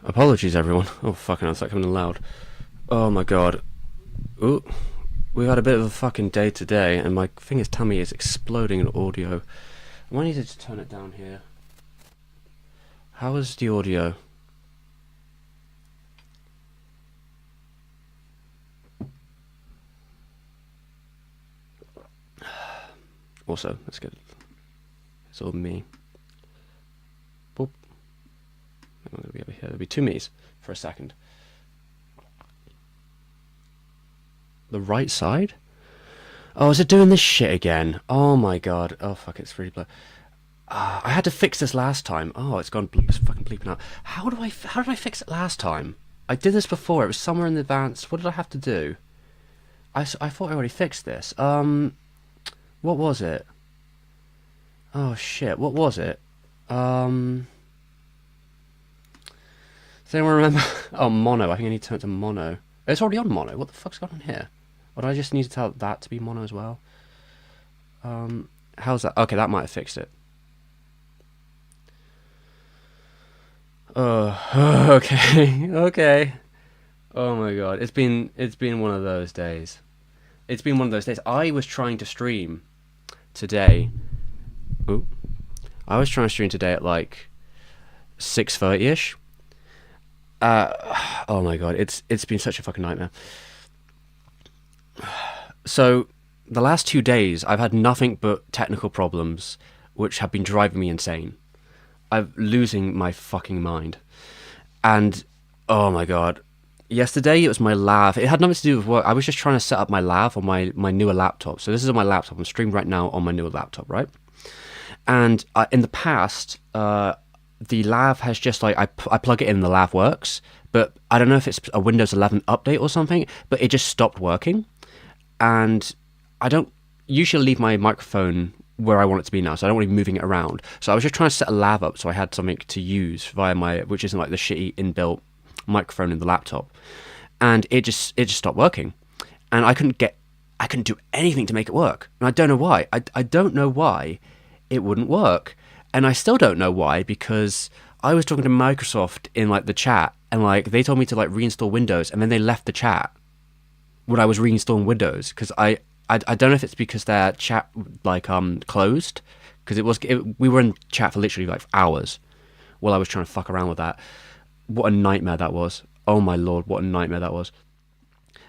Apologies, everyone. Oh, fucking hell, it's like coming in loud. Oh my god. Ooh. We've had a bit of a fucking day today, and my thing is tummy is exploding in audio. I might need to just turn it down here. How is the audio? Also, that's good. It's all me. Boop. I'm gonna be over here. There'll be two me's for a second. The right side? Oh, is it doing this shit again? Oh my god. Oh fuck, it's really blur. I had to fix this last time. Oh, it's gone. It's fucking bleeping out. How did I fix it last time? I did this before. It was somewhere in advance. What did I have to do? I thought I already fixed this. What was it? Oh shit, what was it? Does anyone remember? Oh, mono. I think I need to turn it to mono. It's already on mono. What the fuck's going on here? Or do I just need to tell that to be mono as well? How's that? Okay, that might have fixed it. Oh, okay, okay. Oh my god, it's been one of those days. It's been one of those days. I was trying to stream today. Ooh. I was trying to stream today at like 6:30ish. Oh my god, it's been such a fucking nightmare. So the last 2 days, I've had nothing but technical problems, which have been driving me insane. I'm losing my fucking mind. And oh my god, yesterday it was my lav. It had nothing to do with work. I was just trying to set up my lav on my newer laptop. So this is on my laptop. I'm streaming right now on my newer laptop, right? And in the past, the lav has just like I plug it in, the lav works. But I don't know if it's a Windows 11 update or something. But it just stopped working, and I don't usually leave my microphone where I want it to be now, so I don't want to be moving it around. So I was just trying to set a lav up so I had something to use via my, which isn't like the shitty inbuilt microphone in the laptop, and it just stopped working, and I couldn't do anything to make it work, and I don't know why. I don't know why it wouldn't work, and I still don't know why, because I was talking to Microsoft in like the chat, and like they told me to like reinstall Windows, and then they left the chat when I was reinstalling Windows, because I don't know if it's because their chat like closed, because we were in chat for literally like hours while I was trying to fuck around with that. What a nightmare that was. Oh my lord, what a nightmare that was.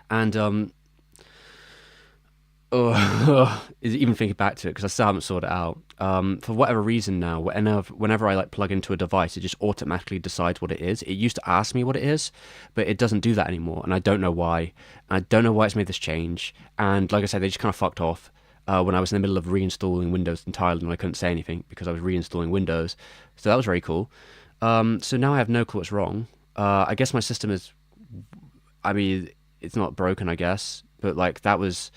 And even thinking back to it, because I still haven't sorted it out. For whatever reason now, whenever I like plug into a device, it just automatically decides what it is. It used to ask me what it is, but it doesn't do that anymore, and I don't know why. I don't know why it's made this change. And like I said, they just kind of fucked off when I was in the middle of reinstalling Windows entirely, and I couldn't say anything because I was reinstalling Windows. So that was very cool. So now I have no clue what's wrong. I guess my system is, I mean, it's not broken, I guess, but like that was.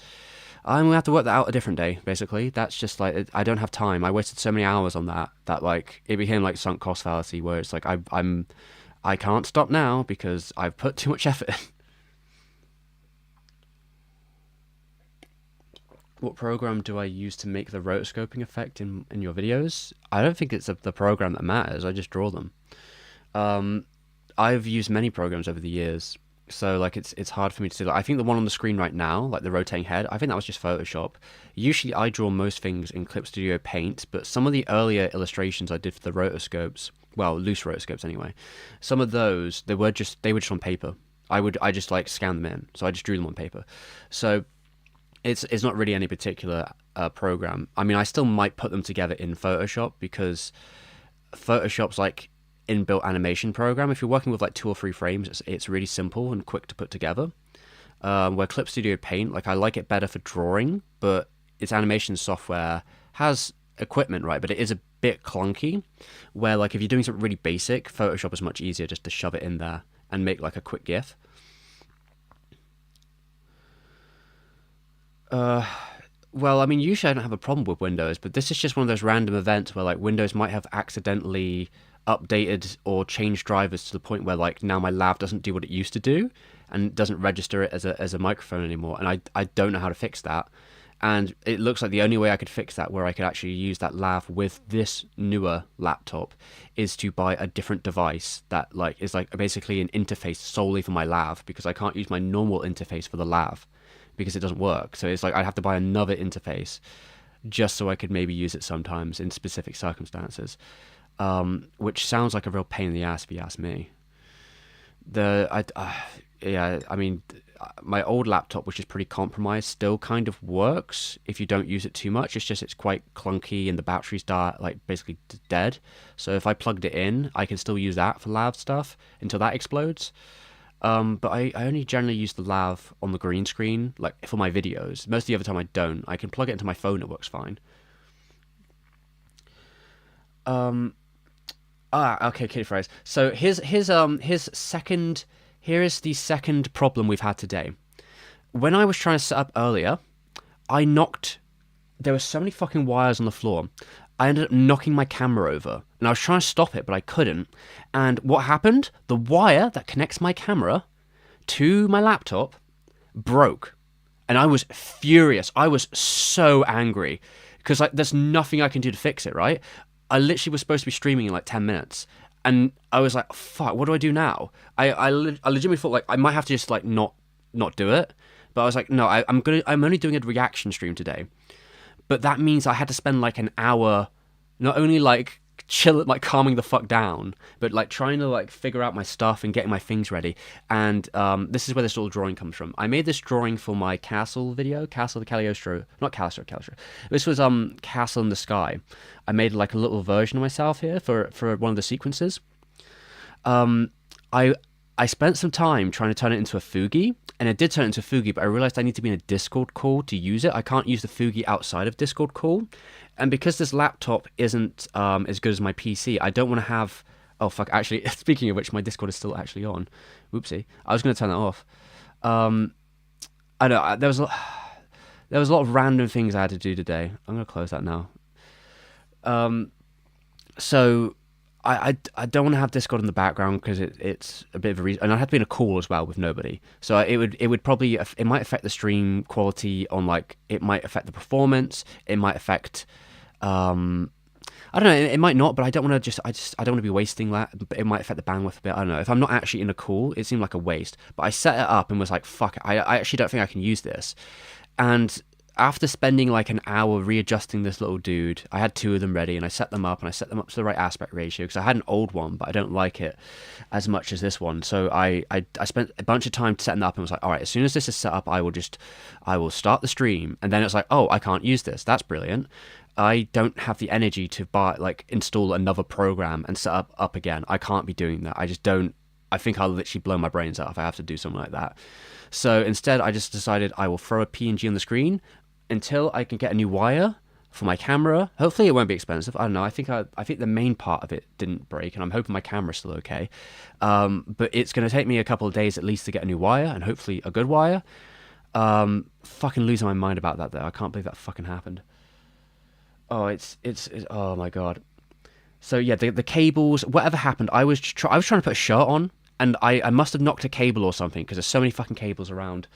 I'm gonna have to work that out a different day. Basically, that's just like I don't have time. I wasted so many hours on that like it became like sunk cost fallacy, where it's like I can't stop now because I've put too much effort in. What program do I use to make the rotoscoping effect in your videos? I don't think it's the program that matters. I just draw them. I've used many programs over the years, so like it's hard for me to say. Like, I think the one on the screen right now, like the rotating head, I think that was just Photoshop. Usually I draw most things in Clip Studio Paint, but some of the earlier illustrations I did for the rotoscopes, well, loose rotoscopes anyway, some of those they were just on paper. I just like scanned them in, so I just drew them on paper. So it's not really any particular program. I mean, I still might put them together in Photoshop, because Photoshop's like inbuilt animation program. If you're working with like 2 or 3 frames, it's really simple and quick to put together. Where Clip Studio Paint, like I like it better for drawing, but its animation software has equipment, right? But it is a bit clunky. Where like if you're doing something really basic, Photoshop is much easier just to shove it in there and make like a quick GIF. Well, I mean, usually I don't have a problem with Windows, but this is just one of those random events where like Windows might have accidentally updated or changed drivers to the point where like now my lav doesn't do what it used to do and doesn't register it as a microphone anymore, and I don't know how to fix that. And it looks like the only way I could fix that, where I could actually use that lav with this newer laptop, is to buy a different device that like is like basically an interface solely for my lav, because I can't use my normal interface for the lav because it doesn't work. So it's like I'd have to buy another interface just so I could maybe use it sometimes in specific circumstances, which sounds like a real pain in the ass if you ask me. Yeah, I mean, my old laptop, which is pretty compromised, still kind of works if you don't use it too much. It's just it's quite clunky and the battery's like basically dead. So if I plugged it in, I can still use that for lav stuff until that explodes. But I only generally use the lav on the green screen, like for my videos. Most of the other time I don't. I can plug it into my phone; it works fine. Okay, kitty fries. So his second. Here is the second problem we've had today. When I was trying to set up earlier, I knocked. There were so many fucking wires on the floor. I ended up knocking my camera over, and I was trying to stop it, but I couldn't. And what happened? The wire that connects my camera to my laptop broke, and I was furious. I was so angry because like there's nothing I can do to fix it. Right? I literally was supposed to be streaming in like 10 minutes. And I was like, fuck, what do I do now? I legitimately thought like I might have to just like not do it. But I was like, no, I'm only doing a reaction stream today. But that means I had to spend like an hour not only like chill, like calming the fuck down, but like trying to like figure out my stuff and getting my things ready. And this is where this little drawing comes from. I made this drawing for my castle video, Castle of Cagliostro, not Cagliostro. This was Castle in the Sky. I made like a little version of myself here for one of the sequences. I spent some time trying to turn it into a Fugi, and it did turn it into a Fugi, but I realized I need to be in a Discord call to use it. I can't use the Fugi outside of Discord call. And because this laptop isn't as good as my PC, I don't want to have... Oh, fuck. Actually, speaking of which, my Discord is still actually on. Whoopsie. I was going to turn that off. I know. There was a lot of random things I had to do today. I'm going to close that now. So... I don't want to have Discord in the background because it's a bit of a reason, and I have to be in a call as well with nobody. So it would probably, it might affect the stream quality on like, it might affect the performance, it might affect, I don't know, it might not, but I don't want to I don't want to be wasting that. But it might affect the bandwidth a bit. I don't know. If I'm not actually in a call, it seemed like a waste. But I set it up and was like, fuck it, I actually don't think I can use this. And after spending like an hour readjusting this little dude, I had two of them ready, and I set them up to the right aspect ratio because I had an old one, but I don't like it as much as this one. So I spent a bunch of time setting up and was like, all right, as soon as this is set up, I will start the stream. And then it's like, oh, I can't use this. That's brilliant. I don't have the energy to install another program and set up again. I can't be doing that. I just don't. I think I'll literally blow my brains out if I have to do something like that. So instead, I just decided I will throw a PNG on the screen until I can get a new wire for my camera. Hopefully it won't be expensive. I don't know. I think the main part of it didn't break, and I'm hoping my camera's still okay. But it's going to take me a couple of days at least to get a new wire, and hopefully a good wire. Fucking losing my mind about that though. I can't believe that fucking happened. Oh, it's oh my god. So yeah, the cables, whatever happened, I was trying to put a shirt on, and I must have knocked a cable or something because there's so many fucking cables around.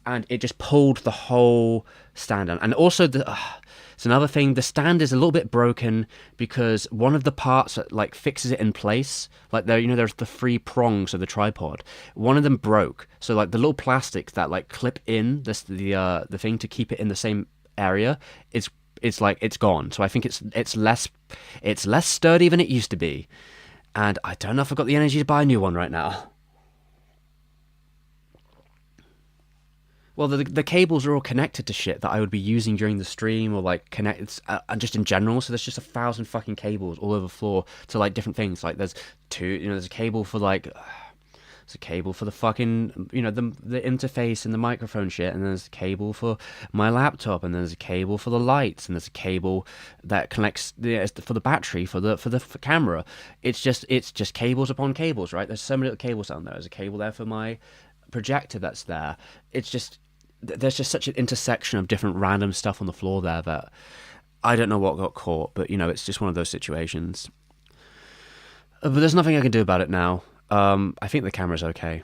And it just pulled the whole stand down. And also, it's another thing, the stand is a little bit broken because one of the parts that like fixes it in place, like there's the three prongs of the tripod. One of them broke, so like the little plastics that like clip in the thing to keep it in the same area, it's gone. So I think it's less sturdy than it used to be, and I don't know if I've got the energy to buy a new one right now. Well, the cables are all connected to shit that I would be using during the stream, or like connected, and just in general. So there's just 1,000 fucking cables all over the floor to like different things. Like there's there's a cable for like, there's a cable for the fucking, the interface and the microphone shit, and there's a cable for my laptop, and there's a cable for the lights, and there's a cable that connects for the battery for the camera. It's just cables upon cables, right? There's so many little cables down there. There's a cable there for my projector that's there. It's just, there's just such an intersection of different random stuff on the floor there that I don't know what got caught, but it's just one of those situations. But there's nothing I can do about it now. I think the camera's okay.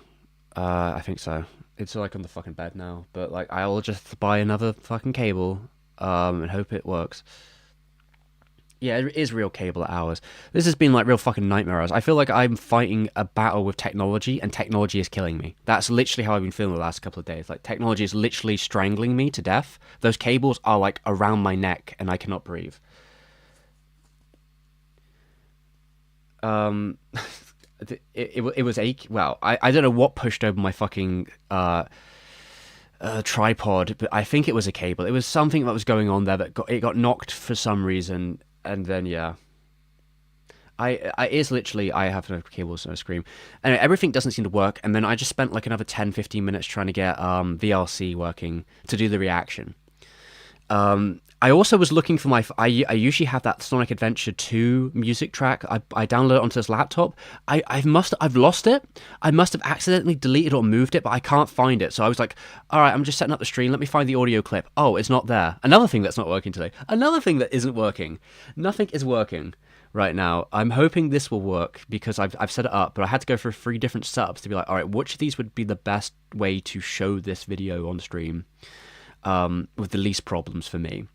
I think so. It's like on the fucking bed now, but like I'll just buy another fucking cable and hope it works. Yeah, it is real cable hours. This has been like real fucking nightmare hours. I feel like I'm fighting a battle with technology, and technology is killing me. That's literally how I've been feeling the last couple of days. Like technology is literally strangling me to death. Those cables are like around my neck, and I cannot breathe. Um, it was ache. Well, I don't know what pushed over my fucking tripod, but I think it was a cable. It was something that was going on there that got knocked for some reason, and then yeah. I is literally I have no cables, no screen. Anyway, everything doesn't seem to work, and then I just spent like another 10-15 minutes trying to get VLC working to do the reaction. I also was looking for I usually have that Sonic Adventure 2 music track. I downloaded it onto this laptop. I've lost it. I must have accidentally deleted or moved it, but I can't find it. So I was like, all right, I'm just setting up the stream. Let me find the audio clip. Oh, it's not there. Another thing that's not working today. Another thing that isn't working. Nothing is working right now. I'm hoping this will work because I've set it up, but I had to go through 3 different setups to be like, all right, which of these would be the best way to show this video on stream with the least problems for me.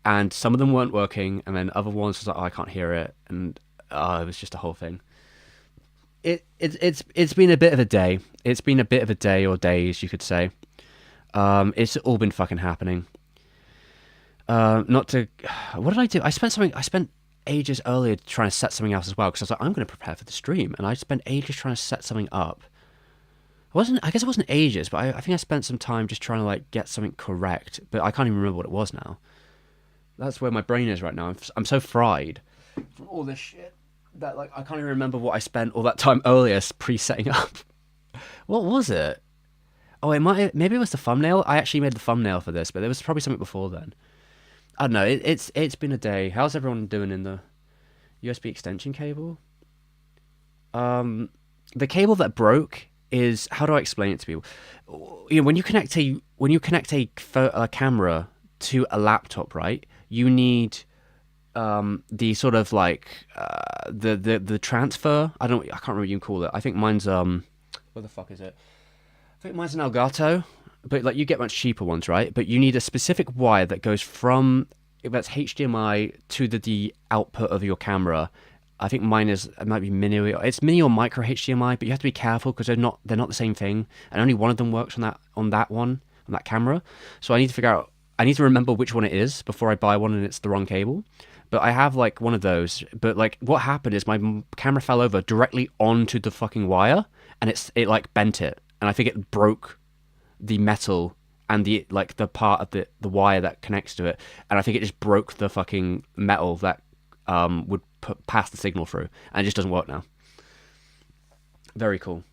And some of them weren't working, and then other ones was like, oh, I can't hear it, and it was just a whole thing. It's been a bit of a day. It's been a bit of a day or days, you could say. It's all been fucking happening. Not to, what did I do? I spent ages earlier trying to set something else as well, because I was like, I'm going to prepare for the stream, and I spent ages trying to set something up. I guess it wasn't ages, but I think I spent some time just trying to like get something correct, but I can't even remember what it was now. That's where my brain is right now. I'm so fried from all this shit that like I can't even remember what I spent all that time earlier pre-setting up. What was it? Oh, maybe it was the thumbnail. I actually made the thumbnail for this, but there was probably something before then. I don't know. It's been a day. How's everyone doing in the USB extension cable? The cable that broke is, how do I explain it to people? You know, when you connect a camera to a laptop, right? You need the sort of like the transfer. I can't remember what you can call it. I think mine's what the fuck is it? I think mine's an Elgato, but like you get much cheaper ones, right? But you need a specific wire that goes from that's HDMI to the output of your camera. I think mine it might be mini. It's mini or micro HDMI, but you have to be careful because they're not the same thing, and only one of them works on that camera. So I need to figure out. I need to remember which one it is before I buy one and it's the wrong cable. But I have like one of those. But like what happened is my camera fell over directly onto the fucking wire, and it like bent it, and I think it broke the metal and the part of the wire that connects to it, and I think it just broke the fucking metal that would pass the signal through, and it just doesn't work now. Very cool.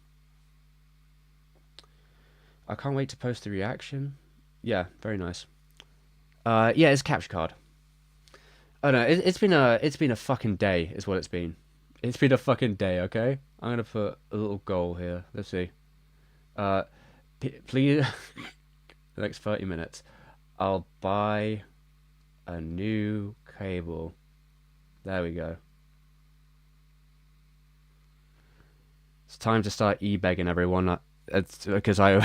I can't wait to post the reaction. Yeah, very nice. Yeah, it's a capture card. Oh no, it's been a fucking day, is what it's been. It's been a fucking day. Okay, I'm gonna put a little goal here. Let's see. Please, the next 30 minutes, I'll buy a new cable. There we go. It's time to start e-begging everyone. It's because I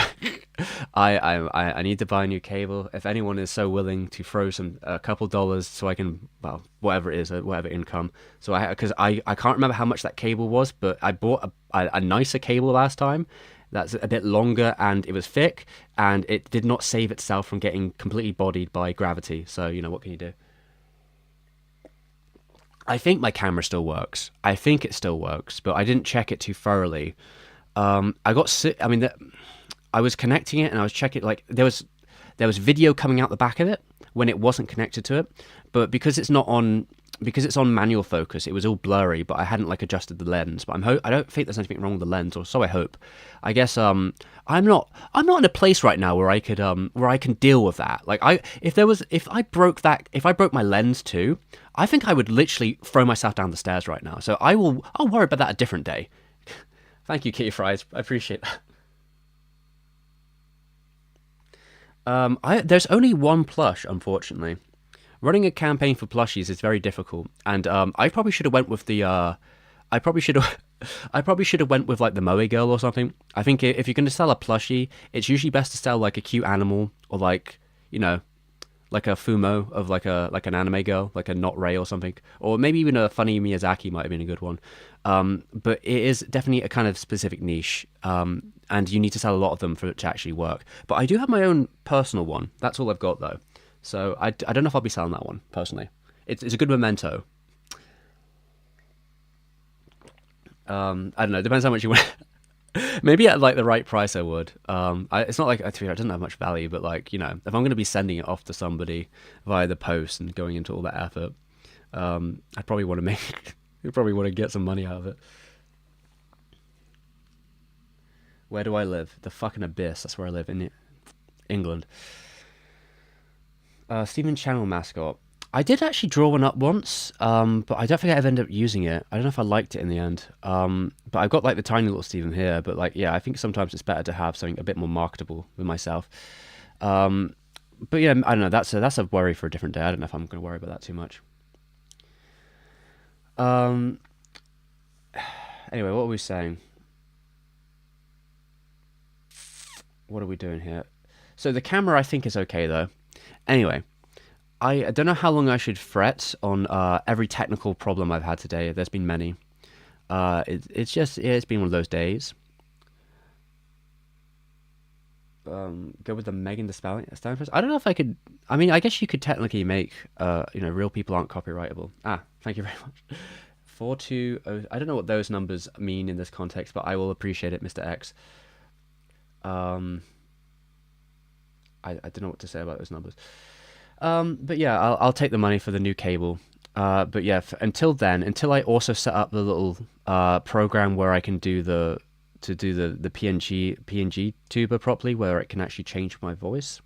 need to buy a new cable. If anyone is so willing to throw a couple dollars so I can, well, whatever it is, whatever income. So because I can't remember how much that cable was, but I bought a nicer cable last time. That's a bit longer and it was thick and it did not save itself from getting completely bodied by gravity. So, you know, what can you do? I think my camera still works. I think it still works, but I didn't check it too thoroughly. I was connecting it and I was checking, like there was video coming out the back of it when it wasn't connected to it, but because it's on manual focus, it was all blurry, but I hadn't like adjusted the lens. But I don't think there's anything wrong with the lens, or so I hope. I guess I'm not in a place right now where I can deal with that. Like if I broke my lens too, I think I would literally throw myself down the stairs right now. So I'll worry about that a different day. Thank you, Kitty Fries. I appreciate that. There's only one plush, unfortunately. Running a campaign for plushies is very difficult, and I probably should have went with I probably should have went with like the Moe girl or something. I think if you're going to sell a plushie, it's usually best to sell like a cute animal or like, you know, like a Fumo of like an anime girl, like a Not Ray or something, or maybe even a funny Miyazaki might have been a good one. But it is definitely a kind of specific niche, and you need to sell a lot of them for it to actually work. But I do have my own personal one. That's all I've got though, so I don't know if I'll be selling that one personally. It's a good memento. I don't know. Depends how much you want. Maybe at like the right price, I would. It's not like it doesn't have much value, but like if I'm going to be sending it off to somebody via the post and going into all that effort, I'd probably want to make. You probably want to get some money out of it. Where do I live? The fucking abyss. That's where I live in England. Steven Channel mascot. I did actually draw one up once, but I don't think I ever ended up using it. I don't know if I liked it in the end. But I've got like the tiny little Steven here, but like yeah, I think sometimes it's better to have something a bit more marketable with myself. But yeah, I don't know. That's a worry for a different day. I don't know if I'm going to worry about that too much. Anyway, what were we saying? What are we doing here? So the camera I think is okay though. Anyway, I don't know how long I should fret on every technical problem I've had today. There's been many. It's been one of those days. Go with the Megan Thee Stallion first. I don't know if I could. I mean, I guess you could technically make. Real people aren't copyrightable. Thank you very much. 420. I don't know what those numbers mean in this context, but I will appreciate it, Mr. X. I don't know what to say about those numbers. But yeah, I'll take the money for the new cable. But yeah, until I also set up the little program where I can do the PNG tuber properly, where it can actually change my voice.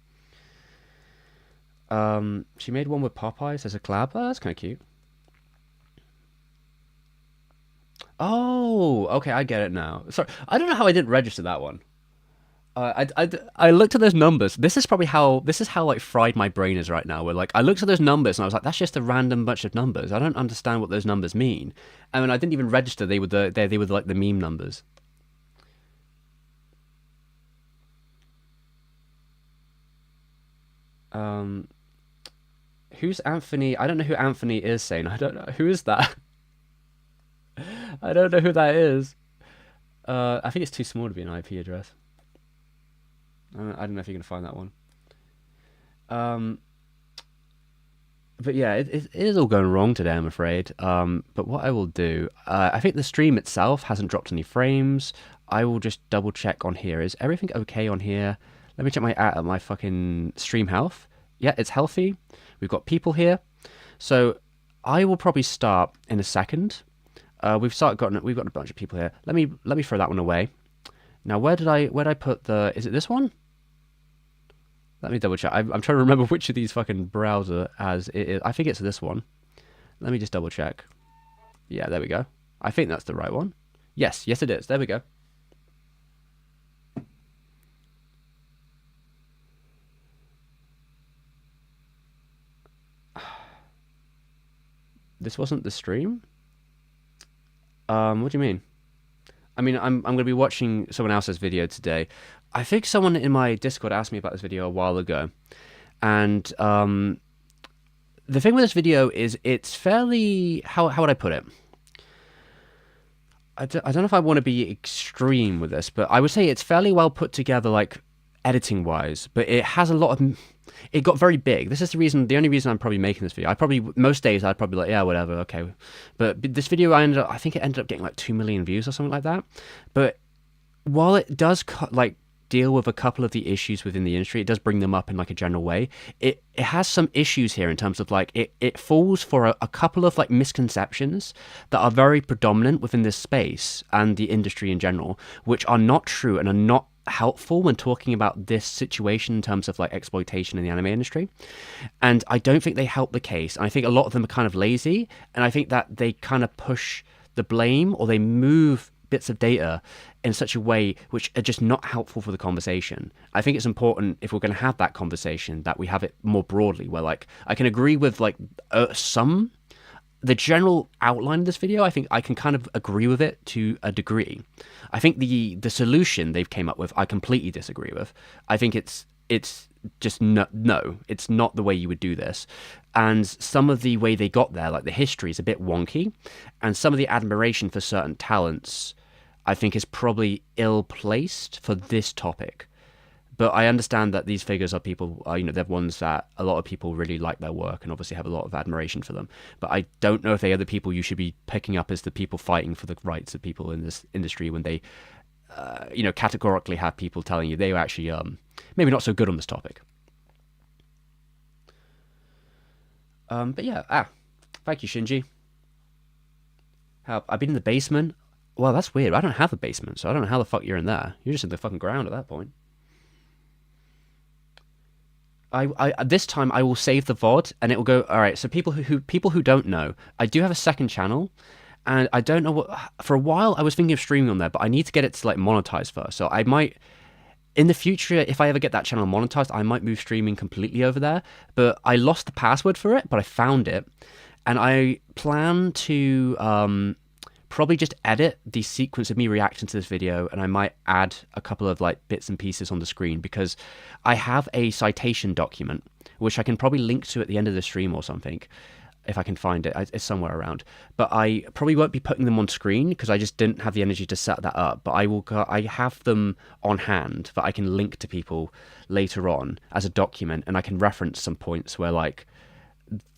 She made one with Popeyes as a collab. Oh, that's kind of cute. Oh, okay, I get it now. Sorry, I don't know how I didn't register that one. I looked at those numbers. This is how like fried my brain is right now. Where like I looked at those numbers and I was like, that's just a random bunch of numbers. I don't understand what those numbers mean. I mean, I didn't even register they were like the meme numbers. Who's Anthony? I don't know who Anthony is saying. I don't know who is that. I don't know who that is. I think it's too small to be an IP address. I don't know if you can find that one. But yeah, it is all going wrong today, I'm afraid. But what I will do, I think the stream itself hasn't dropped any frames. I will just double check on here. Is everything okay on here? Let me check my fucking stream health. Yeah, it's healthy. We've got people here. So I will probably start in a second. We've got a bunch of people here. Let me throw that one away. Now where did I put the? Is it this one? Let me double check. I'm trying to remember which of these fucking browser as it is. I think it's this one. Let me just double check. Yeah, there we go. I think that's the right one. Yes, it is. There we go. This wasn't the stream? What do you mean? I mean, I'm going to be watching someone else's video today. I think someone in my Discord asked me about this video a while ago. And the thing with this video is it's fairly... How would I put it? I don't know if I want to be extreme with this, but I would say it's fairly well put together, like, editing-wise. But it has a lot of... It got very big. This is the only reason I'm probably making this video. Most days I'd probably be like, yeah, whatever, okay. But this video, I think it ended up getting like 2 million views or something like that. But while it does like deal with a couple of the issues within the industry, it does bring them up in like a general way. It has some issues here in terms of like it falls for a couple of like misconceptions that are very predominant within this space and the industry in general, which are not true and are not helpful when talking about this situation in terms of like exploitation in the anime industry. And I don't think they help the case. And I think a lot of them are kind of lazy, and I think that they kind of push the blame, or they move bits of data in such a way which are just not helpful for the conversation. I think it's important, if we're going to have that conversation, that we have it more broadly, where like I can agree with like the general outline of this video. I think I can kind of agree with it to a degree. I think the solution they've came up with, I completely disagree with. I think it's it's just no, it's not the way you would do this. And some of the way they got there, like the history, is a bit wonky, and some of the admiration for certain talents, I think, is probably ill placed for this topic. But I understand that these figures are people, they're ones that a lot of people really like their work and obviously have a lot of admiration for them. But I don't know if they are the people you should be picking up as the people fighting for the rights of people in this industry when they, categorically have people telling you they were actually maybe not so good on this topic. But yeah, thank you, Shinji. I've been in the basement. Well, that's weird. I don't have a basement, so I don't know how the fuck you're in there. You're just in the fucking ground at that point. I this time I will save the VOD and it will go. All right, so people who don't know, I do have a second channel, and I don't know what. For a while, I was thinking of streaming on there, but I need to get it to like monetize first. So I might, in the future, if I ever get that channel monetized, I might move streaming completely over there. But I lost the password for it, but I found it, and I plan to probably just edit the sequence of me reacting to this video, and I might add a couple of like bits and pieces on the screen because I have a citation document which I can probably link to at the end of the stream or something if I can find it. It's somewhere around, but I probably won't be putting them on screen because I just didn't have the energy to set that up. But I have them on hand that I can link to people later on as a document, and I can reference some points where like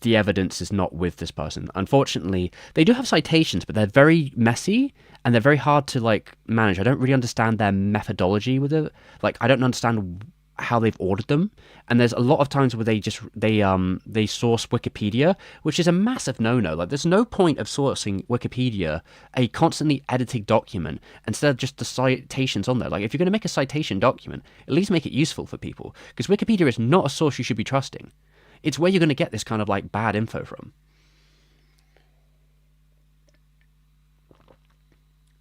the evidence is not with this person. Unfortunately, they do have citations, but they're very messy and they're very hard to like manage. I don't really understand their methodology with it. Like, I don't understand how they've ordered them. And there's a lot of times where they source Wikipedia, which is a massive no-no. Like, there's no point of sourcing Wikipedia, a constantly edited document, instead of just the citations on there. Like, if you're going to make a citation document, at least make it useful for people, because Wikipedia is not a source you should be trusting. It's where you're going to get this kind of like bad info from.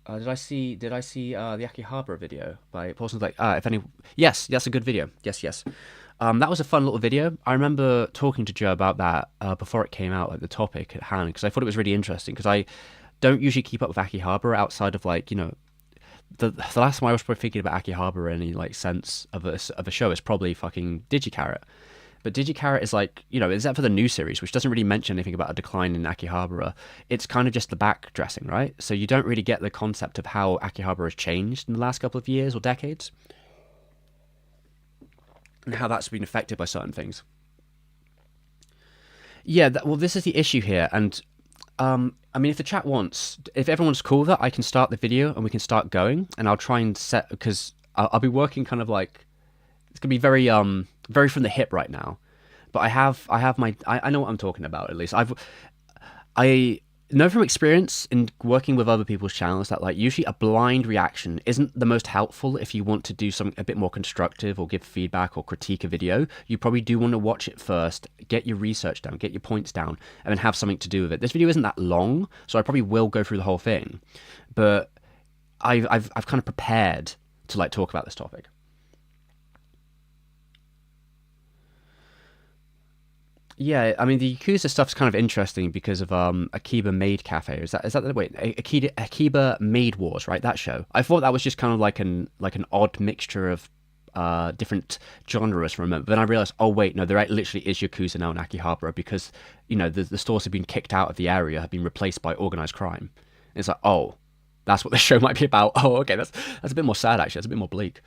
Did I see the Akihabara video by Paulson's like if any? Yes, that's a good video. Yes. That was a fun little video. I remember talking to Joe about that before it came out, like the topic at hand, because I thought it was really interesting. Because I don't usually keep up with Akihabara outside of like the last time I was probably thinking about Akihabara in any like sense of a show is probably fucking Digicarrot. But Digicarrot is like, except for the new series, which doesn't really mention anything about a decline in Akihabara, it's kind of just the back dressing, right? So you don't really get the concept of how Akihabara has changed in the last couple of years or decades, and how that's been affected by certain things. Yeah, well, this is the issue here, and if the chat wants, if everyone's cool with that, I can start the video and we can start going, and I'll try and set, because I'll be working kind of like, it's gonna be very very from the hip right now, but I know what I'm talking about. At least I know from experience in working with other people's channels that like usually a blind reaction isn't the most helpful if you want to do something a bit more constructive or give feedback or critique a video. You probably do want to watch it first, get your research down, get your points down, and then have something to do with it. This video isn't that long, so I probably will go through the whole thing, but I've kind of prepared to like talk about this topic. Yeah, I mean, the Yakuza stuff's kind of interesting because of Akiba Maid Cafe. Is that the wait, Akiba Maid Wars, right? That show. I thought that was just kind of like an odd mixture of different genres for a moment. But then I realized, oh wait, no, there literally is Yakuza now in Akihabara because the stores have been kicked out of the area, have been replaced by organized crime. And it's like, oh, that's what the show might be about. Oh, okay, that's a bit more sad actually. That's a bit more bleak.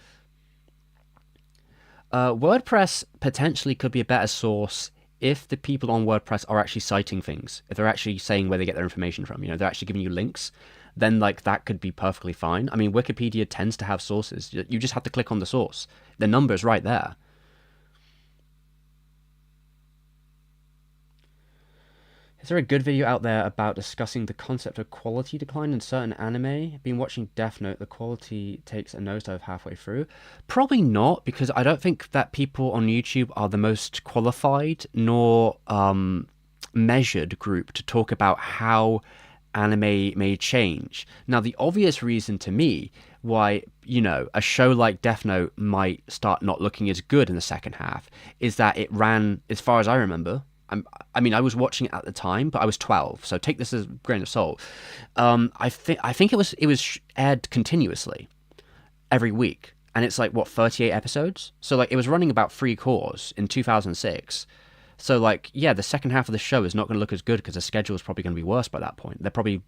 WordPress potentially could be a better source if the people on WordPress are actually citing things, if they're actually saying where they get their information from, they're actually giving you links, then like that could be perfectly fine. I mean, Wikipedia tends to have sources. You just have to click on the source. The number's right there. Is there a good video out there about discussing the concept of quality decline in certain anime? Been watching Death Note, the quality takes a nosedive halfway through. Probably not, because I don't think that people on YouTube are the most qualified nor measured group to talk about how anime may change. Now, the obvious reason to me why, a show like Death Note might start not looking as good in the second half is that it ran, as far as I remember, I was watching it at the time, but I was 12, so take this as a grain of salt. I think it was aired continuously every week, and it's like what 38 episodes. So like it was running about 3 cours in 2006. So like yeah, the second half of the show is not going to look as good because the schedule is probably going to be worse by that point. They're probably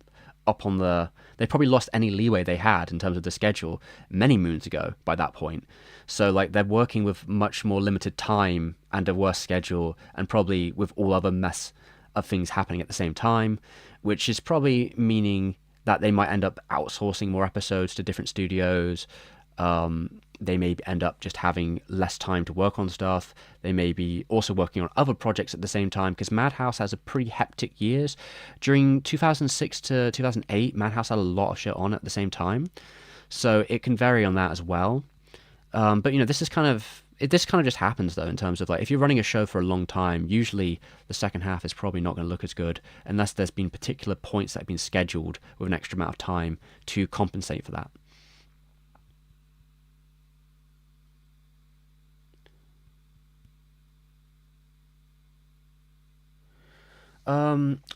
up on the they probably lost any leeway they had in terms of the schedule many moons ago by that point. So like they're working with much more limited time and a worse schedule, and probably with all other mess of things happening at the same time, which is probably meaning that they might end up outsourcing more episodes to different studios. They may end up just having less time to work on stuff. They may be also working on other projects at the same time, because Madhouse has a pretty hectic years. During 2006 to 2008, Madhouse had a lot of shit on at the same time. So it can vary on that as well. But, you know, this kind of just happens, though, in terms of, like, if you're running a show for a long time, usually the second half is probably not going to look as good unless there's been particular points that have been scheduled with an extra amount of time to compensate for that.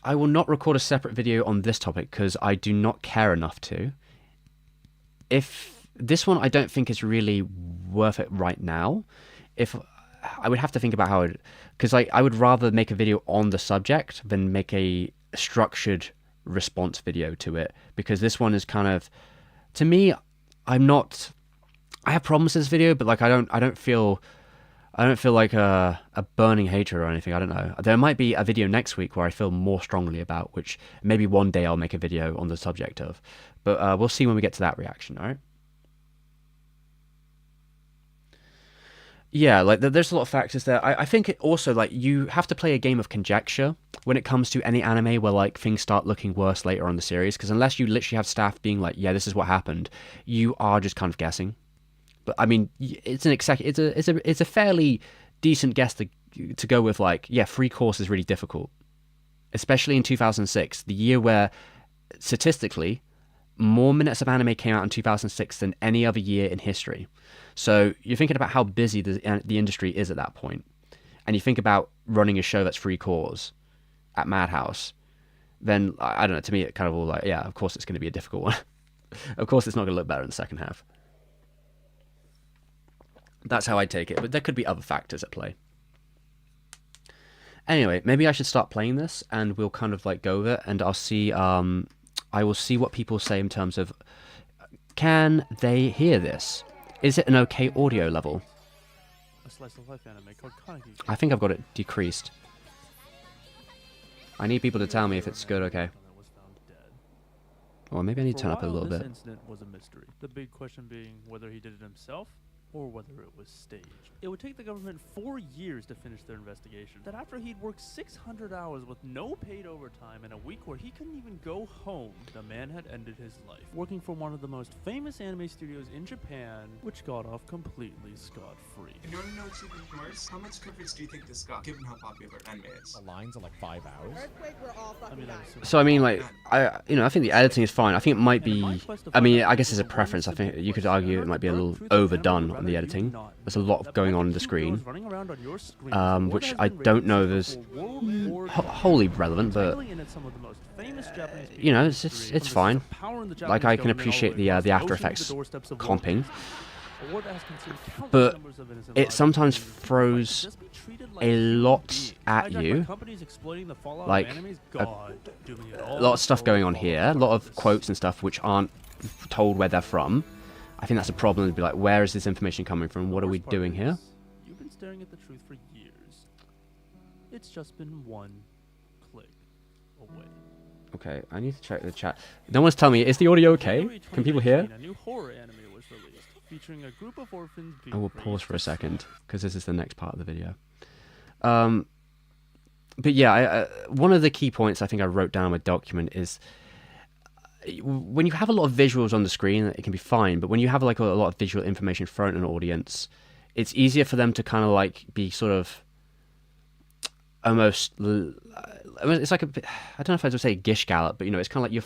I will not record a separate video on this topic because I do not care enough to. If this one, I don't think is really worth it right now. If I would have to think about how it, because I would rather make a video on the subject than make a structured response video to it, because this one is kind of, to me, I have problems with this video, but like I don't feel like a burning hatred or anything. I don't know. There might be a video next week where I feel more strongly about, which maybe one day I'll make a video on the subject of. But we'll see when we get to that reaction, all right? Yeah, like there's a lot of factors there. I think it also, like, you have to play a game of conjecture when it comes to any anime where like things start looking worse later on in the series, because unless you literally have staff being like, yeah, this is what happened, you are just kind of guessing. But I mean, it's a fairly decent guess to go with, like, yeah, 3 cours is really difficult, especially in 2006, the year where statistically more minutes of anime came out in 2006 than any other year in history. So you're thinking about how busy the industry is at that point, and you think about running a show that's 3 cours at Madhouse, then I don't know. To me, it kind of all like, yeah, of course it's going to be a difficult one. Of course, it's not going to look better in the second half. That's how I take it, but there could be other factors at play. Anyway, maybe I should start playing this, and we'll kind of like go with it, and I'll see. I will see what people say in terms of, can they hear this? Is it an okay audio level? I think I've got it decreased. I need people to tell me if it's good. Okay. Or maybe I need to turn up a little bit. This incident was a mystery. The big question being whether he did it himself or whether it was staged. It would take the government 4 years to finish their investigation. That after he'd worked 600 hours with no paid overtime in a week where he couldn't even go home, the man had ended his life, working for one of the most famous anime studios in Japan, which got off completely scot-free. In order to know what's even worse, how much coverage do you think this got, given how popular anime is? The lines are like 5 hours. Earthquake, we're all fucking dying. So I mean, like, I think the editing is fine. I think it might be. I mean, I guess it's a preference. I think you could argue it might be a little overdone on the editing. There's a lot going on the screen, which I don't know if is wholly relevant, but you know, it's fine. Like, I can appreciate the After Effects comping, but it sometimes throws a lot at you, like a lot of stuff going on here, a lot of quotes and stuff which aren't told where they're from. I think that's a problem, to be like, where is this information coming from? What are we doing here? You've been staring at the truth for years. It's just been one click away. Okay, I need to check the chat. No one's telling me, is the audio okay? Can people hear? A new horror anime was released, featuring a group of orphans being I will pause for a second, because this is the next part of the video. But yeah, one of the key points I think I wrote down in my document is, when you have a lot of visuals on the screen, it can be fine, but when you have like a lot of visual information thrown at an audience, it's easier for them to kind of like be sort of almost, it's like a bit, I don't know if I would say gish gallop, but you know, it's kind of like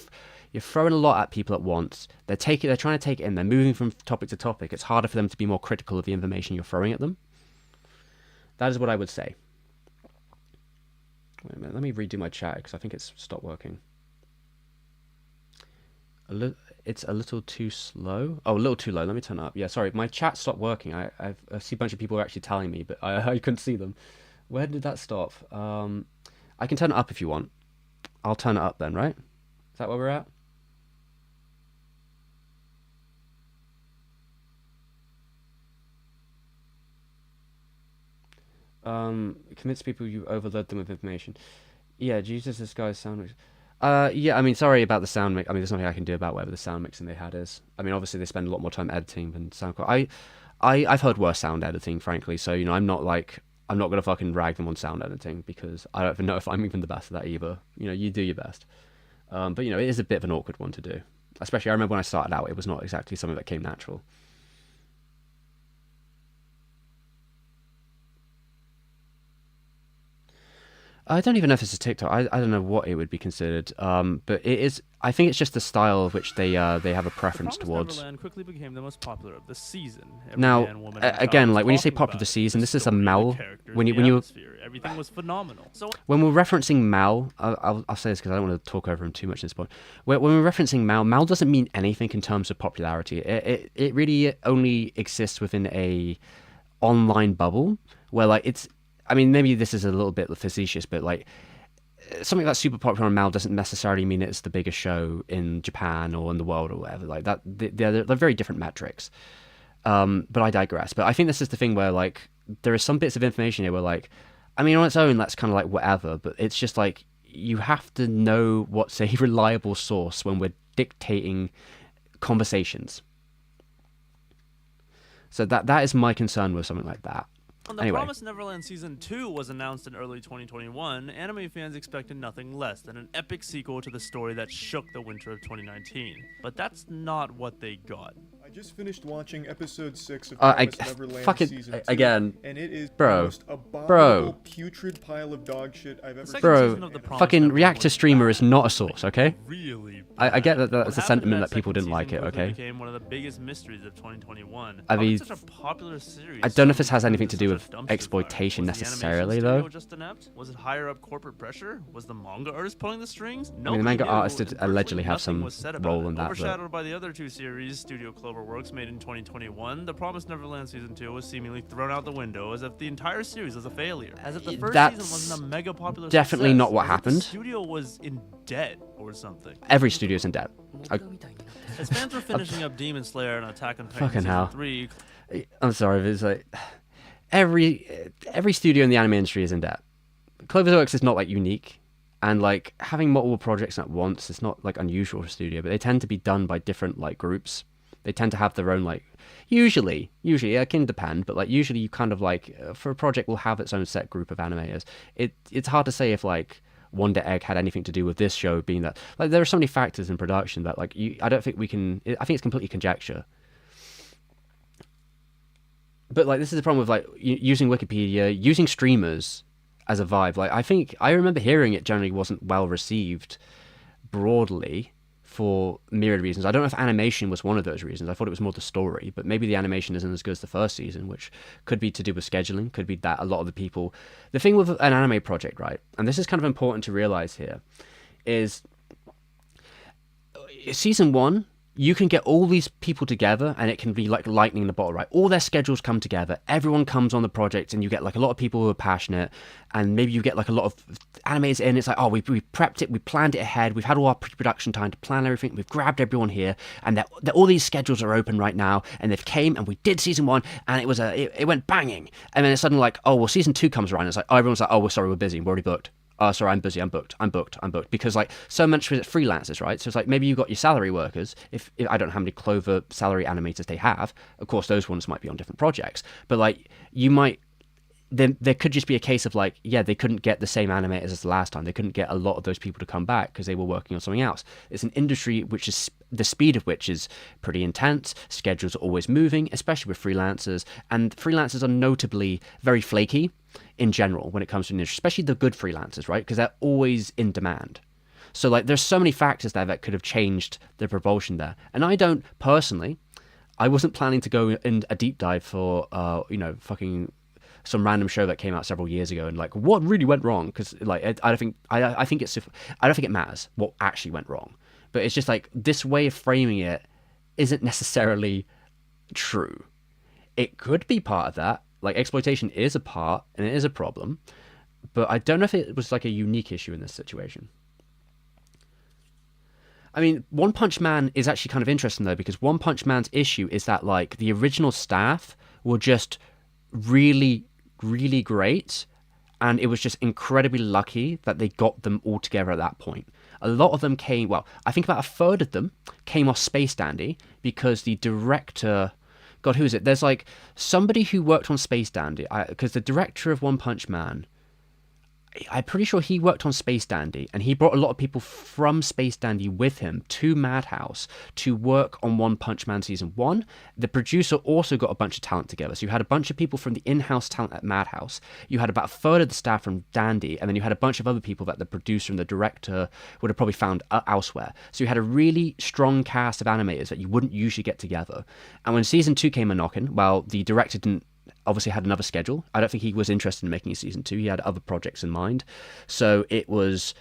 you're throwing a lot at people at once. They're trying to take it in, they're moving from topic to topic. It's harder for them to be more critical of the information you're throwing at them. That is what I would say. Wait a minute, let me redo my chat because I think it's stopped working. it's a little too slow. Oh, a little too low. Let me turn it up. Yeah, sorry, my chat stopped working. I see a bunch of people are actually telling me, but I couldn't see them. Where did that stop? I can turn it up if you want. I'll turn it up then, right? Is that where we're at? Convince people you overload them with information. Yeah, Jesus, this guy's sound mix. Yeah, I mean, sorry about the sound mix. I mean, there's nothing I can do about whatever the sound mixing they had is. I mean, obviously they spend a lot more time editing than sound quality. I've heard worse sound editing, frankly. So I'm not gonna fucking rag them on sound editing because I don't even know if I'm even the best at that either. You do your best. But it is a bit of an awkward one to do. Especially, I remember when I started out, it was not exactly something that came natural. I don't even know if it's a TikTok. I don't know what it would be considered. But it is. I think it's just the style of which they have a preference The Promised towards. Neverland quickly became the most popular of the season. Every Now, man, woman, and again, child like was when you say talking popular about the it. season, The this is a story, the Mal. characters, When you the when you atmosphere, everything was phenomenal. So when we're referencing Mal, I'll say this because I don't want to talk over him too much at this point. When we're referencing Mal doesn't mean anything in terms of popularity. It really only exists within a online bubble where like it's. I mean, maybe this is a little bit facetious, but like something that's super popular on Mal doesn't necessarily mean it's the biggest show in Japan or in the world or whatever. Like that, they're very different metrics. But I digress. But I think this is the thing where like there are some bits of information here where like, I mean, on its own that's kind of like whatever, but it's just like you have to know what's a reliable source when we're dictating conversations. So that is my concern with something like that. when The Anyway. Promised Neverland Season 2 was announced in early 2021, anime fans expected nothing less than an epic sequel to the story that shook the winter of 2019. But that's not what they got. I just finished watching episode 6 of I Promised Neverland fucking season 2, again, and it is bro, the most abominable, putrid pile of dog shit I've ever second bro, season of The Promised fucking Neverland reactor was streamer is bad. not a source, okay? Really I get that bad. that's What a happened sentiment in that people second didn't like season it, quickly okay? became one of the biggest mysteries of 2021. I How mean, could such a popular series I don't know if this suddenly has turn anything into to do such with a dumpster exploitation fire? Was the necessarily, animation though. studio just inept? Was it higher up corporate pressure? Was the manga artist pulling the strings? I mean, the Nobody manga knew, artist did and virtually allegedly have nothing some was said about role it. in that, but Overshadowed by the other two series Studio Cloverworks made in 2021, The Promised Neverland Season 2 was seemingly thrown out the window as if the entire series was a failure. As if the first That's season wasn't a mega popular definitely success. not what As if happened. The studio was in debt or something. Every studio's in debt. As fans were finishing up Demon Slayer and Attack on Titan Fucking Season hell. 3, I'm sorry, but it's like every studio in the anime industry is in debt. Cloverworks is not like unique, and like having multiple projects at once is not like unusual for a studio, but they tend to be done by different like groups. They tend to have their own like usually it can depend, but like usually you kind of like for a project will have its own set group of animators. It's hard to say if like Wonder Egg had anything to do with this show being that like there are so many factors in production that like I don't think we can. I think it's completely conjecture. But like this is the problem with like using Wikipedia, using streamers as a vibe. Like I remember hearing it generally wasn't well received broadly for myriad reasons. I don't know if animation was one of those reasons. I thought it was more the story, but maybe the animation isn't as good as the first season, which could be to do with scheduling, could be that a lot of the people... The thing with an anime project, right, and this is kind of important to realize here, is season 1, you can get all these people together and it can be like lightning in the bottle, right? All their schedules come together, everyone comes on the project, and you get like a lot of people who are passionate, and maybe you get like a lot of animators in. It's like, oh, we prepped it, we planned it ahead, we've had all our pre-production time to plan everything, we've grabbed everyone here, and all these schedules are open right now, and they've came and we did season 1, and it went banging, and then it's suddenly like, oh, well, season 2 comes around, and it's like, oh, everyone's like, oh, we're sorry, we're busy, we're already booked. Oh, sorry, I'm busy, I'm booked. Because, like, so much with freelancers, right? So it's like, maybe you've got your salary workers. If I don't know how many Clover salary animators they have. Of course, those ones might be on different projects. But, like, you might... There could just be a case of, like, yeah, they couldn't get the same animators as the last time. They couldn't get a lot of those people to come back because they were working on something else. It's an industry which is... the speed of which is pretty intense. Schedules are always moving, especially with freelancers. And freelancers are notably very flaky in general when it comes to an industry, especially the good freelancers, right? Because they're always in demand. So like there's so many factors there that could have changed the propulsion there. And I don't personally, I wasn't planning to go in a deep dive for fucking some random show that came out several years ago and like what really went wrong, because like I don't think it matters what actually went wrong. But it's just like this way of framing it isn't necessarily true. It could be part of that. Like exploitation is a part and it is a problem, but I don't know if it was like a unique issue in this situation. I mean, One Punch Man is actually kind of interesting though, because One Punch Man's issue is that like the original staff were just really, really great, and it was just incredibly lucky that they got them all together at that point. A lot of them came, well, I think about a third of them came off Space Dandy because the director, God, who is it? There's like somebody who worked on Space Dandy, because the director of One Punch Man, I'm pretty sure he worked on Space Dandy, and he brought a lot of people from Space Dandy with him to Madhouse to work on One Punch Man Season 1. The producer also got a bunch of talent together. So you had a bunch of people from the in-house talent at Madhouse. You had about a third of the staff from Dandy, and then you had a bunch of other people that the producer and the director would have probably found elsewhere. So you had a really strong cast of animators that you wouldn't usually get together. And when Season 2 came a-knocking, well, the director didn't obviously had another schedule. I don't think he was interested in making a season 2. He had other projects in mind. So it was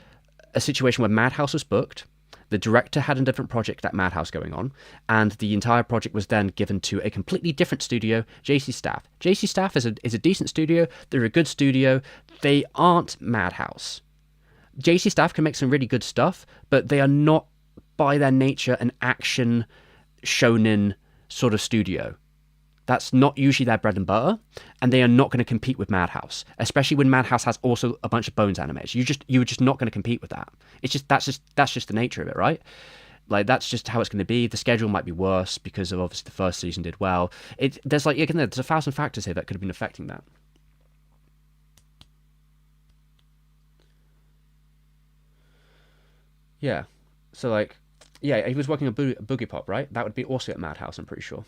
a situation where Madhouse was booked. The director had a different project at Madhouse going on, and the entire project was then given to a completely different studio, JC Staff. JC Staff is a decent studio. They're a good studio. They aren't Madhouse. JC Staff can make some really good stuff, but they are not, by their nature, an action shonen sort of studio. That's not usually their bread and butter, and they are not going to compete with Madhouse, especially when Madhouse has also a bunch of Bones animators. You're just not going to compete with that. It's just that's just the nature of it, right? Like that's just how it's going to be. The schedule might be worse because of obviously the first season did well. There's 1,000 factors here that could have been affecting that. Yeah, so like, yeah, he was working on Boogie Pop, right? That would be also at Madhouse, I'm pretty sure.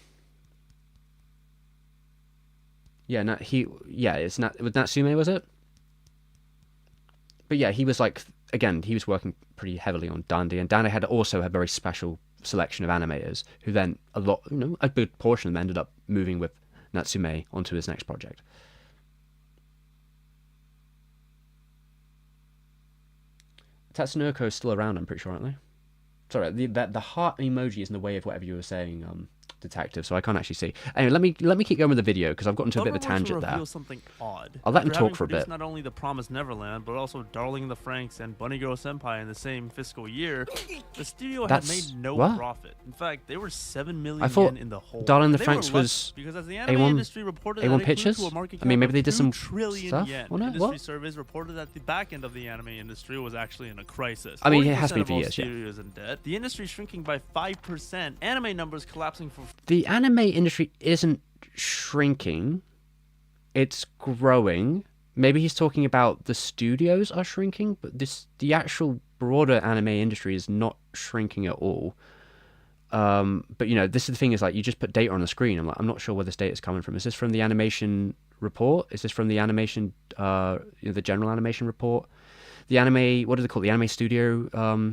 Yeah, it's not with Natsume, was it? But yeah, he was like, again, he was working pretty heavily on Dandy, and Dandy had also a very special selection of animators who then a good portion of them ended up moving with Natsume onto his next project. Tatsunoko is still around, I'm pretty sure, aren't they? Sorry, the heart emoji is in the way of whatever you were saying, Detective, so I can't actually see. Anyway, let me keep going with the video because I've gotten into a bit of a tangent there. Something odd. I'll let him talk for a bit. Not only The Promised Neverland, but also Darling in the Franxx and Bunny Girl Senpai in the same fiscal year, the studio had made no profit. In fact, they were 7 million yen in the hole. Darling in the Franxx was because as the anime industry reported A1 Pictures. I mean, maybe they did some stuff. Industry surveys reported that the back end of the anime industry was actually in a crisis. I mean, it has been for years. Studios in debt. The industry shrinking by 5%. Anime numbers collapsing for. The anime industry isn't shrinking, it's growing. Maybe he's talking about the studios are shrinking, but the actual broader anime industry is not shrinking at all. But this is the thing, is like you just put data on the screen. I'm not sure where this data is coming from. Is this from the animation report? Is this from the animation the general animation report? The anime, what do they call it? The anime studio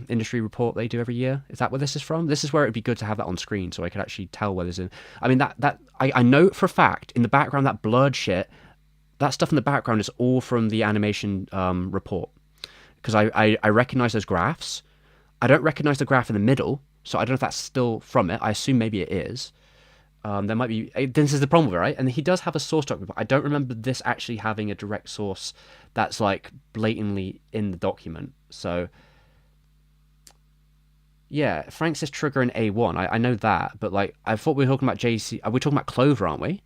industry report they do every year. Is that where this is from? This is where it'd be good to have that on screen so I could actually tell where there's a. I mean, I know for a fact in the background that blurred shit, that stuff in the background is all from the animation report, because I recognize those graphs. I don't recognize the graph in the middle, so I don't know if that's still from it. I assume maybe it is. There might be. This is the problem with it, right? And he does have a source document, but I don't remember this actually having a direct source that's like blatantly in the document. So yeah, Frank says trigger in A1. I know that, but like I thought we were talking about JC. Are we talking about Clover, aren't we?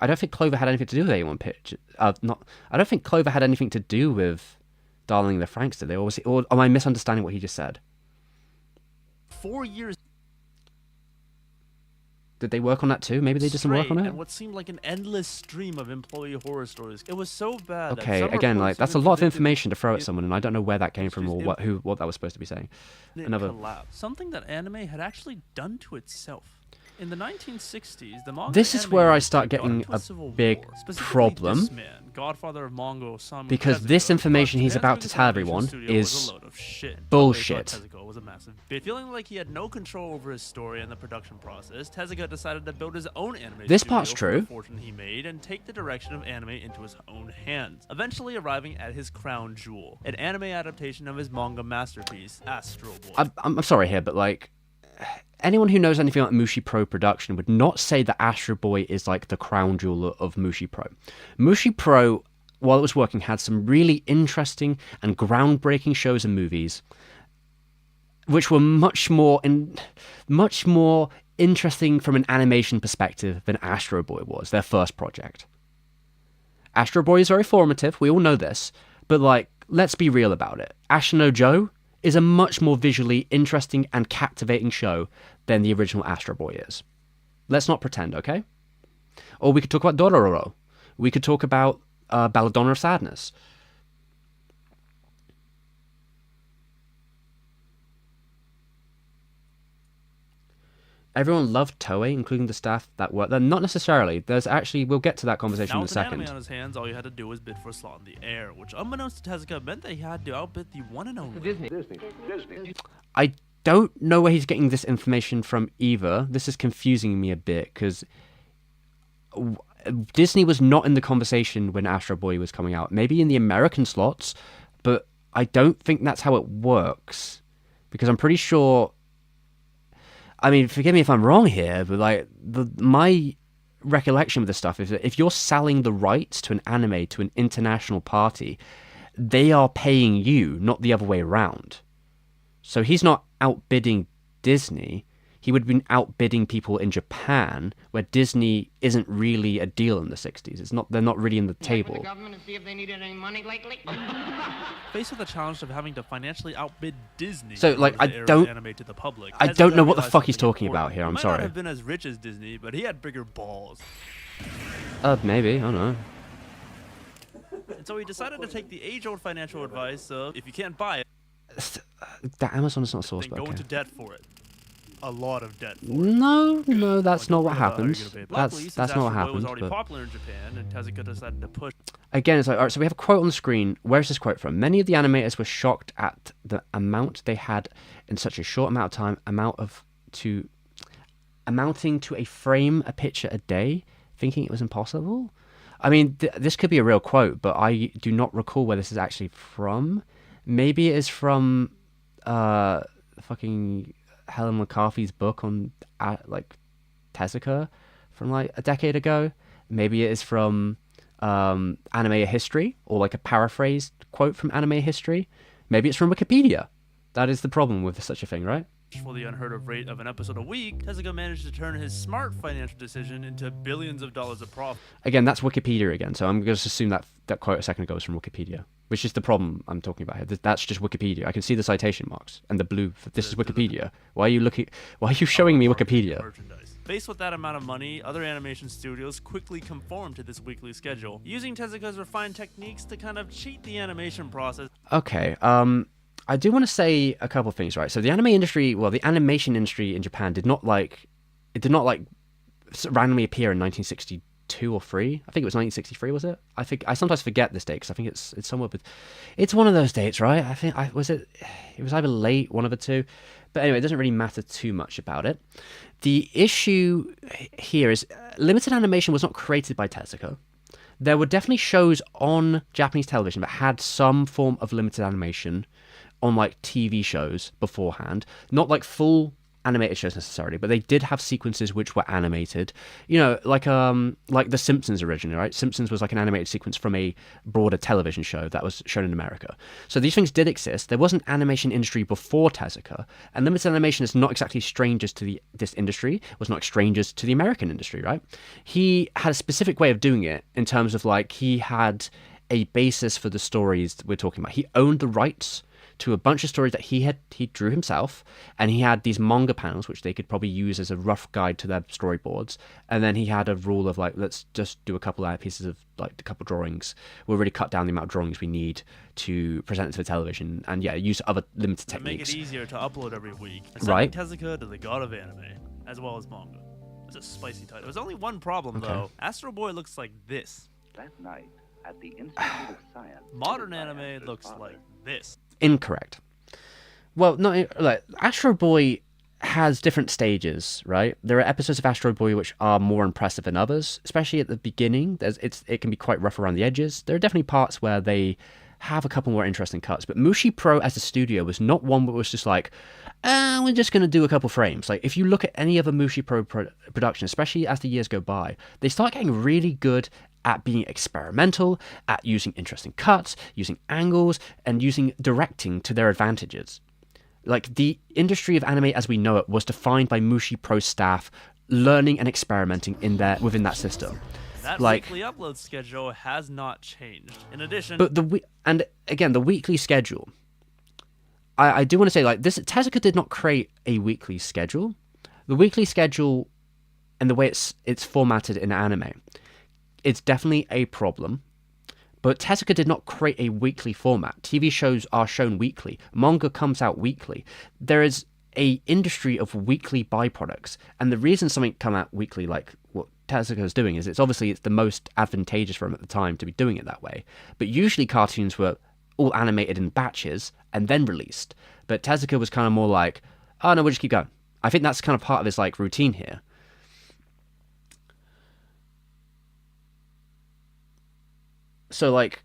I don't think Clover had anything to do with A1 pitch. I don't think Clover had anything to do with Darling in the Franxx, did they? Or am I misunderstanding what he just said? 4 years. Did they work on that too? Maybe they did some work on it? And what seemed like an endless stream of employee horror stories. It was so bad. Okay, again, like that's a lot of information to throw at someone, and I don't know where that came from or what that was supposed to be saying. Something that anime had actually done to itself. In the 1960s, the manga This is anime where I industry start got getting into a civil big war. Specifically, problem. This man, godfather of Mongo Osamu Because Tezuka, this information thought he's Japan's about to biggest tell animation everyone studio was is a load of shit. bullshit. Tezuka was a massive bitch. Feeling like he had no control over his story and the production process, Tezuka decided to build his own anime This studio part's from true. the fortune he made and take the direction of anime into his own hands, eventually arriving at his crown jewel, an anime adaptation of his manga masterpiece, Astro Boy. I'm sorry here, but like, anyone who knows anything about Mushi Pro production would not say that Astro Boy is like the crown jewel of Mushi Pro. Mushi Pro, while it was working, had some really interesting and groundbreaking shows and movies, which were much more interesting from an animation perspective than Astro Boy was, their first project. Astro Boy is very formative, we all know this, but like, let's be real about it. Ashino Joe is a much more visually interesting and captivating show than the original Astro Boy is. Let's not pretend, okay? Or we could talk about Dororo. We could talk about Belladonna of Sadness. Everyone loved Toei, including the staff that worked there. Not necessarily. There's actually, we'll get to that conversation Now in a with an second. anime on his hands, all you had to do was bid for a slot in the air, which unbeknownst to Tezuka meant that he had to outbid the one and only Disney. I don't know where he's getting this information from either. This is confusing me a bit because Disney was not in the conversation when Astro Boy was coming out. Maybe in the American slots, but I don't think that's how it works. Because I'm pretty sure... I mean, forgive me if I'm wrong here, but like my recollection of this stuff is that if you're selling the rights to an anime to an international party, they are paying you, not the other way around. So he's not outbidding Disney. He would have been outbidding people in Japan, where Disney isn't really a deal in the 60s. It's not. They're not really in the table. The government to see if they needed any money lately. Faced with the challenge of having to financially outbid Disney, So, in like, order to I air don't- anime to the public, I Tezuka don't know what the realized fuck he's something talking about important. here, I'm He might sorry. not have been as rich as Disney, but he had bigger balls, Maybe. I don't know. and so he decided to take the age-old financial advice of if you can't buy it, That Amazon is not a source, then but go okay. into debt for it. A lot of debt. No, that's Like, not what think about how you're happens. gonna pay it. Luckily, since That's not what Astro Boy happens. was already But popular in Japan, and Tezuka decided to push. again, it's like, all right, so we have a quote on the screen. Where's this quote from? Many of the animators were shocked at the amount they had in such a short amount of time, amounting to a frame a picture a day, thinking it was impossible. I mean, this could be a real quote, but I do not recall where this is actually from. Maybe it is from fucking Helen McCarthy's book on like Tezuka from like a decade ago. Maybe it is from Anime History, or like a paraphrased quote from Anime History. Maybe it's from Wikipedia. That is the problem with such a thing, right? For the unheard of rate of an episode a week, Tezuka managed to turn his smart financial decision into billions of dollars of profit. Again, that's Wikipedia again, so I'm going to assume that that quote a second ago was from Wikipedia, which is the problem I'm talking about here. That's just Wikipedia. I can see the citation marks and the blue. This is Wikipedia. Why are you showing me Wikipedia? Merchandise. Faced with that amount of money, other animation studios quickly conformed to this weekly schedule, using Tezuka's refined techniques to kind of cheat the animation process. Okay, I do want to say a couple of things, right? So the the animation industry in Japan did not randomly appear in 1962 or 3. I think it was 1963, was it? I sometimes forget this date because I think it's somewhere, but it's one of those dates, right? I think it was either late, one of the two. But anyway, it doesn't really matter too much about it. The issue here is limited animation was not created by Tezuka. There were definitely shows on Japanese television that had some form of limited animation on like TV shows beforehand, not like full animated shows necessarily, but they did have sequences which were animated, you know, like The Simpsons originally, right? Simpsons was like an animated sequence from a broader television show that was shown in America. So these things did exist. There was an animation industry before Tezuka, and limited animation is not exactly strangers to this industry, was not strangers to the American industry, right? He had a specific way of doing it in terms of like, he had a basis for the stories we're talking about. He owned the rights to a bunch of stories that he drew himself, and he had these manga panels which they could probably use as a rough guide to their storyboards, and then he had a rule of like, let's just do a couple of pieces of like a couple drawings. We'll really cut down the amount of drawings we need to present it to the television, and use other limited To make techniques. it easier to upload every week, Right. Tezuka to the god of anime, as well as manga. It's a spicy title. There's only one problem, though. Astro Boy looks like this. That night, at the Institute of Science, Modern anime looks like this. Incorrect. Well, no, like Astro Boy has different stages, right? There are episodes of Astro Boy which are more impressive than others, especially at the beginning. It can be quite rough around the edges. There are definitely parts where they have a couple more interesting cuts, but Mushi Pro as a studio was not one that was just like, we're just going to do a couple frames. Like, if you look at any other Mushi Pro production, especially as the years go by, they start getting really good at being experimental, at using interesting cuts, using angles, and using directing to their advantages. Like, the industry of anime as we know it was defined by Mushi Pro staff learning and experimenting within that system. That like, weekly upload schedule has not changed. In addition, but the weekly schedule. I do want to say, like, this, Tezuka did not create a weekly schedule. The weekly schedule and the way it's formatted in anime, it's definitely a problem. But Tezuka did not create a weekly format. TV shows are shown weekly. Manga comes out weekly. There is a industry of weekly byproducts. And the reason something come out weekly, like what Tezuka is doing, is it's the most advantageous for him at the time to be doing it that way. But usually cartoons were all animated in batches and then released. But Tezuka was kind of more like, oh no, we'll just keep going. I think that's kind of part of his like routine here. So, like,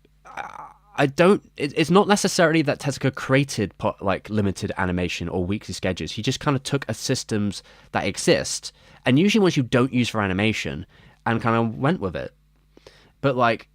it's not necessarily that Tezuka created, like, limited animation or weekly schedules. He just kind of took a systems that exist, and usually ones you don't use for animation, and kind of went with it. But, like,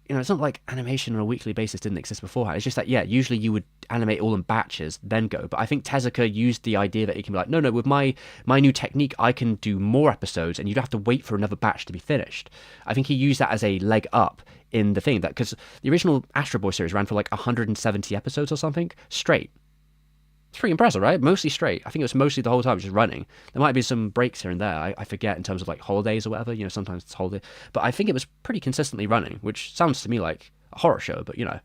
you know, it's not like animation on a weekly basis didn't exist beforehand. It's just that, yeah, usually you would animate all in batches, then go. But I think Tezuka used the idea that he can be like, no, with my new technique, I can do more episodes, and you don't have to wait for another batch to be finished. I think he used that as a leg up in the thing, that because the original Astro Boy series ran for like 170 episodes or something straight. It's pretty impressive, right? Mostly straight. I think it was mostly the whole time just running. There might be some breaks here and there. I forget in terms of like holidays or whatever. You know, sometimes it's holiday, but I think it was pretty consistently running, which sounds to me like a horror show. But you know,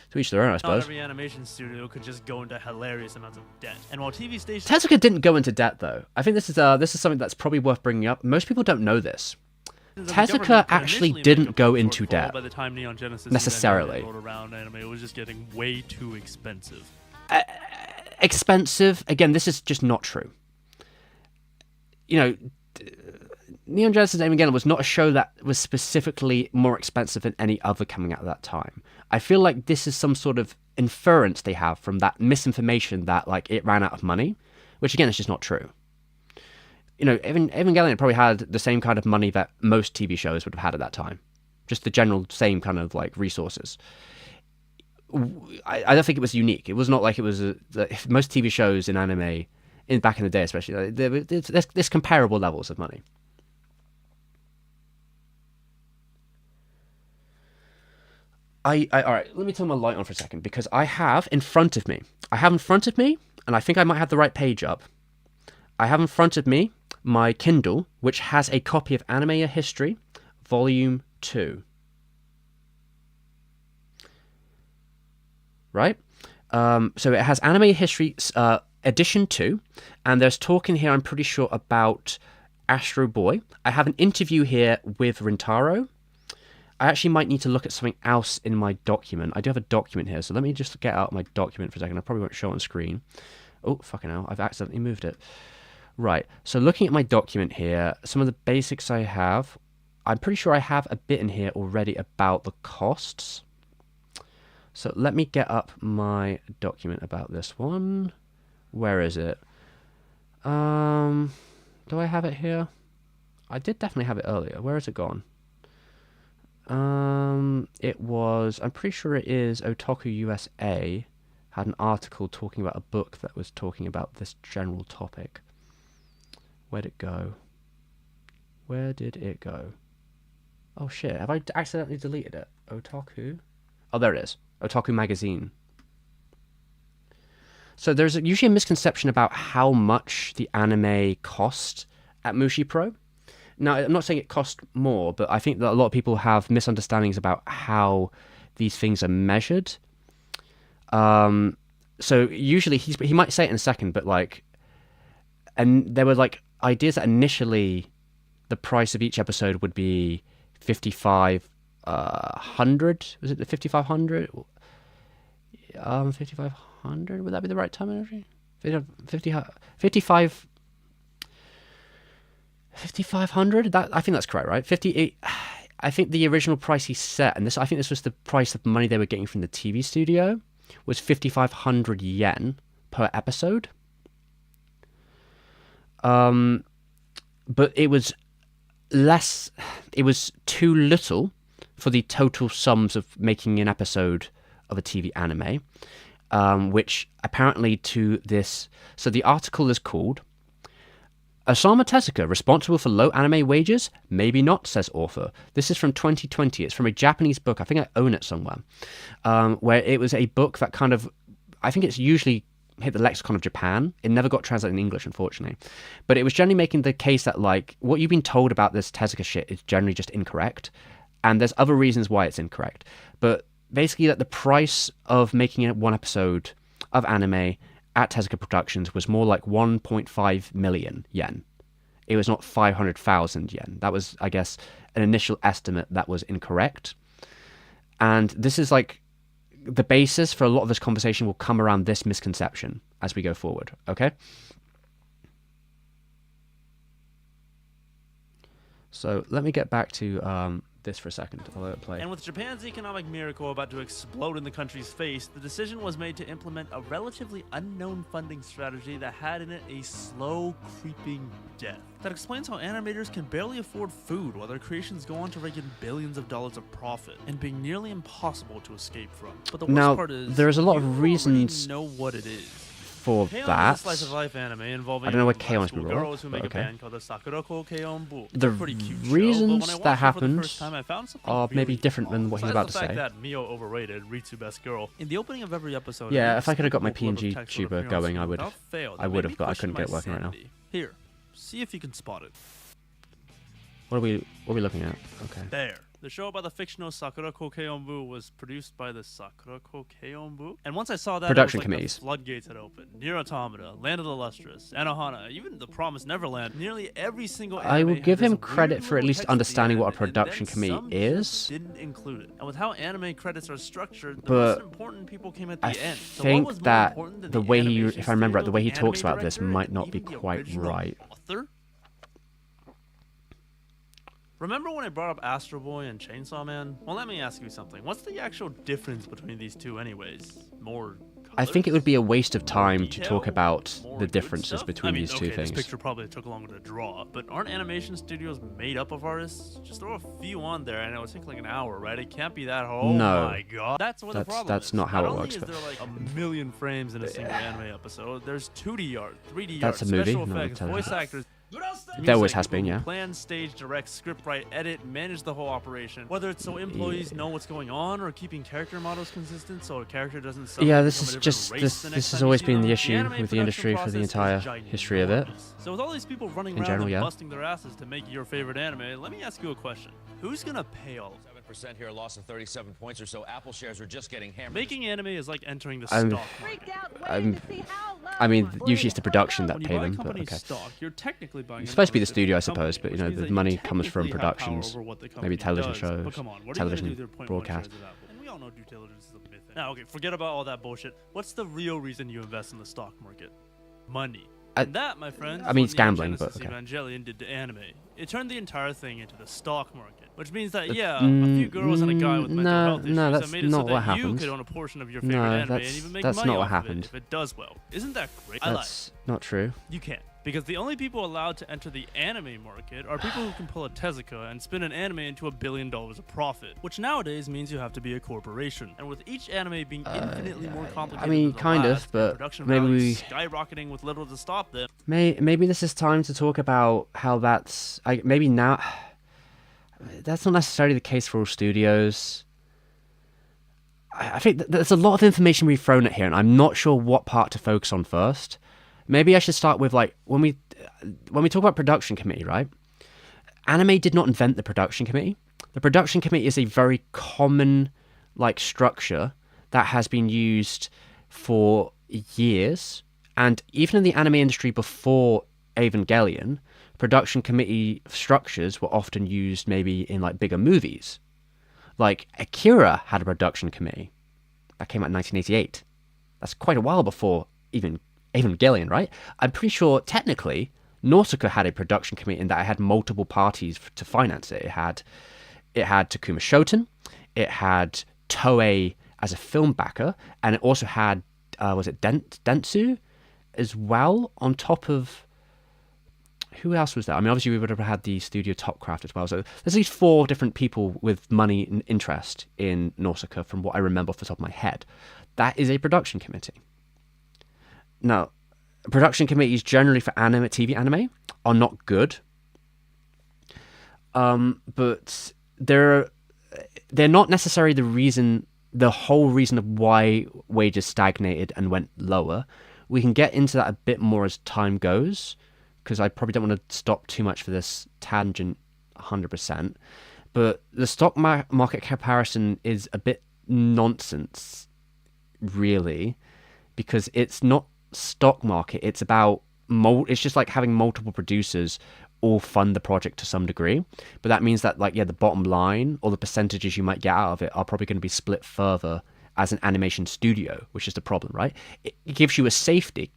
to each their own, I suppose. Not every animation studio could just go into hilarious amounts of debt. And while TV stations, Tezuka didn't go into debt though. I think this is something that's probably worth bringing up. Most people don't know this. Tezuka actually didn't go into debt by the time Neon Genesis necessarily. rolled around, anime was just getting way too expensive. Expensive. Again, this is just not true. You know, Neon Genesis Evangelion was not a show that was specifically more expensive than any other coming out at that time. I feel like this is some sort of inference they have from that misinformation that like it ran out of money, which again is just not true. You know, Evangelion probably had the same kind of money that most TV shows would have had at that time. Just the general same kind of like resources. I don't think it was unique. It was not like it was most TV shows in anime, back in the day especially, there's comparable levels of money. All right, let me turn my light on for a second, because I have in front of me, and I think I might have the right page up. I have in front of me my Kindle, which has a copy of Anime History, Volume 2. Right? So it has Anime History Edition 2, and there's talk in here, I'm pretty sure, about Astro Boy. I have an interview here with Rintaro. I actually might need to look at something else in my document. I do have a document here, so let me just get out my document for a second. I probably won't show it on screen. Oh, fucking hell, I've accidentally moved it. Right, so looking at my document here, some of the basics I have, I'm pretty sure I have a bit in here already about the costs. So let me get up my document about this one. Where is it? Do I have it here? I did definitely have it earlier. Where has it gone? It was, I'm pretty sure it is Otaku USA had an article talking about a book that was talking about this general topic. Where'd it go? Where did it go? Oh shit, have I accidentally deleted it? Otaku? Oh, there it is. Otaku Magazine. So there's usually a misconception about how much the anime cost at Mushi Pro. Now, I'm not saying it cost more, but I think that a lot of people have misunderstandings about how these things are measured. So usually he might say it in a second, but like, and there were like ideas that initially the price of each episode would be 5,500. Was it the 5,500? 5,500. Would that be the right terminology? 5,500. That, I think that's correct, right? 58. I think the original price he set, and this, I think this was the price of money they were getting from the TV studio, was 5,500 yen per episode. But it was less. It was too little for the total sums of making an episode of a TV anime, which apparently to this. So the article is called Osamu Tezuka, responsible for low anime wages? Maybe not, says author. This is from 2020. It's from a Japanese book. I think I own it somewhere. Where it was a book that kind of, I think it's usually hit the lexicon of Japan. It never got translated in English, unfortunately. But it was generally making the case that, like, what you've been told about this Tezuka shit is generally just incorrect. And there's other reasons why it's incorrect. But basically, that the price of making one episode of anime at Tezuka Productions was more like 1.5 million yen. It was not 500,000 yen. That was, I guess, an initial estimate that was incorrect. And this is like the basis for a lot of this conversation will come around this misconception as we go forward, okay? So let me get back to this for a second. I'll let it play. And with Japan's economic miracle about to explode in the country's face, the decision was made to implement a relatively unknown funding strategy that had in it a slow, creeping death. That explains how animators can barely afford food while their creations go on to rake in billions of dollars of profit, and being nearly impossible to escape from. But the worst part is, there's a lot you of reasons already know what it is. for K-On! that. Is a slice of life anime involving I don't know what high K-On! is school gonna roll, girls who make but okay. a band called the Sakurako K-On! The Pretty cute show, reasons but when I that watched it for the happened first time, I found something are maybe really different than what he's besides about the to fact say. that Mio overrated Ritsu best girl. In the opening of every episode, Yeah, every if I could have got my single PNG clip of text would tuber appear on going, screen I would. without fail that I would made have, me but I question couldn't get it my working right now. sanity. Here, see if you can spot it. What are we looking at? Okay. There. The show about the fictional Sakurako Keonbu was produced by the Sakurako Keonbu. And once I saw that, Production it was like committees. the floodgates had opened. Nier Automata, Land of the Lustrous, Anohana, even The Promised Neverland. Nearly every single anime I will had give this him weird credit for at little least text at the understanding end, what a and then production committee some is. just didn't include it. And with how anime credits are structured, the But most important people came at the I end. So what think was more that important than the way he, animation if I remember right, the way he studio, talks anime about this director, might and not be even the quite original right. author? Remember when I brought up Astro Boy and Chainsaw Man? Well, let me ask you something. What's the actual difference between these two anyways? More I think it would be a waste of time to talk detail? about More the good differences stuff? between I mean, these two okay, things. This picture probably took longer to draw, but aren't animation studios made up of artists? Just throw a few on there and it would take like an hour, right? It can't be that hard. Oh No. my god. That's what the problem That's is. not how it only works, is but- there like a million frames in a single anime episode, there's 2D art, 3D That's art, a movie, special not a effects, television. voice actors. There always Music, has been, people who yeah. Plan, stage, direct, scriptwrite, edit, manage the whole operation. Whether it's so employees know what's going on, or keeping character models consistent so a character doesn't suddenly Yeah, this become a is different just race this. the next This has time you always see been them. the issue anime with the production industry for the process is entire history of it. ginormous. So with all these people running In around general, and yeah. busting their asses to make your favorite anime, let me ask you a question: who's gonna pay all of that? 7% here, a loss of 37 points or so. Apple shares are just getting hammered. Making anime is like entering the I'm- stock market. I mean, usually it's the production that When you pay buy a them, but company's okay. stock, you're technically buying It's an supposed to be the ownership studio, I in the suppose, company, but, you which know, means the that you money comes from technically have power productions, over what the maybe company television does. shows, But come on, what are you television gonna do with their 0.1 broadcast. shares of Apple? And we all know due diligence is a myth. Now, okay, forget about all that bullshit. What's the real reason you invest in the stock market? Money. And that, my friends, I mean, is it's what Neon gambling, but Genesis okay. Evangelion did to anime. It turned the entire thing into the stock market, which means that a few girls and a guy with mental health issues no, have that's made it not so what that you happened. could own a portion of your favorite No, anime and that's- even make that's money not what off happened. of it if it does well. Isn't that great? I lied. That's not true. You can't. Because the only people allowed to enter the anime market are people who can pull a Tezuka and spin an anime into $1 billion of profit, which nowadays means you have to be a corporation. And with each anime being infinitely more complicated I mean, than the kind of, last, and but production maybe values skyrocketing with little to stop them. Maybe this is time to talk about how that's maybe now. That's not necessarily the case for all studios. I think there's a lot of information we've thrown at here, and I'm not sure what part to focus on first. Maybe I should start with like when we talk about production committee, right? Anime did not invent the production committee. The production committee is a very common like structure that has been used for years, and even in the anime industry before Evangelion, production committee structures were often used maybe in like bigger movies. Like Akira had a production committee. That came out in 1988. That's quite a while before even Evangelion, right? I'm pretty sure technically Nausicaa had a production committee in that it had multiple parties to finance it. It had Takuma Shoten, it had Toei as a film backer, and it also had was it Dentsu as well on top of. Who else was there? I mean, obviously we would have had the studio Topcraft as well. So there's these 4 different people with money and interest in Nausicaa from what I remember off the top of my head. That is a production committee. Now, production committees generally for TV anime are not good. But they're not necessarily the whole reason of why wages stagnated and went lower. We can get into that a bit more as time goes, because I probably don't want to stop too much for this tangent 100%. But the stock market comparison is a bit nonsense, really, because it's not stock market. It's about it's just like having multiple producers all fund the project to some degree. But that means that the bottom line or the percentages you might get out of it are probably going to be split further as an animation studio, which is the problem, right? It gives you a safety.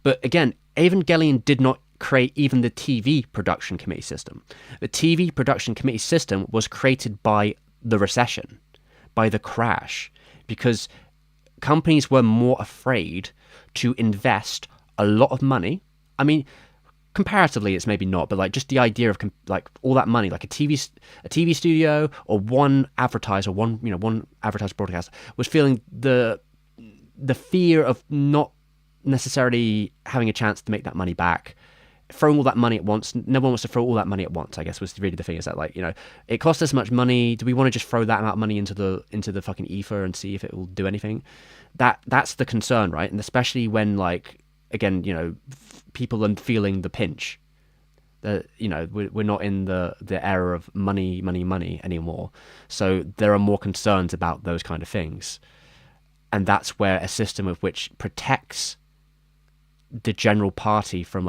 But again, Evangelion did not create even the TV production committee system. The TV production committee system was created by the recession, by the crash, because companies were more afraid to invest a lot of money. I mean, comparatively, it's maybe not, but just the idea of all that money, like a TV studio or one advertiser, one advertiser broadcaster was feeling the fear of not necessarily having a chance to make that money back. Throwing all that money at once, no one wants to throw all that money at once, I guess, was really the thing. Is that it costs us much money. Do we want to just throw that amount of money into the fucking ether and see if it will do anything? That's the concern, right? And especially when again, people are feeling the pinch. That we're not in the era of money anymore. So there are more concerns about those kind of things, and that's where a system of which protects the general party from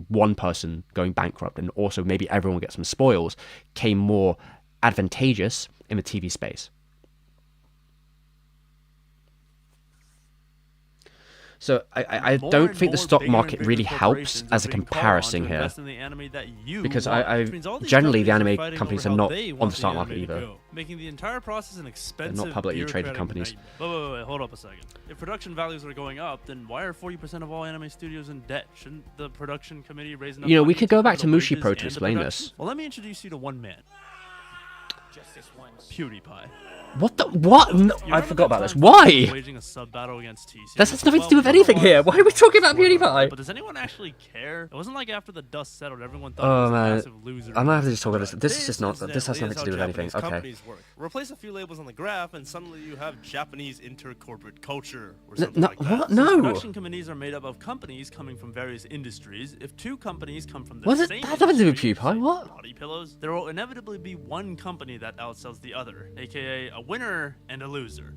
one person going bankrupt, and also maybe everyone gets some spoils, came more advantageous in the TV space. So I don't think the stock market really helps as a comparison here, because generally the anime companies are not on the stock market either. Making the entire process an expensive, they're not publicly traded companies. Wait, hold up a second. If production values are going up, then why are 40% of all anime studios in debt? Shouldn't the production committee raise enough money we could go back to cover Mushi Pro wages to and the explain production? this. Well, let me introduce you to one man. PewDiePie. What the what? No, I forgot about this. time Why? Waging a sub battle against TC. This has nothing to do with anything here. Why are we talking about PewDiePie? But does anyone actually care? It wasn't like after the dust settled, everyone thought Oh he was man, a massive loser. I'm gonna have to just talk about this. This is just not. This has nothing to do with anything. Japanese Okay. companies work. Replace a few labels on the graph, and suddenly you have Japanese intercorporate culture or No, something like that. what? No. Production committees are made up of companies coming from various industries. If 2 companies come from the What? same That has nothing to do with industry, PewDiePie. say What? Body pillows, there will inevitably be one company that outsells the other, aka a winner and a loser.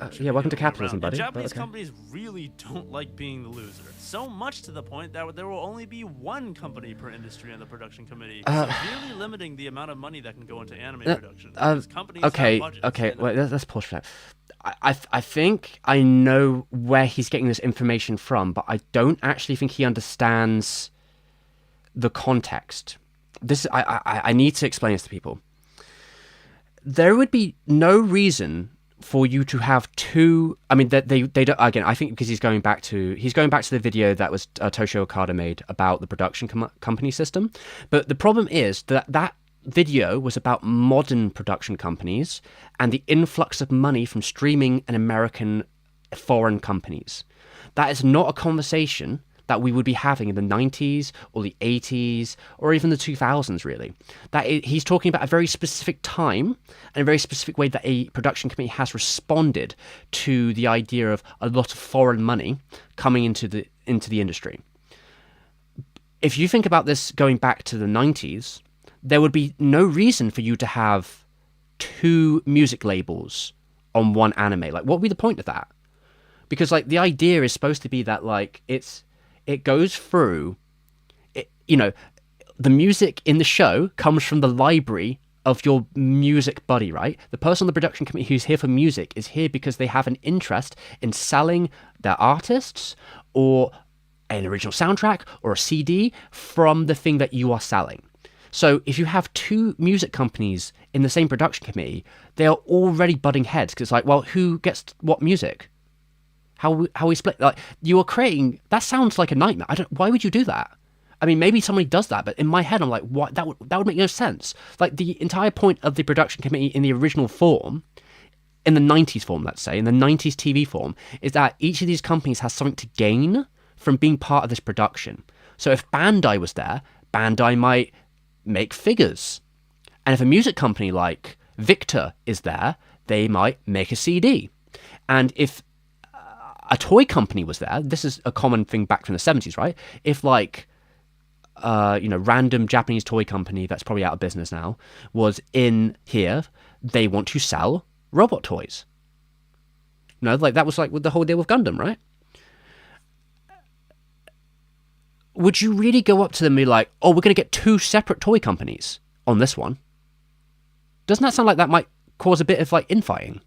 Actually, yeah, welcome to the other way capitalism, around. buddy, And but Japanese okay. companies really don't like being the loser. So much to the point that there will only be one company per industry on the production committee, severely limiting the amount of money that can go into anime production. because companies Okay, have budgets okay. and- Wait, let's pause for that. I think I know where he's getting this information from, but I don't actually think he understands the context. I need to explain this to people. There would be no reason for you to have 2. I mean, they don't. Again, I think because he's going back to the video that was Toshio Okada made about the production company system. But the problem is that video was about modern production companies and the influx of money from streaming and American foreign companies. That is not a conversation that we would be having in the 90s or the 80s or even the 2000s, really. He's talking about a very specific time and a very specific way that a production company has responded to the idea of a lot of foreign money coming into the industry. If you think about this going back to the 90s, there would be no reason for you to have 2 music labels on one anime. What would be the point of that? Because the idea is supposed to be that it goes through the music in the show comes from the library of your music buddy, right? The person on the production committee who's here for music is here because they have an interest in selling their artists or an original soundtrack or a CD from the thing that you are selling. So if you have two music companies in the same production committee, they are already butting heads because, like, well, who gets what music? How we split? Like, you are creating. That sounds like a nightmare. Why would you do that? I mean, maybe somebody does that, but in my head, I'm like, what? That would make no sense. Like, the entire point of the production committee in the original form, in the 90s form, let's say, in the 90s TV form, is that each of these companies has something to gain from being part of this production. So if Bandai was there, Bandai might make figures. And if a music company like Victor is there, they might make a CD. And if a toy company was there, this is a common thing back from the 70s, right? If, like, random Japanese toy company that's probably out of business now was in here, they want to sell robot toys. Like that was like with the whole deal with Gundam, right? Would you really go up to them and be like, oh, we're going to get two separate toy companies on this one? Doesn't that sound like that might cause a bit of, like, infighting?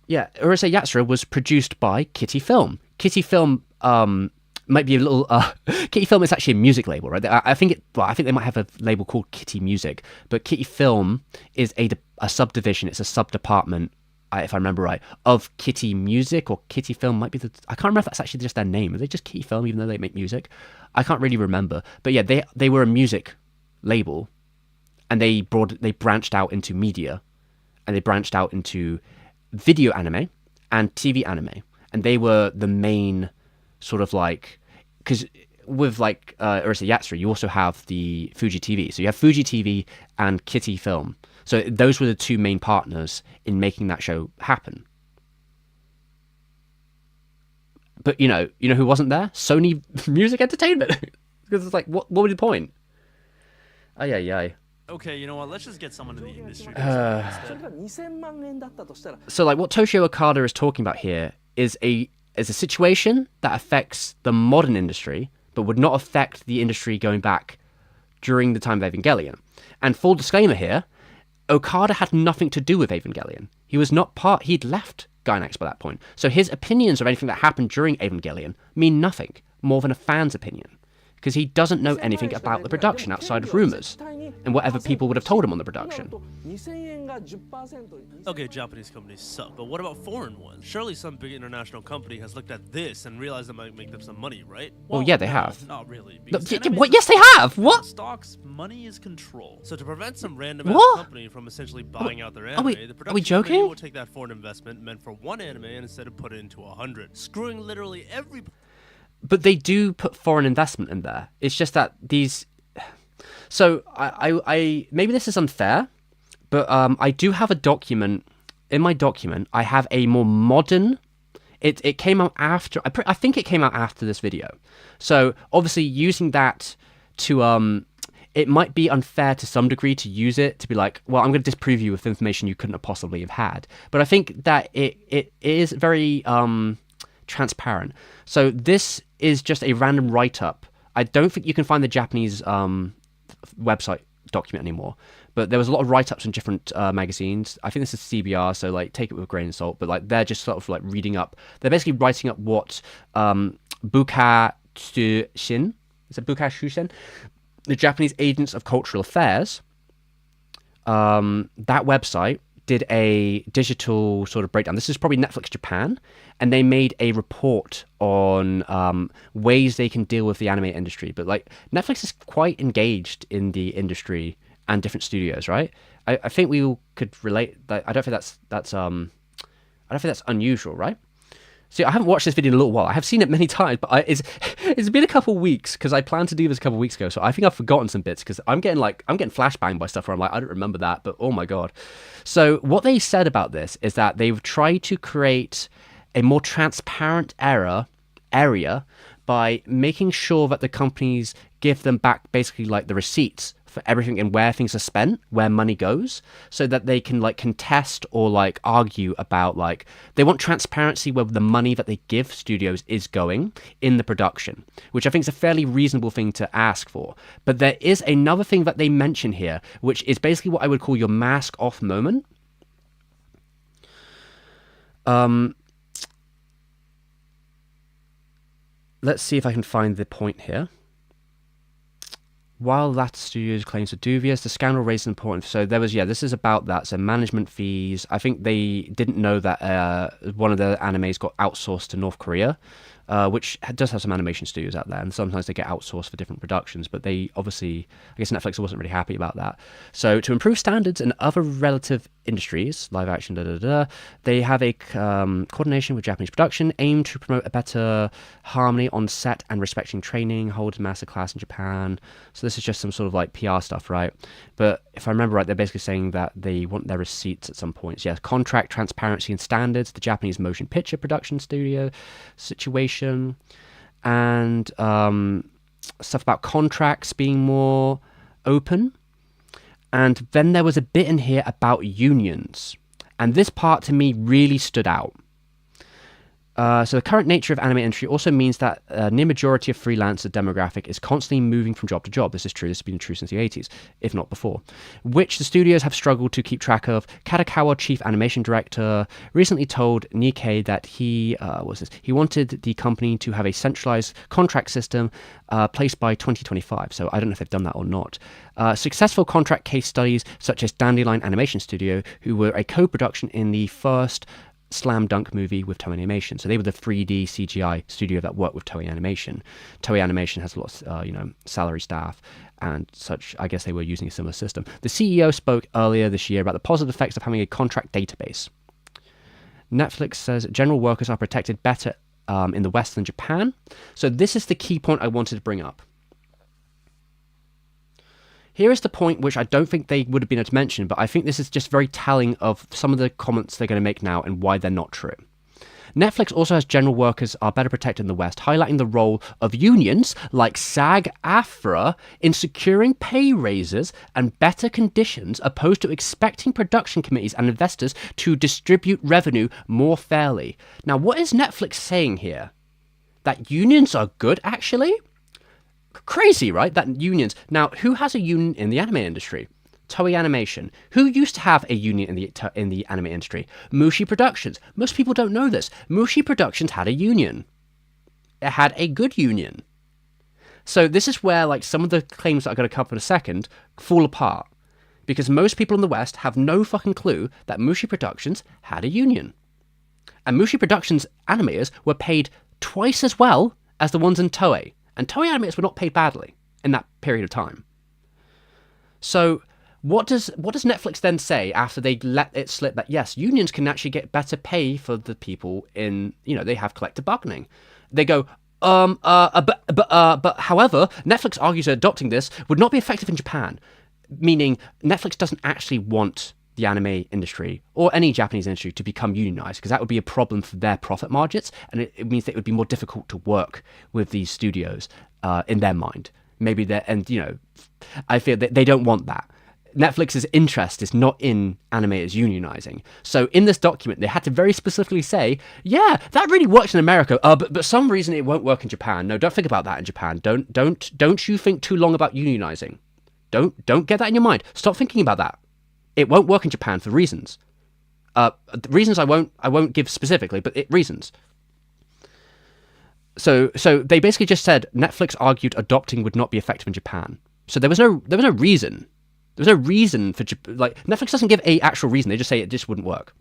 Yeah, Urusei Yatsura was produced by Kitty Film. Kitty Film might be a little. Kitty Film is actually a music label, right? I think they might have a label called Kitty Music, but Kitty Film is a subdivision. It's a sub-department, if I remember right, of Kitty Music, or Kitty Film might be the. I can't remember if that's actually just their name. Are they just Kitty Film, even though they make music? I can't really remember. But yeah, they were a music label, and they branched out into media, and they branched out into video anime and TV anime, and they were the main sort of, like, because with, like, Urusei Yatsura, you also have the Fuji TV. So you have Fuji TV and Kitty Film. So those were the two main partners in making that show happen. But you know who wasn't there? Sony Music Entertainment. Because it's like, what would be the point? Ay. Okay, you know what? Let's just get someone in the industry. So, like, what Toshio Okada is talking about here is a situation that affects the modern industry, but would not affect the industry going back during the time of Evangelion. And full disclaimer here, Okada had nothing to do with Evangelion. He was not he'd left Gainax by that point. So his opinions of anything that happened during Evangelion mean nothing more than a fan's opinion. Because he doesn't know anything about the production outside of rumors and whatever people would have told him on the production. Okay, Japanese companies suck, but what about foreign ones? Surely some big international company has looked at this and realized it might make them some money, right? Well, yeah, they have. Not really. Yes, they have! What? Stocks, money is control. So to prevent some random company from essentially buying out their anime, the production joking? company will take that foreign investment meant for one anime and instead of put it into 100, screwing literally every. But they do put foreign investment in there. It's just that these. So I maybe this is unfair, but I do have a document. In my document, I have a more modern. It came out after. I think it came out after this video. So obviously using that to it might be unfair to some degree to use it to be like, well, I'm going to disprove you with information you couldn't have possibly have had. But I think that it is very transparent. So this is just a random write-up. I don't think you can find the Japanese website document anymore, but there was a lot of write-ups in different magazines. I think this is CBR, so like take it with a grain of salt, but like they're just sort of like reading up. They're basically writing up what Buka Shushin, is it Buka Shushin? The Japanese Agents of Cultural Affairs, that website did a digital sort of breakdown. This is probably Netflix Japan, and they made a report on ways they can deal with the anime industry. But like Netflix is quite engaged in the industry and different studios, right? I think we all could relate. I don't think that's unusual, right? See, I haven't watched this video in a little while. I have seen it many times, but it's been a couple weeks because I planned to do this a couple weeks ago. So I think I've forgotten some bits because I'm getting flashbanged by stuff where I'm like, I don't remember that, but oh my god. So what they said about this is that they've tried to create a more transparent area by making sure that the companies give them back basically like the receipts for everything and where things are spent, where money goes, so that they can like contest or like argue about like they want transparency where the money that they give studios is going in the production, which I think is a fairly reasonable thing to ask for. But there is another thing that they mention here, which is basically what I would call your mask off moment. Let's see if I can find the point here. While that studio's claims are dubious, the scandal raised an important... So there was, this is about that. So management fees. I think they didn't know that one of the animes got outsourced to North Korea, which does have some animation studios out there, and sometimes they get outsourced for different productions, but they obviously... I guess Netflix wasn't really happy about that. So to improve standards in other relative industries, live action, they have a coordination with Japanese production aimed to promote a better harmony on set and respecting training, hold a masterclass in Japan. So this is just some sort of like PR stuff, right? But if I remember right, they're basically saying that they want their receipts at some points. Yeah, contract transparency and standards, the Japanese motion picture production studio situation, and stuff about contracts being more open. And then there was a bit in here about unions. And this part to me really stood out. So the current nature of anime industry also means that a near majority of freelancer demographic is constantly moving from job to job. This is true. This has been true since the 80s, if not before, which the studios have struggled to keep track of. Katakawa, chief animation director, recently told Nikkei that he wanted the company to have a centralized contract system placed by 2025. So I don't know if they've done that or not. Successful contract case studies such as Dandelion Animation Studio, who were a co-production in the first Slam Dunk movie with Toei Animation. So they were the 3D CGI studio that worked with Toei Animation. Toei Animation has a lot of, salary staff and such. I guess they were using a similar system. The CEO spoke earlier this year about the positive effects of having a contract database. Netflix says general workers are protected better in the West than Japan. So this is the key point I wanted to bring up. Here is the point which I don't think they would have been able to mention, but I think this is just very telling of some of the comments they're going to make now and why they're not true. Netflix also has general workers are better protected in the West, highlighting the role of unions like SAG-AFTRA in securing pay raises and better conditions, opposed to expecting production committees and investors to distribute revenue more fairly. Now, what is Netflix saying here? That unions are good, actually? Crazy, right? That unions. Now, who has a union in the anime industry? Toei Animation. Who used to have a union in the anime industry? Mushi Productions. Most people don't know this. Mushi Productions had a union. It had a good union. So this is where like some of the claims that I'm going to cover in a second fall apart, because most people in the West have no fucking clue that Mushi Productions had a union. And Mushi Productions animators were paid twice as well as the ones in Toei. And Toei animators were not paid badly in that period of time. So what does Netflix then say after they let it slip that, yes, unions can actually get better pay for the people in, they have collective bargaining. They go, but however, Netflix argues that adopting this would not be effective in Japan, meaning Netflix doesn't actually want the anime industry or any Japanese industry to become unionized, because that would be a problem for their profit margins, and it means that it would be more difficult to work with these studios in their mind. Maybe I feel that they don't want that. Netflix's interest is not in animators unionizing. So in this document, they had to very specifically say, yeah, that really works in America, but some reason it won't work in Japan. No, don't think about that in Japan. Don't you think too long about unionizing. Don't get that in your mind. Stop thinking about that. It won't work in Japan for reasons. Reasons I won't give specifically, but reasons. So they basically just said Netflix argued adopting would not be effective in Japan. So there was no reason. There was no reason for Netflix doesn't give a actual reason. They just say it just wouldn't work,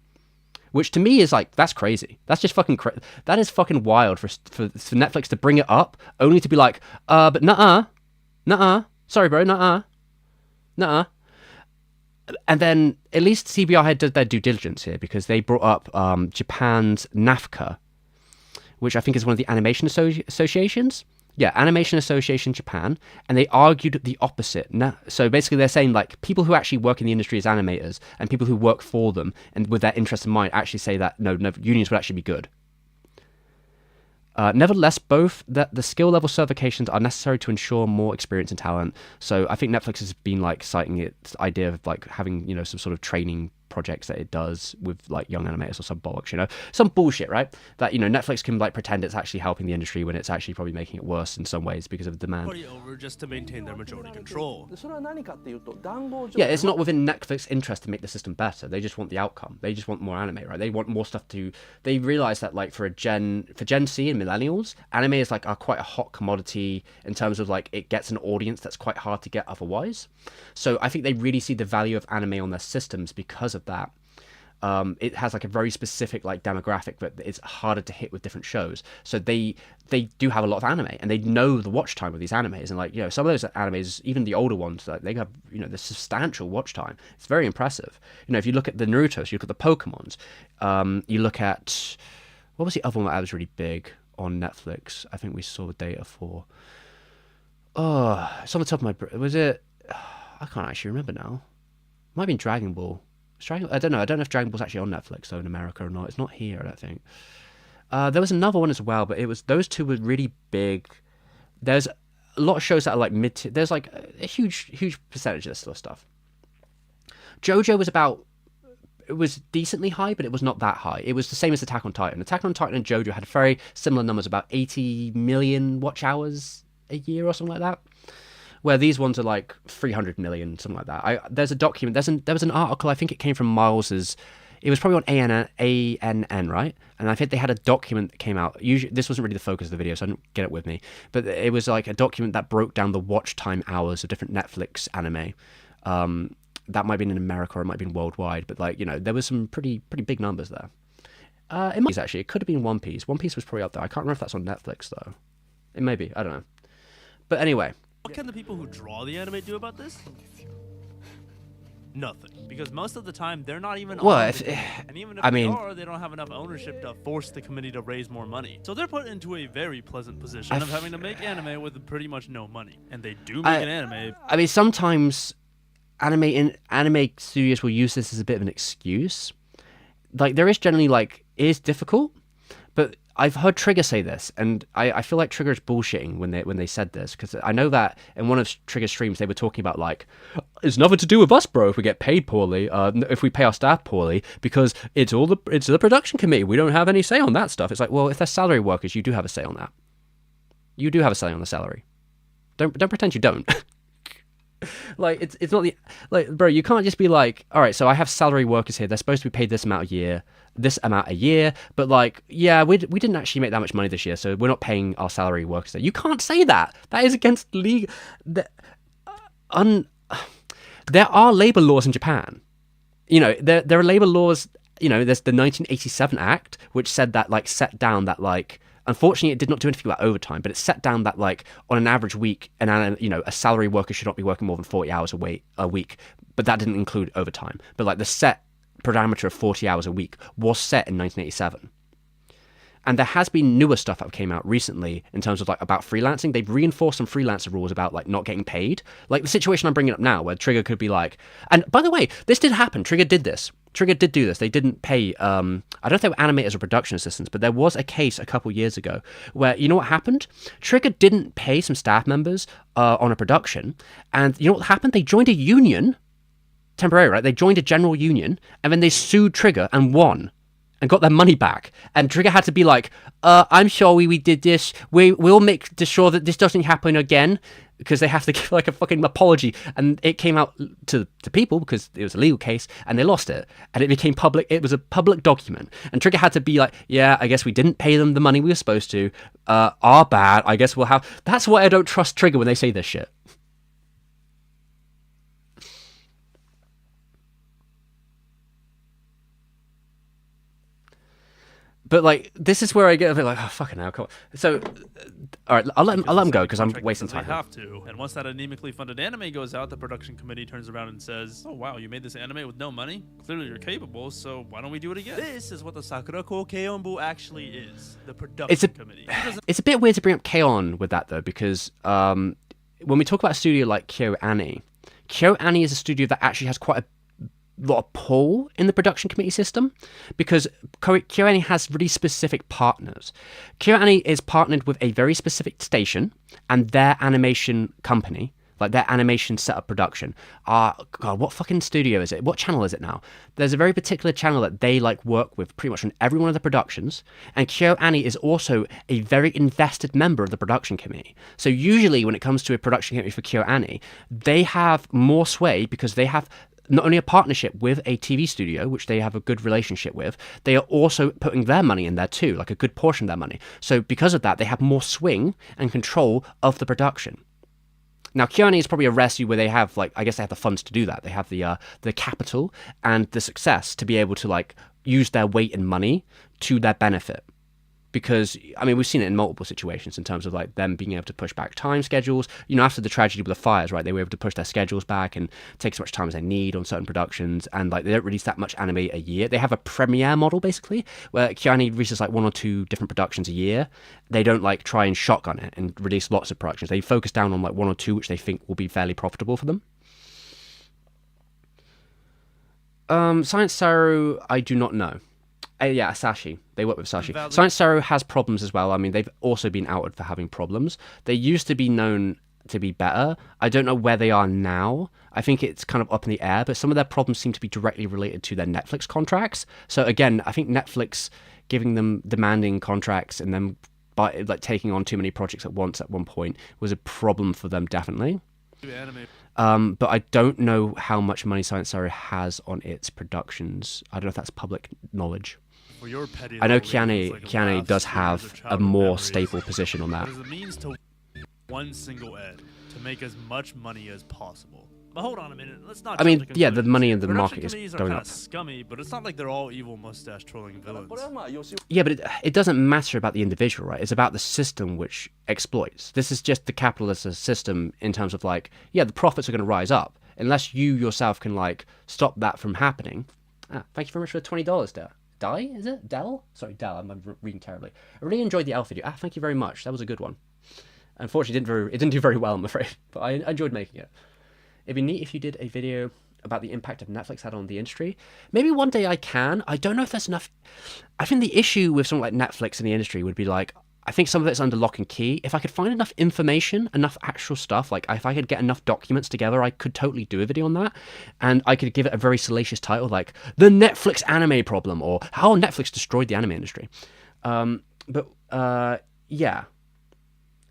which to me is like, that's crazy. That's just fucking that is fucking wild for Netflix to bring it up only to be like, but nuh-uh, sorry bro, nuh-uh. And then at least CBR had did their due diligence here, because they brought up Japan's NAFCA, which I think is one of the animation associations. Yeah, Animation Association Japan, and they argued the opposite. So basically they're saying like people who actually work in the industry as animators and people who work for them and with their interest in mind actually say that no, unions would actually be good. Nevertheless, both the skill level certifications are necessary to ensure more experience and talent. So I think Netflix has been like citing its idea of like having, you know, some sort of training projects that it does with like young animators or some bollocks, you know, some bullshit, right? That, you know, Netflix can like pretend it's actually helping the industry when it's actually probably making it worse in some ways because of the demand. Over just to maintain their majority control. Yeah, it's not within Netflix's interest to make the system better. They just want the outcome. They just want more anime, right? They want more stuff to. They realize that like for Gen Z and millennials, anime is like quite a hot commodity in terms of like it gets an audience that's quite hard to get otherwise. So I think they really see the value of anime on their systems because of that. It has like a very specific like demographic that it's harder to hit with different shows. So they do have a lot of anime, and they know the watch time of these animes. And like, you know, some of those animes, even the older ones, like, they have, you know, the substantial watch time. It's very impressive. You know, if you look at the Naruto's, you look at the Pokemons, you look at, what was the other one that was really big on Netflix? I think we saw the data for. Oh, it's on the top of my brain. Was it? I can't actually remember now. It might have been Dragon Ball. I don't know. I don't know if Dragon Ball's actually on Netflix though in America or not. It's not here, I don't think. There was another one as well, but those two were really big. There's a lot of shows that are like there's like a huge percentage of this sort of stuff. JoJo was decently high, but it was not that high. It was the same as Attack on Titan. Attack on Titan and JoJo had very similar numbers, about 80 million watch hours a year or something like that. Where these ones are like 300 million, something like that. There's a document. There was an article. I think it came from Miles's. It was probably on ANN, right? And I think they had a document that came out. Usually, this wasn't really the focus of the video, so I didn't get it with me. But it was like a document that broke down the watch time hours of different Netflix anime. That might have been in America or it might have been worldwide. But like, you know, there was some pretty big numbers there. It could have been One Piece. One Piece was probably up there. I can't remember if that's on Netflix though. It may be. I don't know. But anyway. What can the people who draw the anime do about this? Nothing, because most of the time they're not even on the committee. And even if they are, they don't have enough ownership to force the committee to raise more money. So they're put into a very pleasant position of having to make anime with pretty much no money. And they do make an anime. I mean, sometimes anime studios will use this as a bit of an excuse. Like, there is generally like, it is difficult, but I've heard Trigger say this, and I feel like Trigger's bullshitting when they said this, because I know that in one of Trigger's streams they were talking about like, it's nothing to do with us, bro, if we get paid poorly, if we pay our staff poorly, because it's the production committee. We don't have any say on that stuff. It's like, well, if they're salary workers, you do have a say on that. You do have a say on the salary. Don't pretend you don't. Like, it's not the, like, bro, you can't just be like, all right, so I have salary workers here, they're supposed to be paid this amount a year, but like, yeah, we didn't actually make that much money this year, so we're not paying our salary workers there. You can't say that. That is against legal. There are labor laws in Japan. You know, there are labor laws. You know, there's the 1987 Act, which said that, like, set down that, like, unfortunately, it did not do anything about overtime, but it set down that, like, on an average week, a salary worker should not be working more than 40 hours a week, but that didn't include overtime. But, like, the set parameter of 40 hours a week was set in 1987. And there has been newer stuff that came out recently in terms of, like, about freelancing. They've reinforced some freelancer rules about, like, not getting paid. Like, the situation I'm bringing up now, where Trigger could be like... And, by the way, this did happen. Trigger did this. Trigger did do this. They didn't pay... I don't know if they were animators or production assistants, but there was a case a couple years ago where, you know what happened? Trigger didn't pay some staff members on a production, and you know what happened? They joined a union, temporary, right? They joined a general union, and then they sued Trigger and won. And got their money back. And Trigger had to be like, I'm sorry we did this. We'll make sure that this doesn't happen again. Because they have to give like a fucking apology. And it came out to people because it was a legal case and they lost it. And it became public. It was a public document. And Trigger had to be like, yeah, I guess we didn't pay them the money we were supposed to. Our bad. I guess we'll have... That's why I don't trust Trigger when they say this shit. But, like, this is where I get a bit like, oh, fucking hell, come on. So, all right, I'll let him go because I'm wasting time. They have to. And once that anemically funded anime goes out, the production committee turns around and says, oh, wow, you made this anime with no money? Clearly you're capable, so why don't we do it again? This is what the Sakurako Keionbu actually is. The production committee. It's a bit weird to bring up K-On! With that, though, because when we talk about a studio like KyoAni is a studio that actually has quite a lot of pull in the production committee system because KyoAni has really specific partners. KyoAni is partnered with a very specific station and their animation company, like their animation setup production. God, what fucking studio is it? What channel is it now? There's a very particular channel that they like work with pretty much on every one of the productions, and KyoAni is also a very invested member of the production committee. So usually when it comes to a production committee for KyoAni, they have more sway because they have not only a partnership with a TV studio, which they have a good relationship with, they are also putting their money in there too, like a good portion of their money. So because of that, they have more swing and control of the production. Now, KyoAni is probably a recipe where they have, like, I guess they have the funds to do that. They have the capital and the success to be able to, like, use their weight and money to their benefit. Because, I mean, we've seen it in multiple situations in terms of, like, them being able to push back time schedules. You know, after the tragedy with the fires, right, they were able to push their schedules back and take as much time as they need on certain productions. And, like, they don't release that much anime a year. They have a premiere model, basically, where KyoAni releases, like, 1 or 2 different productions a year. They don't, like, try and shotgun it and release lots of productions. They focus down on, like, 1 or 2, which they think will be fairly profitable for them. Science Saru, I do not know. Yeah, Asahi. They work with Asahi. Science Saru has problems as well. I mean, they've also been outed for having problems. They used to be known to be better. I don't know where they are now. I think it's kind of up in the air, but some of their problems seem to be directly related to their Netflix contracts. So again, I think Netflix giving them demanding contracts and them by like taking on too many projects at once at one point was a problem for them, definitely. But I don't know how much money Science Saru has on its productions. I don't know if that's public knowledge. I know KyoAni does have a more stable position on that. It means to one single ed to make as much money as possible. But hold on a minute, let's not. I mean, yeah, the money in the market is are going kinda up. Scummy, but it's not like they're all evil mustache trolling villains. Yeah, but it doesn't matter about the individual, right? It's about the system which exploits. This is just the capitalist system in terms of like, yeah, the profits are going to rise up unless you yourself can like stop that from happening. Thank you very much for the $20, Dell. Is it? Dell? Sorry, Dell. I'm reading terribly. I really enjoyed the elf video. Thank you very much. That was a good one. Unfortunately, it didn't do very well, I'm afraid, but I enjoyed making it. It'd be neat if you did a video about the impact of Netflix had on the industry. Maybe one day I can. I don't know if there's enough. I think the issue with something like Netflix in the industry would be like, I think some of it's under lock and key. If I could find enough information, enough actual stuff, like if I could get enough documents together, I could totally do a video on that. And I could give it a very salacious title like The Netflix Anime Problem or How Netflix Destroyed the Anime Industry. Yeah.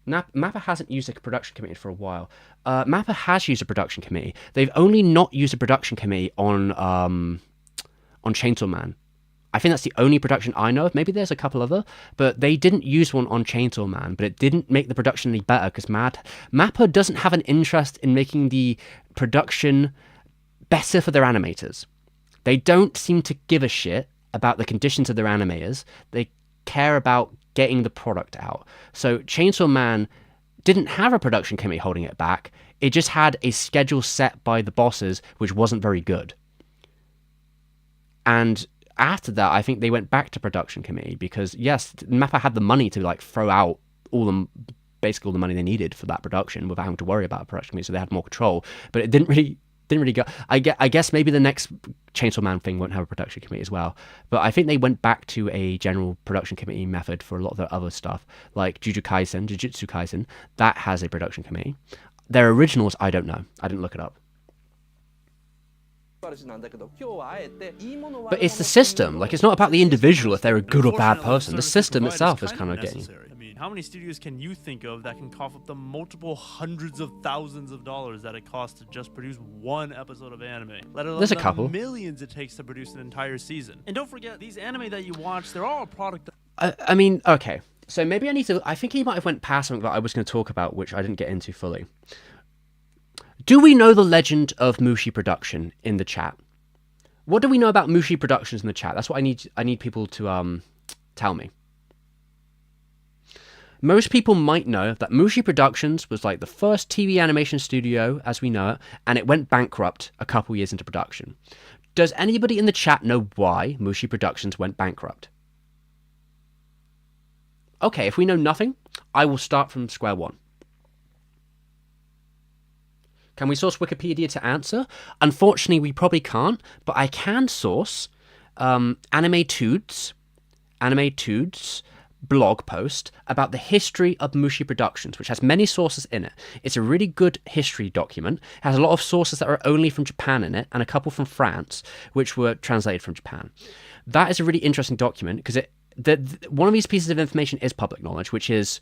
Mappa hasn't used a production committee for a while. Mappa has used a production committee. They've only not used a production committee on Chainsaw Man. I think that's the only production I know of. Maybe there's a couple other, but they didn't use one on Chainsaw Man. But it didn't make the production any better because Mappa doesn't have an interest in making the production better for their animators. They don't seem to give a shit about the conditions of their animators. They care about getting the product out. So Chainsaw Man didn't have a production committee holding it back. It just had a schedule set by the bosses, which wasn't very good. And after that, I think they went back to production committee because, yes, Mappa had the money to like throw out basically all the money they needed for that production without having to worry about a production committee, so they had more control. But it didn't really go. I guess maybe the next Chainsaw Man thing won't have a production committee as well. But I think they went back to a general production committee method for a lot of their other stuff, like Jujutsu Kaisen. That has a production committee. Their originals, I don't know. I didn't look it up. But it's the system. Like, it's not about the individual if they're a good or bad person. The system itself is kind of getting. I mean, how many studios can you think of that can cough up the multiple hundreds of thousands of dollars that it costs to just produce one episode of anime? Let alone There's a couple. The millions it takes to produce an entire season. And don't forget, these anime that you watch, they're all a product of... I mean, okay. So maybe I need to... I think he might have went past something that I was going to talk about, which I didn't get into fully. Do we know the legend of Mushi Production in the chat? What do we know about Mushi Productions in the chat? That's what I need people to tell me. Most people might know that Mushi Productions was like the first TV animation studio as we know it, and it went bankrupt a couple years into production. Does anybody in the chat know why Mushi Productions went bankrupt? Okay, if we know nothing, I will start from square one. Can we source Wikipedia to answer? Unfortunately, we probably can't, but I can source Anime Tude's blog post about the history of Mushi Productions, which has many sources in it. It's a really good history document. It has a lot of sources that are only from Japan in it, and a couple from France, which were translated from Japan. That is a really interesting document because one of these pieces of information is public knowledge, which is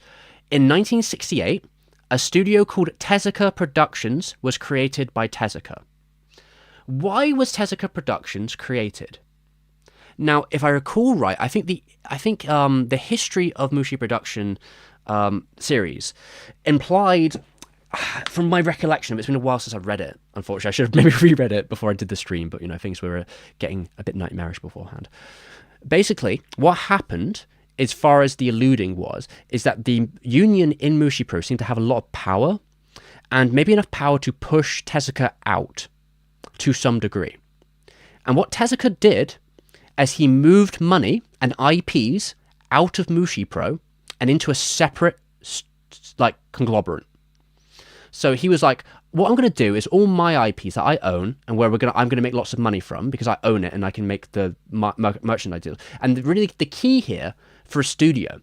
in 1968, a studio called Tezuka Productions was created by Tezuka. Why was Tezuka Productions created? Now, if I recall right, I think the history of Mushi Production series implied, from my recollection, it's been a while since I've read it. Unfortunately, I should have maybe reread it before I did the stream, but things were getting a bit nightmarish beforehand. Basically, what happened, as far as the alluding is that the union in Mushi Pro seemed to have a lot of power, and maybe enough power to push Tezuka out to some degree. And what Tezuka did, as he moved money and IPs out of Mushi Pro and into a separate conglomerate. So he was like, what I'm going to do is all my IPs that I own and where I'm going to make lots of money from because I own it and I can make the merchandise deals. And really the key here for a studio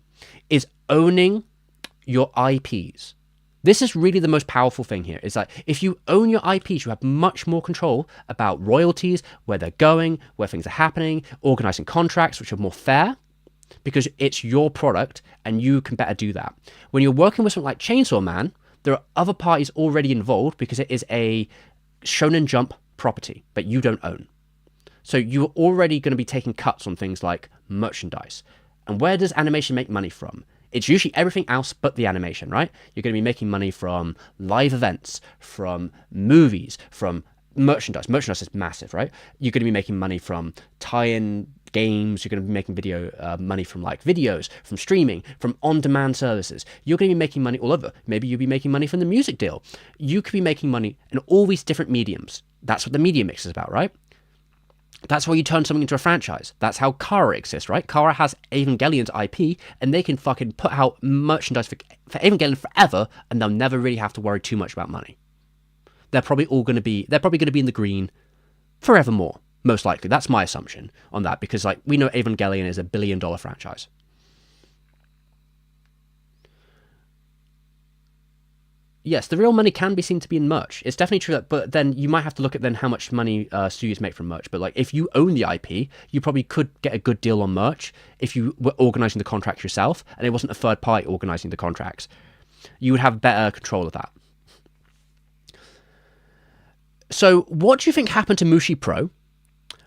is owning your IPs. This is really the most powerful thing here. Is that if you own your IPs, you have much more control about royalties, where they're going, where things are happening, organizing contracts, which are more fair, because it's your product and you can better do that. When you're working with something like Chainsaw Man, there are other parties already involved because it is a Shonen Jump property that you don't own. So you're already going to be taking cuts on things like merchandise. And where does animation make money from? It's usually everything else but the animation, right? You're going to be making money from live events, from movies, from merchandise. Merchandise is massive, right? You're going to be making money from tie-in games. You're going to be making money from videos, from streaming, from on-demand services. You're going to be making money all over. Maybe you'll be making money from the music deal. You could be making money in all these different mediums. That's what the media mix is about, right? That's why you turn something into a franchise. That's how Kara exists, right? Kara has Evangelion's IP, and they can fucking put out merchandise for Evangelion forever, and they'll never really have to worry too much about money. They're probably going to be in the green forevermore, most likely. That's my assumption on that, because we know Evangelion is $1 billion franchise. Yes, the real money can be seen to be in merch. It's definitely true but then you might have to look at then how much money studios make from merch. But if you own the IP, you probably could get a good deal on merch if you were organizing the contracts yourself and it wasn't a third party organizing the contracts. You would have better control of that. So what do you think happened to Mushi Pro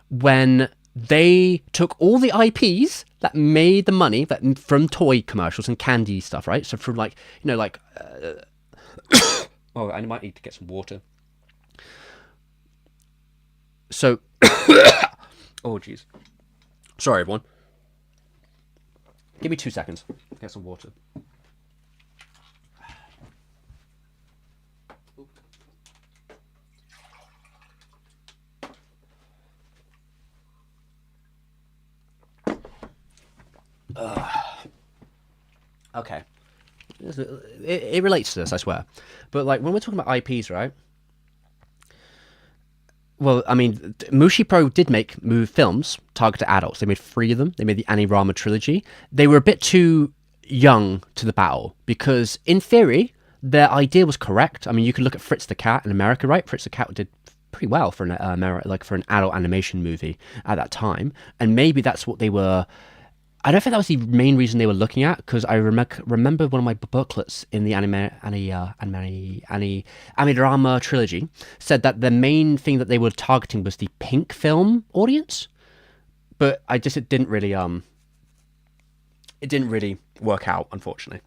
when they took all the IPs that made the money from toy commercials and candy stuff, right? So from oh, I might need to get some water. So, oh jeez. Sorry, everyone. Give me 2 seconds. Get some water. Okay. It relates to this, I swear. But when we're talking about IPs, right? Well, I mean, Mushi Pro did make films targeted at adults. They made 3 of them. They made the Anirama trilogy. They were a bit too young to the battle because, in theory, their idea was correct. I mean, you could look at Fritz the Cat in America, right? Fritz the Cat did pretty well for an adult animation movie at that time, and maybe that's what they were. I don't think that was the main reason they were looking at, because I remember one of my booklets in the Anirama trilogy said that the main thing that they were targeting was the pink film audience, but it didn't really work out, unfortunately.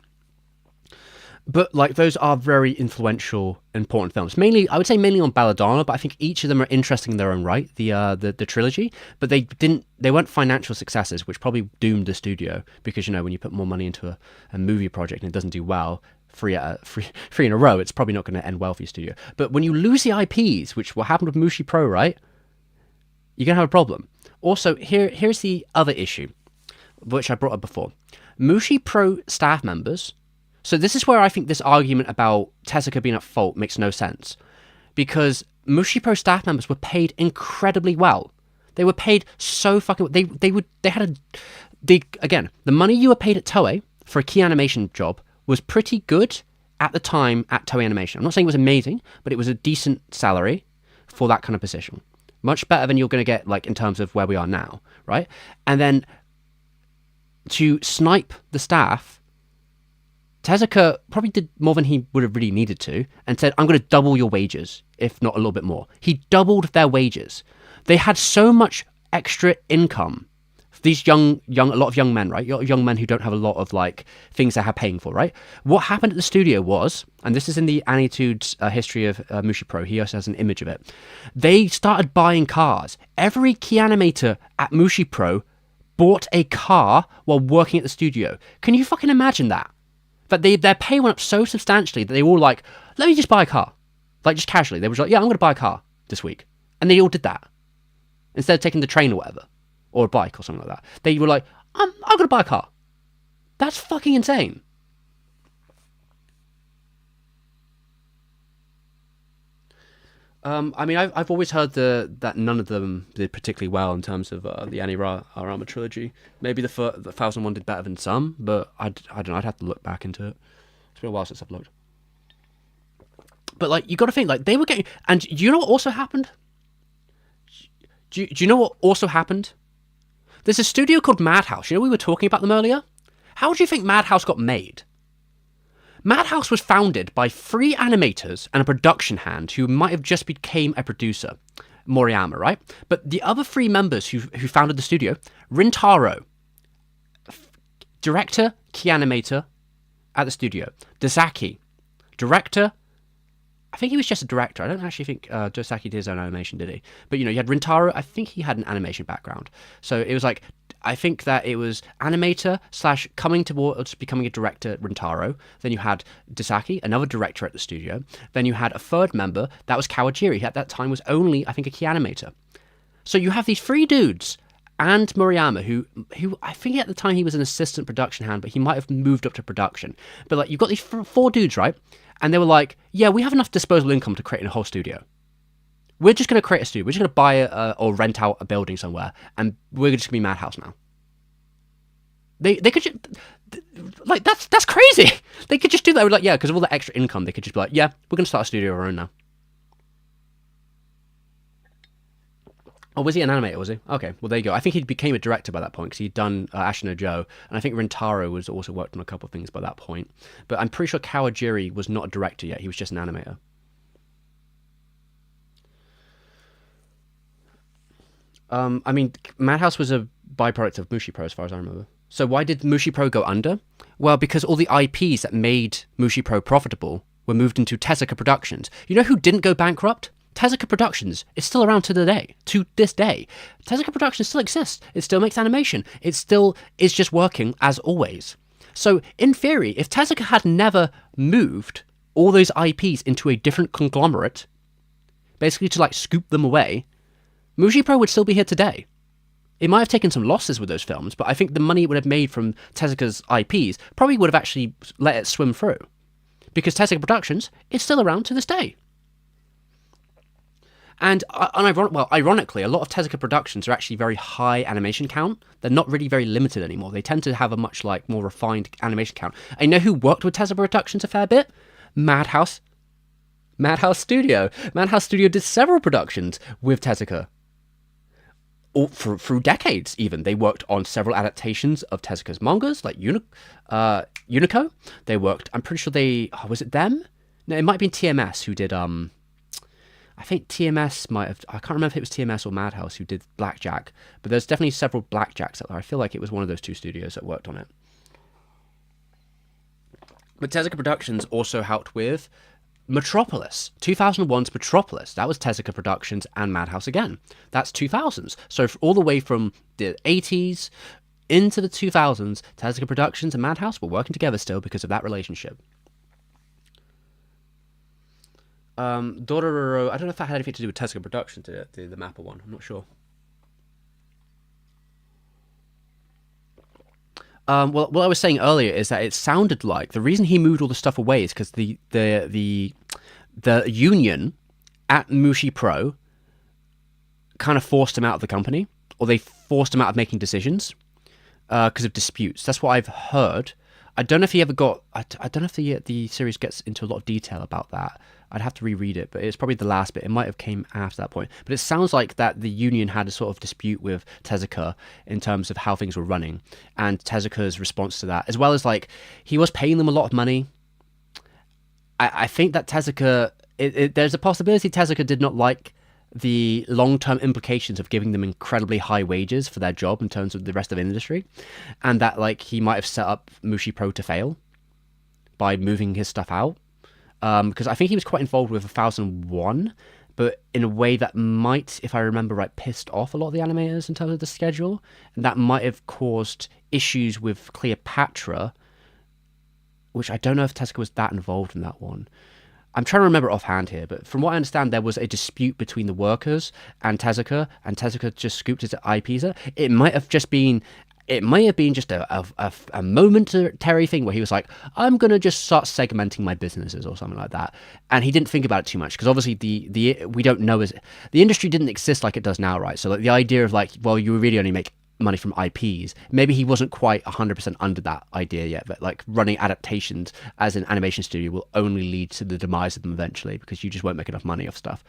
But those are very influential, important films. I would say mainly on Belladonna, but I think each of them are interesting in their own right. The trilogy, but they weren't financial successes, which probably doomed the studio because when you put more money into a movie project and it doesn't do well, three in a row, it's probably not going to end well for your studio. But when you lose the IPs, which what happened with Mushi Pro, right, you're gonna have a problem. Also, here's the other issue, which I brought up before. Mushi Pro staff members. So this is where I think this argument about Tezuka being at fault makes no sense. because Mushipro staff members were paid incredibly well. They were paid so fucking. Again, the money you were paid at Toei for a key animation job was pretty good at the time at Toei Animation. I'm not saying it was amazing, but it was a decent salary for that kind of position. Much better than you're going to get, like, in terms of where we are now, right? And then to snipe the staff, Tezuka probably did more than he would have really needed to, and said, I'm going to double your wages, if not a little bit more. He doubled their wages. They had so much extra income. These a lot of young men, right? Young men who don't have a lot of, like, things they have paying for, right? What happened at the studio was, and this is in the Anitude's history of Mushipro, he also has an image of it. They started buying cars. Every key animator at Mushipro bought a car while working at the studio. Can you fucking imagine that? That their pay went up so substantially that they were all like, let me just buy a car. Like, just casually. They were like, yeah, I'm going to buy a car this week. And they all did that. Instead of taking the train or whatever. Or a bike or something like that. They were like, I'm going to buy a car. That's fucking insane. I mean, I've always heard that none of them did particularly well in terms of the Arama trilogy. Maybe the 1001 did better than some, but I don't know. I'd have to look back into it. It's been a while since I've looked. But, like, you got to think, like, they were getting... And do you know what also happened? Do you know what also happened? There's a studio called Madhouse. You know, we were talking about them earlier? How do you think Madhouse got made? Madhouse was founded by 3 animators and a production hand who might have just became a producer. Moriyama, right? But the other 3 members who founded the studio, Rintaro, director, key animator at the studio. Dasaki, director, I think he was just a director. I don't actually think Dosaki did his own animation, did he? But, you know, you had Rintaro. I think he had an animation background. So it was like, I think that it was animator / coming towards becoming a director, Rintaro. Then you had Dosaki, another director at the studio. Then you had a 3rd member. That was Kawajiri. He at that time was only, I think, a key animator. So you have these 3 dudes and Moriyama, who I think at the time he was an assistant production hand, but he might have moved up to production. But, like, you've got these 4 dudes, right? And they were like, yeah, we have enough disposable income to create a whole studio. We're just going to create a studio. We're just going to buy or rent out a building somewhere, and we're just going to be Madhouse now. They could just... Like, that's crazy! They could just do that. We're like, yeah, because of all the extra income, they could just be like, yeah, we're going to start a studio of our own now. Oh, was he an animator, was he? Okay, well, there you go. I think he became a director by that point, because he'd done Ashino Joe, and I think Rintaro was also worked on a couple of things by that point. But I'm pretty sure Kawajiri was not a director yet. He was just an animator. I mean, Madhouse was a byproduct of Mushipro, as far as I remember. So why did Mushipro go under? Well, because all the IPs that made Mushipro profitable were moved into Tezuka Productions. You know who didn't go bankrupt? Tezuka Productions is still around to this day. Tezuka Productions still exists. It still makes animation. It still is just working as always. So, in theory, if Tezuka had never moved all those IPs into a different conglomerate, basically to, like, scoop them away, Mushipro would still be here today. It might have taken some losses with those films, but I think the money it would have made from Tezuka's IPs probably would have actually let it swim through. Because Tezuka Productions is still around to this day. And ironically, a lot of Tezuka Productions are actually very high animation count. They're not really very limited anymore. They tend to have a much, like, more refined animation count. And you know who worked with Tezuka Productions a fair bit? Madhouse Studio. Madhouse Studio did several productions with Tezuka. Through decades, even. They worked on several adaptations of Tezuka's mangas, like Unico. They worked, I'm pretty sure was it them? No, it might have been TMS who did, I think TMS might have... I can't remember if it was TMS or Madhouse who did Blackjack, but there's definitely several Blackjacks out there. I feel like it was one of those 2 studios that worked on it. But Tezuka Productions also helped with Metropolis. 2001's Metropolis. That was Tezuka Productions and Madhouse again. That's 2000s. So all the way from the 80s into the 2000s, Tezuka Productions and Madhouse were working together still because of that relationship. Dororo, I don't know if that had anything to do with Tezuka Productions, the Mappa one. I'm not sure. Well, what I was saying earlier is that it sounded like the reason he moved all the stuff away is because the union at Mushi Pro kind of forced him out of the company, or they forced him out of making decisions because of disputes. That's what I've heard. I don't know if he ever got. I don't know if the series gets into a lot of detail about that. I'd have to reread it, but it's probably the last bit. It might have came after that point. But it sounds like that the union had a sort of dispute with Tezuka in terms of how things were running, and Tezuka's response to that, as well as like he was paying them a lot of money. I think that Tezuka, there's a possibility Tezuka did not like the long-term implications of giving them incredibly high wages for their job in terms of the rest of the industry, and that like he might have set up Mushi Pro to fail by moving his stuff out. Because I think he was quite involved with 1001, but in a way that might, if I remember right, pissed off a lot of the animators in terms of the schedule, and that might have caused issues with Cleopatra, which I don't know if Tezuka was that involved in that one. I'm trying to remember offhand here, but from what I understand, there was a dispute between the workers and Tezuka just scooped his IPs. It might have been just a momentary thing where he was like, I'm going to just start segmenting my businesses or something like that. And he didn't think about it too much because obviously we don't know, the industry didn't exist like it does now, right? So like the idea of like, well, you really only make money from IPs. Maybe he wasn't quite 100% under that idea yet, but like running adaptations as an animation studio will only lead to the demise of them eventually because you just won't make enough money off stuff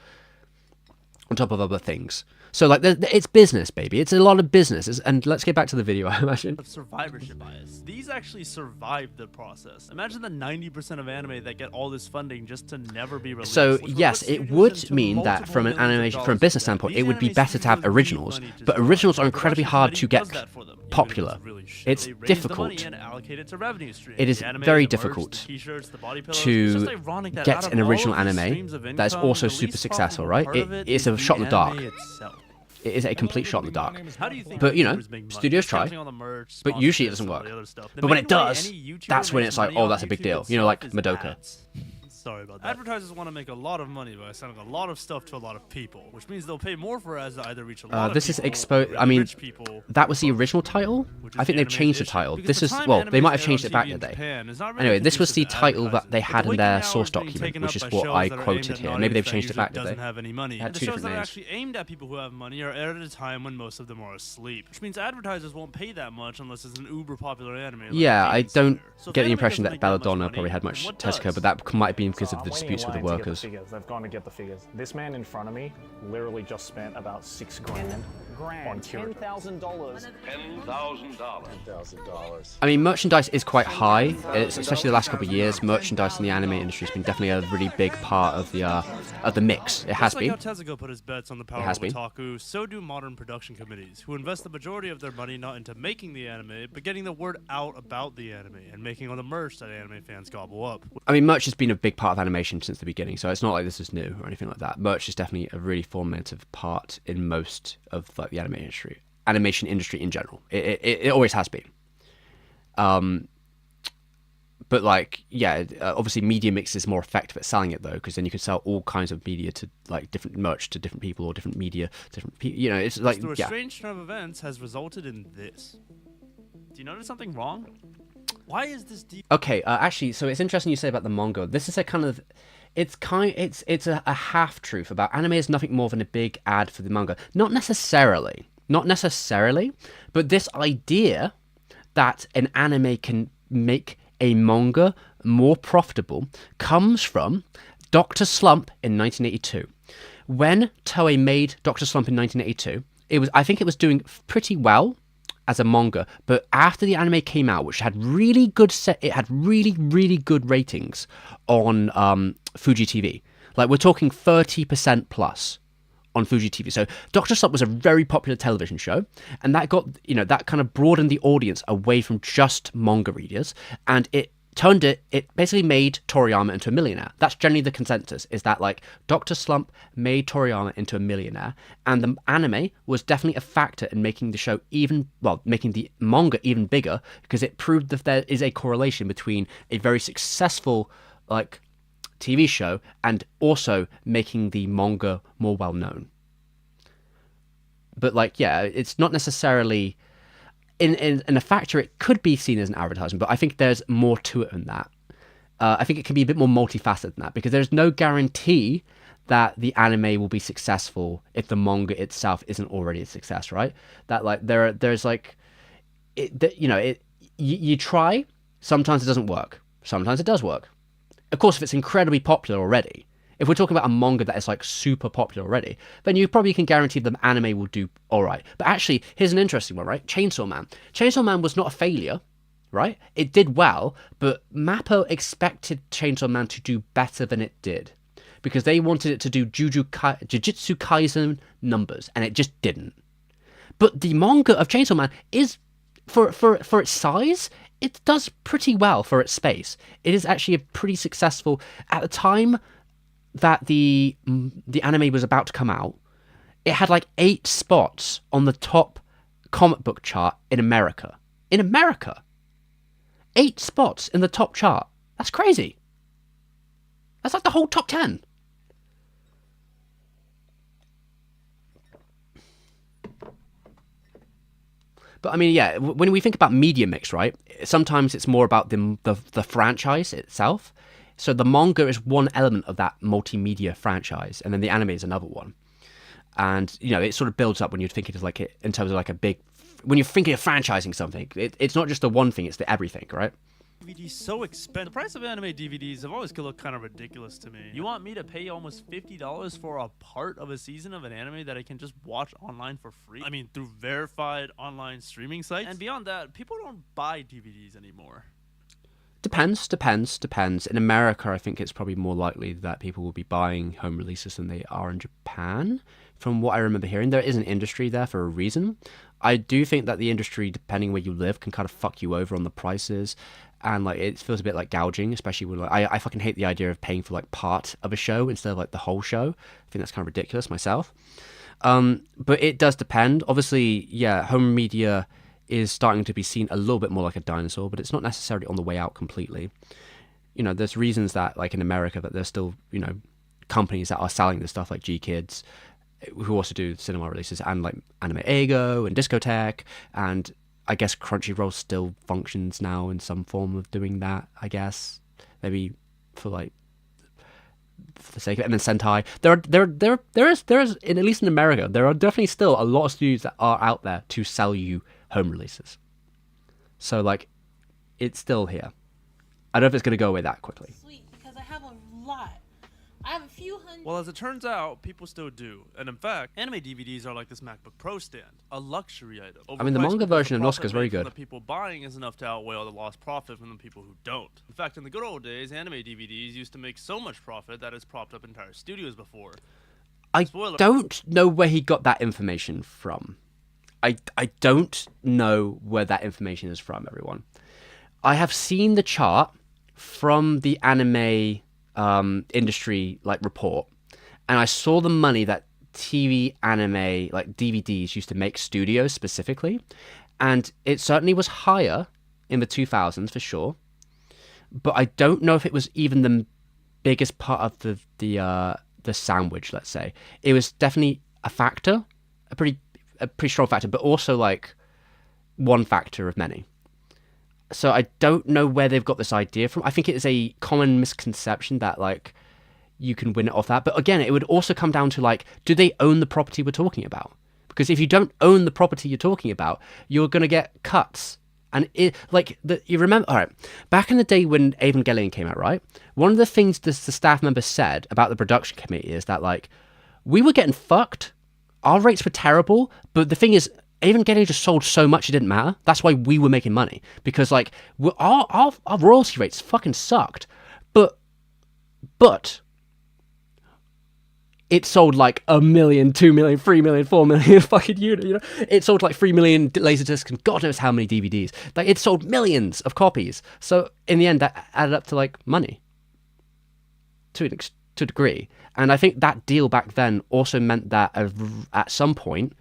on top of other things. So like it's business, baby. It's a lot of business. And let's get back to the video, I imagine. Survivorship bias. These actually survived the process. Imagine the 90% of anime that get all this funding just to never be released. So yes, it would mean that from an animation, from a business standpoint, it would be better to have originals, but originals are incredibly hard to get popular. It's difficult. It is very difficult to get an original anime that is also super successful, right? It's a shot in the dark. It is a complete shot in the dark. But, you know, studios try, but usually it doesn't work. But when it does, that's when it's like, oh, that's a big deal. You know, like Madoka. Sorry about that. Advertisers want to make a lot of money by selling a lot of stuff to a lot of people, which means they'll pay more for ads that either reach a lot of this people, is exposed. I mean, that was the original title. I think they've changed the title. This is, well, they might have changed it back in the day. Anyway, this was the title that they had in their source document, which is what I quoted here. Maybe they've changed it back, did they? Had two different names. Actually aimed at people who have money are aired at a time when most of them are asleep, which means advertisers won't pay that much unless it's an uber popular anime. Yeah, I don't get the impression that Belladonna probably had much Tezuka, but that might be because of the disputes with the workers. They've gone to get the figures. This man in front of me literally just spent about $6 grand on $10,000. $10,000. I mean, merchandise is quite high, especially the last couple of years. Merchandise in the anime industry has been definitely a really big part of the mix. It has been. Just like how Tezuka put his bets on the power of otaku, so do modern production committees, who invest the majority of their money not into making the anime, but getting the word out about the anime and making all the merch that anime fans gobble up. I mean, merch has been a big part of animation since the beginning, so it's not like this is new or anything like that. Merch is definitely a really formative part in most of like the animation industry in general. It always has been. But like, yeah, obviously media mix is more effective at selling it though, because then you can sell all kinds of media to like different merch to different people or different media, different people. You know, it's like through a strange turn of events has resulted in this. Do you notice something wrong? Why is this deep? Okay, actually, so it's interesting you say about the manga. This is a kind of, it's a half truth about anime is nothing more than a big ad for the manga. Not necessarily, but this idea that an anime can make a manga more profitable comes from Dr. Slump in 1982. When Toei made Dr. Slump in 1982, I think it was doing pretty well as a manga, but after the anime came out, which had really good really good ratings on Fuji TV. Like we're talking 30% plus on Fuji TV. So Dr. Slump was a very popular television show, and that got, you know, that kind of broadened the audience away from just manga readers, and it basically made Toriyama into a millionaire. That's generally the consensus, is that like Dr. Slump made Toriyama into a millionaire, and the anime was definitely a factor in making the show making the manga even bigger, because it proved that there is a correlation between a very successful like TV show and also making the manga more well known. But like, yeah, it's not necessarily in a factor. It could be seen as an advertisement, but I think there's more to it than that. I think it can be a bit more multifaceted than that, because there's no guarantee that the anime will be successful if the manga itself isn't already a success, right? That like there's like you try, sometimes it doesn't work, sometimes it does work. Of course, if it's incredibly popular already, if we're talking about a manga that is like super popular already, then you probably can guarantee the anime will do all right. But actually, here's an interesting one, right? Chainsaw Man. Chainsaw Man was not a failure, right? It did well, but Mappa expected Chainsaw Man to do better than it did because they wanted it to do Jujutsu Kaisen numbers, and it just didn't. But the manga of Chainsaw Man is, for its size, it does pretty well for its space. It is actually a pretty successful... At the time that the anime was about to come out, it had like 8 spots on the top comic book chart in America. In America! 8 spots in the top chart. That's crazy. That's like the whole top 10. But I mean, yeah, when we think about media mix, right? Sometimes it's more about the franchise itself. So the manga is one element of that multimedia franchise, and then the anime is another one. And it sort of builds up when you're thinking of like it in terms of like a big. When you're thinking of franchising something, it's not just the one thing; it's the everything, right? DVDs so expensive. The price of anime DVDs have always looked kind of ridiculous to me. You want me to pay almost $50 for a part of a season of an anime that I can just watch online for free? I mean, through verified online streaming sites? And beyond that, people don't buy DVDs anymore. Depends. In America, I think it's probably more likely that people will be buying home releases than they are in Japan. From what I remember hearing, there is an industry there for a reason. I do think that the industry, depending where you live, can kind of fuck you over on the prices. And like it feels a bit like gouging, especially when like, I fucking hate the idea of paying for like part of a show instead of like the whole show. I think that's kind of ridiculous myself. But it does depend. Obviously, yeah, home media is starting to be seen a little bit more like a dinosaur, but it's not necessarily on the way out completely. There's reasons that like in America that there's still, companies that are selling this stuff like G-Kids, who also do cinema releases, and like Anime Ego and Discotek, and I guess Crunchyroll still functions now in some form of doing that, I guess. Maybe for the sake of it. And then Sentai. There is at least in America, there are definitely still a lot of studios that are out there to sell you home releases. So like it's still here. I don't know if it's gonna go away that quickly. Sweet, because I have a lot. I have a few hundred. Well, as it turns out, people still do. And in fact, anime DVDs are like this MacBook Pro stand, a luxury item. I mean, the manga version of Nosuke is very good. The people buying is enough to outweigh all the lost profit from the people who don't. In fact, in the good old days, anime DVDs used to make so much profit that it's propped up entire studios before. I don't know where he got that information from. I don't know where that information is from, everyone. I have seen the chart from the anime industry report, and I saw the money that TV anime DVDs used to make studios specifically, and it certainly was higher in the 2000s for sure, but I don't know if it was even the biggest part of the sandwich. Let's say it was definitely a factor, a pretty strong factor, but also one factor of many. So I don't know where they've got this idea from. I think it is a common misconception that you can win it off that. But again, it would also come down to do they own the property we're talking about? Because if you don't own the property you're talking about, you're going to get cuts. And you remember, all right, back in the day when Evangelion came out, right? One of the things the staff members said about the production committee is that we were getting fucked. Our rates were terrible, but the thing is, Evangelion just sold so much it didn't matter. That's why we were making money, because our royalty rates fucking sucked. But it sold 1 million, 2 million, 3 million, 4 million fucking units. It sold 3 million laserdiscs and God knows how many DVDs. It sold millions of copies. So in the end, that added up to money to a degree. And I think that deal back then also meant that at some point,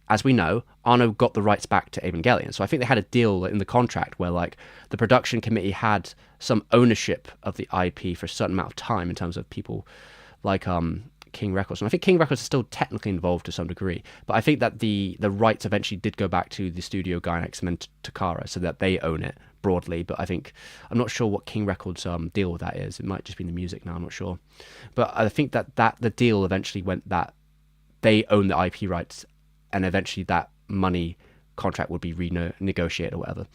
as we know, Arno got the rights back to Evangelion. So I think they had a deal in the contract where the production committee had some ownership of the IP for a certain amount of time in terms of people King Records. And I think King Records is still technically involved to some degree. But I think that the rights eventually did go back to the studio Gainax and then Takara so that they own it. broadly, but I think I'm not sure what King Records deal with that is. It might just be the music now. I'm not sure, but I think that the deal eventually went that they own the IP rights, and eventually that money contract would be renegotiated or whatever,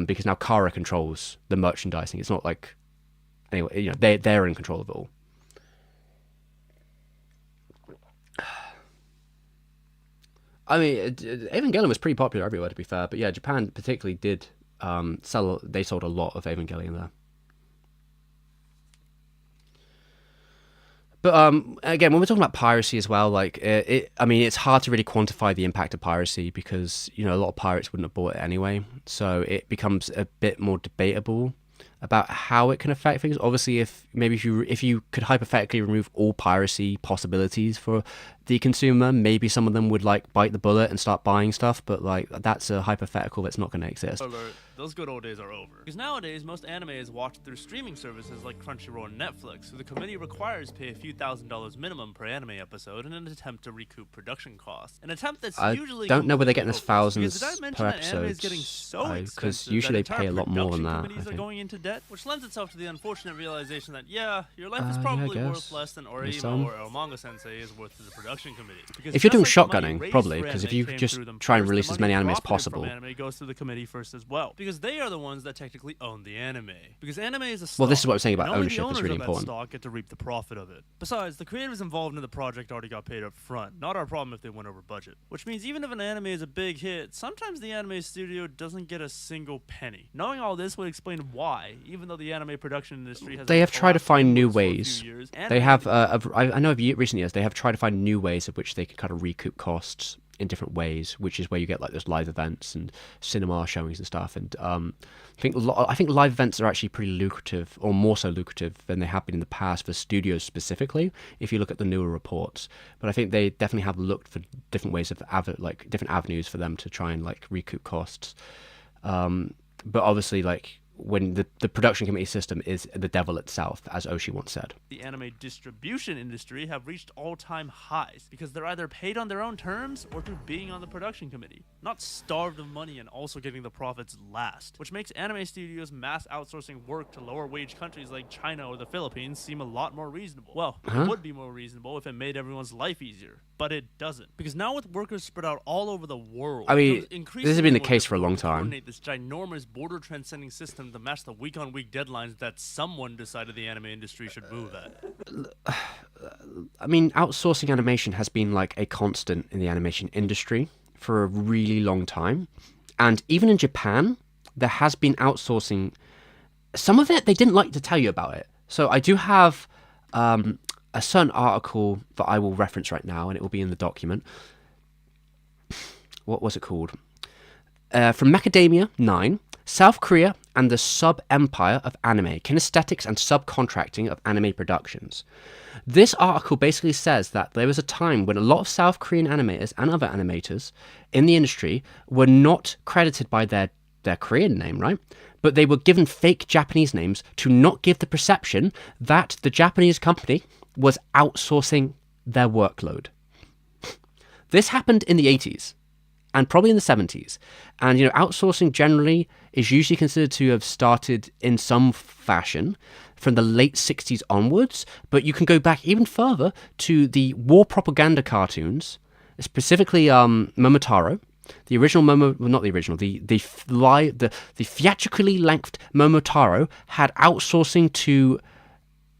because now Kara controls the merchandising. It's not like anyway, you know, they're in control of it all. I mean, Evangelion was pretty popular everywhere, to be fair. But yeah, Japan particularly did sell. They sold a lot of Evangelion there. But again, when we're talking about piracy as well, like I mean, it's hard to really quantify the impact of piracy because you know a lot of pirates wouldn't have bought it anyway. So it becomes a bit more debatable about how it can affect things. Obviously, if you could hypothetically remove all piracy possibilities for the consumer, maybe some of them would like bite the bullet and start buying stuff, but like that's a hypothetical that's not going to exist. Alert. Those good old days are over. Because nowadays, most anime is watched through streaming services like Crunchyroll and Netflix, so the committee requires pay a few $1,000s minimum per anime episode in an attempt to recoup production costs. An attempt that's usually don't know where they're getting this hopeless, thousands per episode, because usually they pay a lot more than that. Committees are going into debt, which lends itself to the unfortunate realization that your life is probably worth less than Orihime or El Manga Sensei is worth to the production committee. Because if you're doing shotgunning, probably, because if you just try and release as many anime as possible. Anime goes to the committee first as well, because they are the ones that technically own the anime. Because anime is a stock. Well, this is what I'm saying about and only ownership. It's really important. The stock get to reap the profit of it. Besides, the creators involved in the project already got paid up front. Not our problem if they went over budget. Which means even if an anime is a big hit, sometimes the anime studio doesn't get a single penny. Knowing all this would explain why, even though the anime production industry has. They have tried to find new ways. They have. I know of recent years they have tried to find new ways of which they could kind of recoup costs in different ways, which is where you get like those live events and cinema showings and stuff. And I think live events are actually pretty lucrative, or more so lucrative than they have been in the past for studios specifically, if you look at the newer reports. But I think they definitely have looked for different ways of different avenues for them to try and like recoup costs. But obviously, like when the production committee system is the devil itself, as Oshii once said. The anime distribution industry have reached all-time highs because they're either paid on their own terms or through being on the production committee, not starved of money and also getting the profits last, which makes anime studios mass outsourcing work to lower wage countries like China or the Philippines seem a lot more reasonable. Well, it would be more reasonable if it made everyone's life easier, but it doesn't. Because now with workers spread out all over the world, I mean, this has been the case for a long time. Coordinate this ginormous border-transcending system to match the week-on-week deadlines that someone decided the anime industry should move at. I mean, outsourcing animation has been like a constant in the animation industry for a really long time. And even in Japan, there has been outsourcing. Some of it, they didn't like to tell you about it. So I do have a certain article that I will reference right now, and it will be in the document. What was it called? From Macadamia 9, South Korea and the Sub-Empire of Anime, Kinesthetics and Subcontracting of Anime Productions. This article basically says that there was a time when a lot of South Korean animators and other animators in the industry were not credited by their Korean name, right? But they were given fake Japanese names to not give the perception that the Japanese company was outsourcing their workload. This happened in the 80s. And probably in the 70s. And, you know, outsourcing generally is usually considered to have started in some fashion from the late 60s onwards. But you can go back even further to the war propaganda cartoons, specifically Momotaro. The original the theatrically lengthed Momotaro had outsourcing to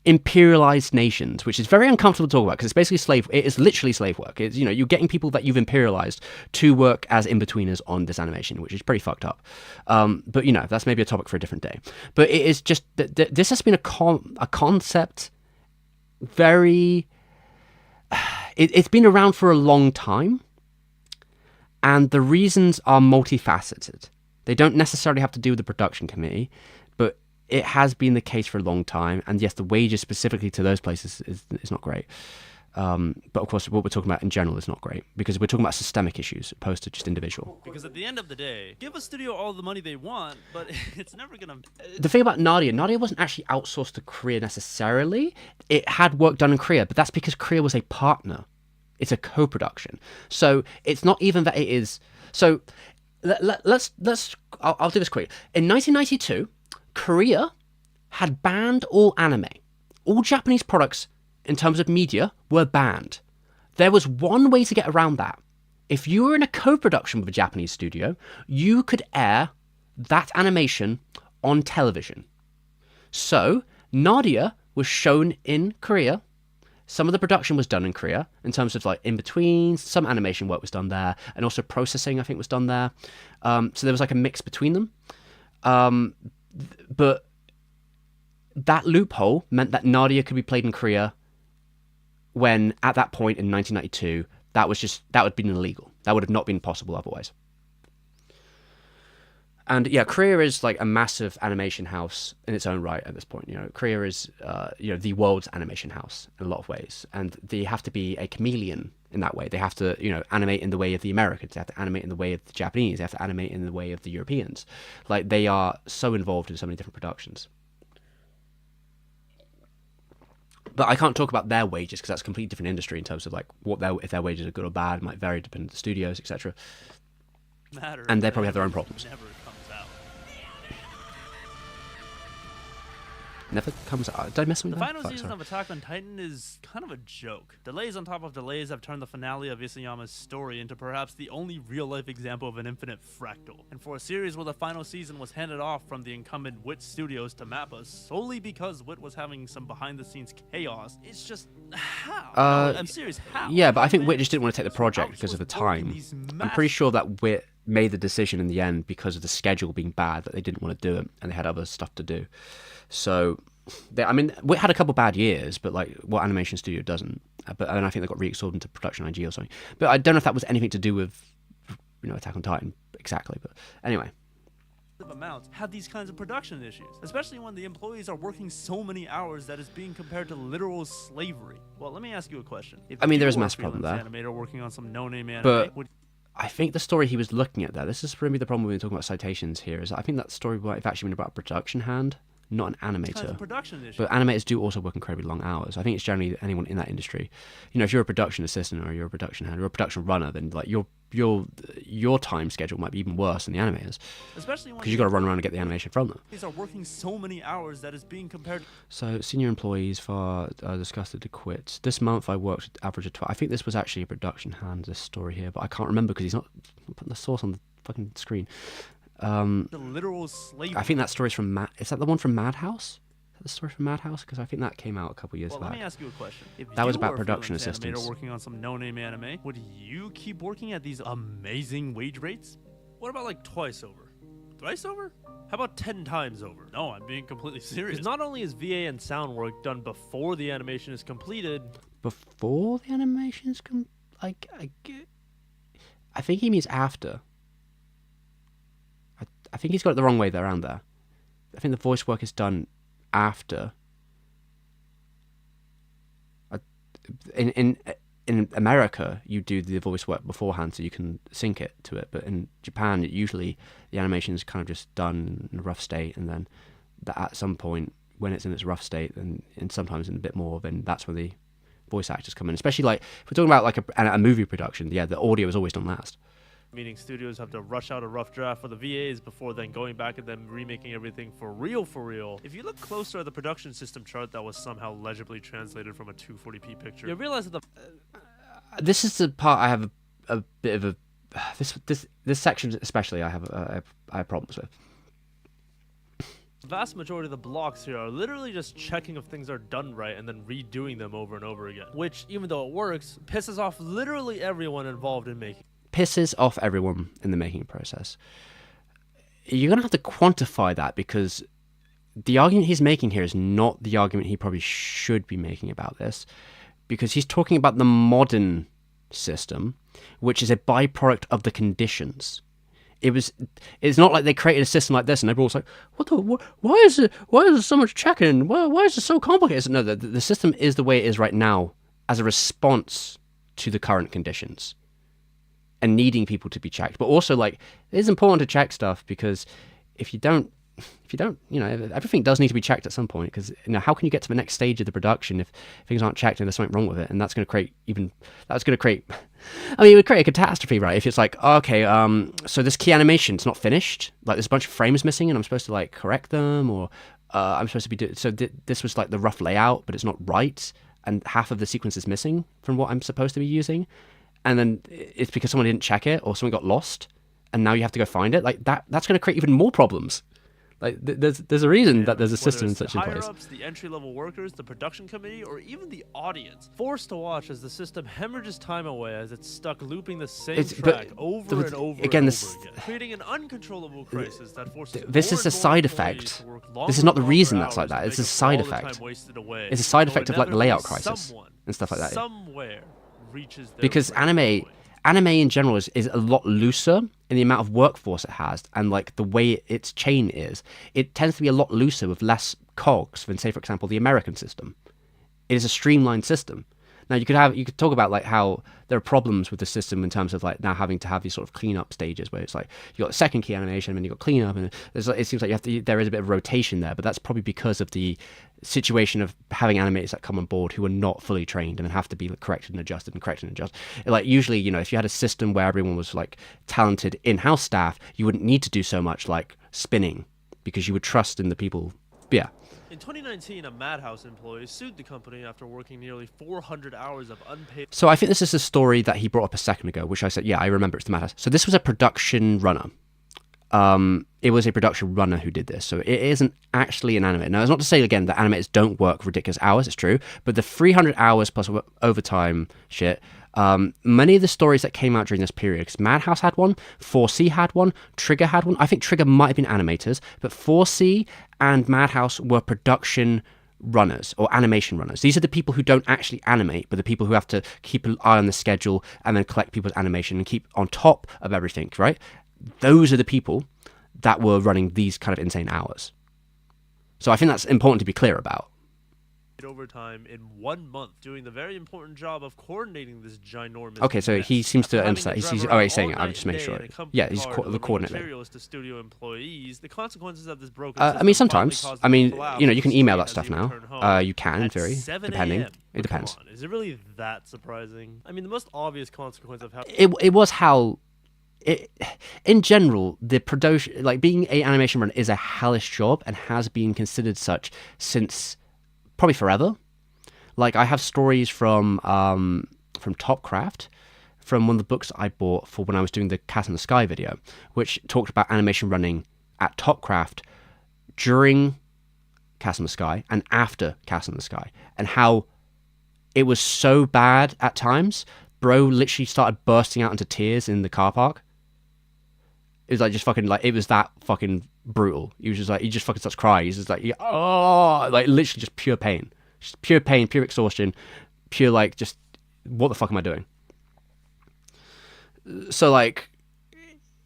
imperialized nations, which is very uncomfortable to talk about because it's basically it is literally slave work. It's, you know, you're getting people that you've imperialized to work as in-betweeners on this animation, which is pretty fucked up. But, you know, that's maybe a topic for a different day. But it is just, this has been a concept very, it's been around for a long time, and the reasons are multifaceted. They don't necessarily have to do with the production committee, but it has been the case for a long time, and yes, the wages specifically to those places is not great. But of course, what we're talking about in general is not great, because we're talking about systemic issues opposed to just individual. Because at the end of the day, give a studio all the money they want, but it's never gonna... The thing about Nadia wasn't actually outsourced to Korea necessarily. It had work done in Korea, but that's because Korea was a partner. It's a co-production. So it's not even that it is... So I'll do this quick. In 1992, Korea had banned all anime. All Japanese products, in terms of media, were banned. There was one way to get around that. If you were in a co-production with a Japanese studio, you could air that animation on television. So, Nadia was shown in Korea. Some of the production was done in Korea, in terms of like in-between. Some animation work was done there, and also processing, I think, was done there. So there was like a mix between them. But that loophole meant that Nadia could be played in Korea when, at that point in 1992, that would have been illegal. That would have not been possible otherwise. And yeah, Korea is like a massive animation house in its own right at this point. Korea is the world's animation house in a lot of ways, and they have to be a chameleon in that way. They have to animate in the way of the Americans. They have to animate in the way of the Japanese. They have to animate in the way of the Europeans. Like, they are so involved in so many different productions. But I can't talk about their wages because that's a completely different industry in terms of like if their wages are good or bad. It might vary depending on the studios, etc. And they probably have their own problems. Never comes out. Did I miss something? The final season of Attack on Titan is kind of a joke. Delays on top of delays have turned the finale of Isayama's story into perhaps the only real-life example of an infinite fractal. And for a series where the final season was handed off from the incumbent WIT Studios to Mappa solely because WIT was having some behind-the-scenes chaos, it's just how? I'm serious, how? Yeah, but I think WIT just didn't want to take the project because of the time. I'm pretty sure that WIT made the decision in the end because of the schedule being bad that they didn't want to do it and they had other stuff to do. So, WIT had a couple bad years, but like what animation studio doesn't? And I think they got re-absorbed into Production IG or something. But I don't know if that was anything to do with Attack on Titan exactly. But anyway. Amounts have these kinds of production issues, especially when the employees are working so many hours that is being compared to literal slavery. Well, let me ask you a question. There is a massive problem there. Animator working on some no-name anime, but I think the story he was looking at there, this is probably the problem we've been talking about citations here, is I think that story might have actually been about a production hand, not an animator. But animators do also work incredibly long hours. I think it's generally anyone in that industry. If you're a production assistant or you're a production hand or a production runner, then like your time schedule might be even worse than the animators. Especially because you've got to run around and get the animation from them. These are working so many hours that is being compared. So senior employees are disgusted to quit. This month I worked at average of 12. I think this was actually a production hand, this story here, but I can't remember because he's not putting the source on the fucking screen. The literal slave. I think that story's from Is that the one from Madhouse? Is that the story from Madhouse? Because I think that came out a couple years back. Let me ask you a question. If that was you about were production a freelance assistants. Animator working on some no-name anime, would you keep working at these amazing wage rates? What about like twice over? Thrice over? How about 10 times over? No, I'm being completely serious. Because not only is VA and sound work done before the animation is completed. Before the animation is I think he means after. I think he's got it the wrong way around there. I think the voice work is done after. In America, you do the voice work beforehand so you can sync it to it. But in Japan, usually the animation is kind of just done in a rough state, and then at some point, when it's in its rough state, and sometimes in a bit more, then that's when the voice actors come in. Especially like if we're talking about like a movie production, yeah, the audio is always done last. Meaning studios have to rush out a rough draft for the VAs before then going back and then remaking everything for real. If you look closer at the production system chart that was somehow legibly translated from a 240p picture, you realize that this is the part I have a bit of this section especially I have problems with. The vast majority of the blocks here are literally just checking if things are done right and then redoing them over and over again, which, even though it works, pisses off literally everyone involved in making. Pisses off everyone in the making process. You're going to have to quantify that because the argument he's making here is not the argument he probably should be making about this, because he's talking about the modern system, which is a byproduct of the conditions. It's not like they created a system like this and everyone's like, why is there so much checking? Why is it so complicated? No, the system is the way it is right now as a response to the current conditions and needing people to be checked. But also, like, it is important to check stuff because if you don't if you don't, everything does need to be checked at some point, because how can you get to the next stage of the production if things aren't checked and there's something wrong with it? And that's going to create it would create a catastrophe, right? If it's like, okay, so this key animation's not finished, like there's a bunch of frames missing and I'm supposed to like correct them, or I'm supposed to be doing, so this was like the rough layout, but it's not right, and half of the sequence is missing from what I'm supposed to be using, and then it's because someone didn't check it or something got lost, and now you have to go find it. Like that's going to create even more problems. Like there's a reason that there's a system such in place. Higher-ups, the entry-level workers, the production committee, or even the audience, forced to watch as the system hemorrhages time away as it's stuck looping the same track over and over again, creating an uncontrollable crisis that forces this is a side effect. This is not the reason that's like that. It's a side effect. It's a side effect of like the layout crisis and stuff like that. Somewhere reaches their because anime in general is a lot looser in the amount of workforce it has, and like the way its chain is, it tends to be a lot looser with less cogs than, say, for example, the American system. It is a streamlined system. Now you could talk about like how there are problems with the system in terms of like now having to have these sort of cleanup stages where it's like you got the second key animation and you got cleanup, and it seems like there is a bit of rotation there, but that's probably because of the situation of having animators that come on board who are not fully trained and then have to be corrected and adjusted. Like usually, if you had a system where everyone was like talented in-house staff, you wouldn't need to do so much like spinning because you would trust in the people. Yeah. In 2019, a Madhouse employee sued the company after working nearly 400 hours of unpaid... So I think this is a story that he brought up a second ago, which I said, yeah, I remember it's the Madhouse. So this was a production runner. It was a production runner who did this. So it isn't actually an animator. Now, it's not to say, again, that animators don't work ridiculous hours. It's true. But the 300 hours plus overtime shit... many of the stories that came out during this period, because Madhouse had one, 4C had one, Trigger had one. I think Trigger might have been animators, but 4C and Madhouse were production runners or animation runners. These are the people who don't actually animate, but the people who have to keep an eye on the schedule and then collect people's animation and keep on top of everything, right? Those are the people that were running these kind of insane hours. So I think that's important to be clear about. Overtime in 1 month, doing the very important job of coordinating this ginormous. Okay, so he seems to emphasize. He's saying it. I would just make sure. Yeah, he's the coordinator. Materials to studio employees. The consequences of this broken. I mean, sometimes. I mean, you can email that stuff now. You can, in theory, depending. It depends. Is it really that surprising? I mean, the most obvious consequence of how it was how. In general, the production, like being an animation runner, is a hellish job and has been considered such since. Probably forever. Like I have stories from Topcraft, from one of the books I bought for when I was doing the Cat in the Sky video, which talked about animation running at Topcraft during Cat in the Sky and after Cat in the Sky, and how it was so bad at times. Bro literally started bursting out into tears in the car park. It was like just fucking like it was that fucking brutal. He was just like he just fucking starts crying. He's just like like literally just pure pain, pure exhaustion, pure like just what the fuck am I doing? So like,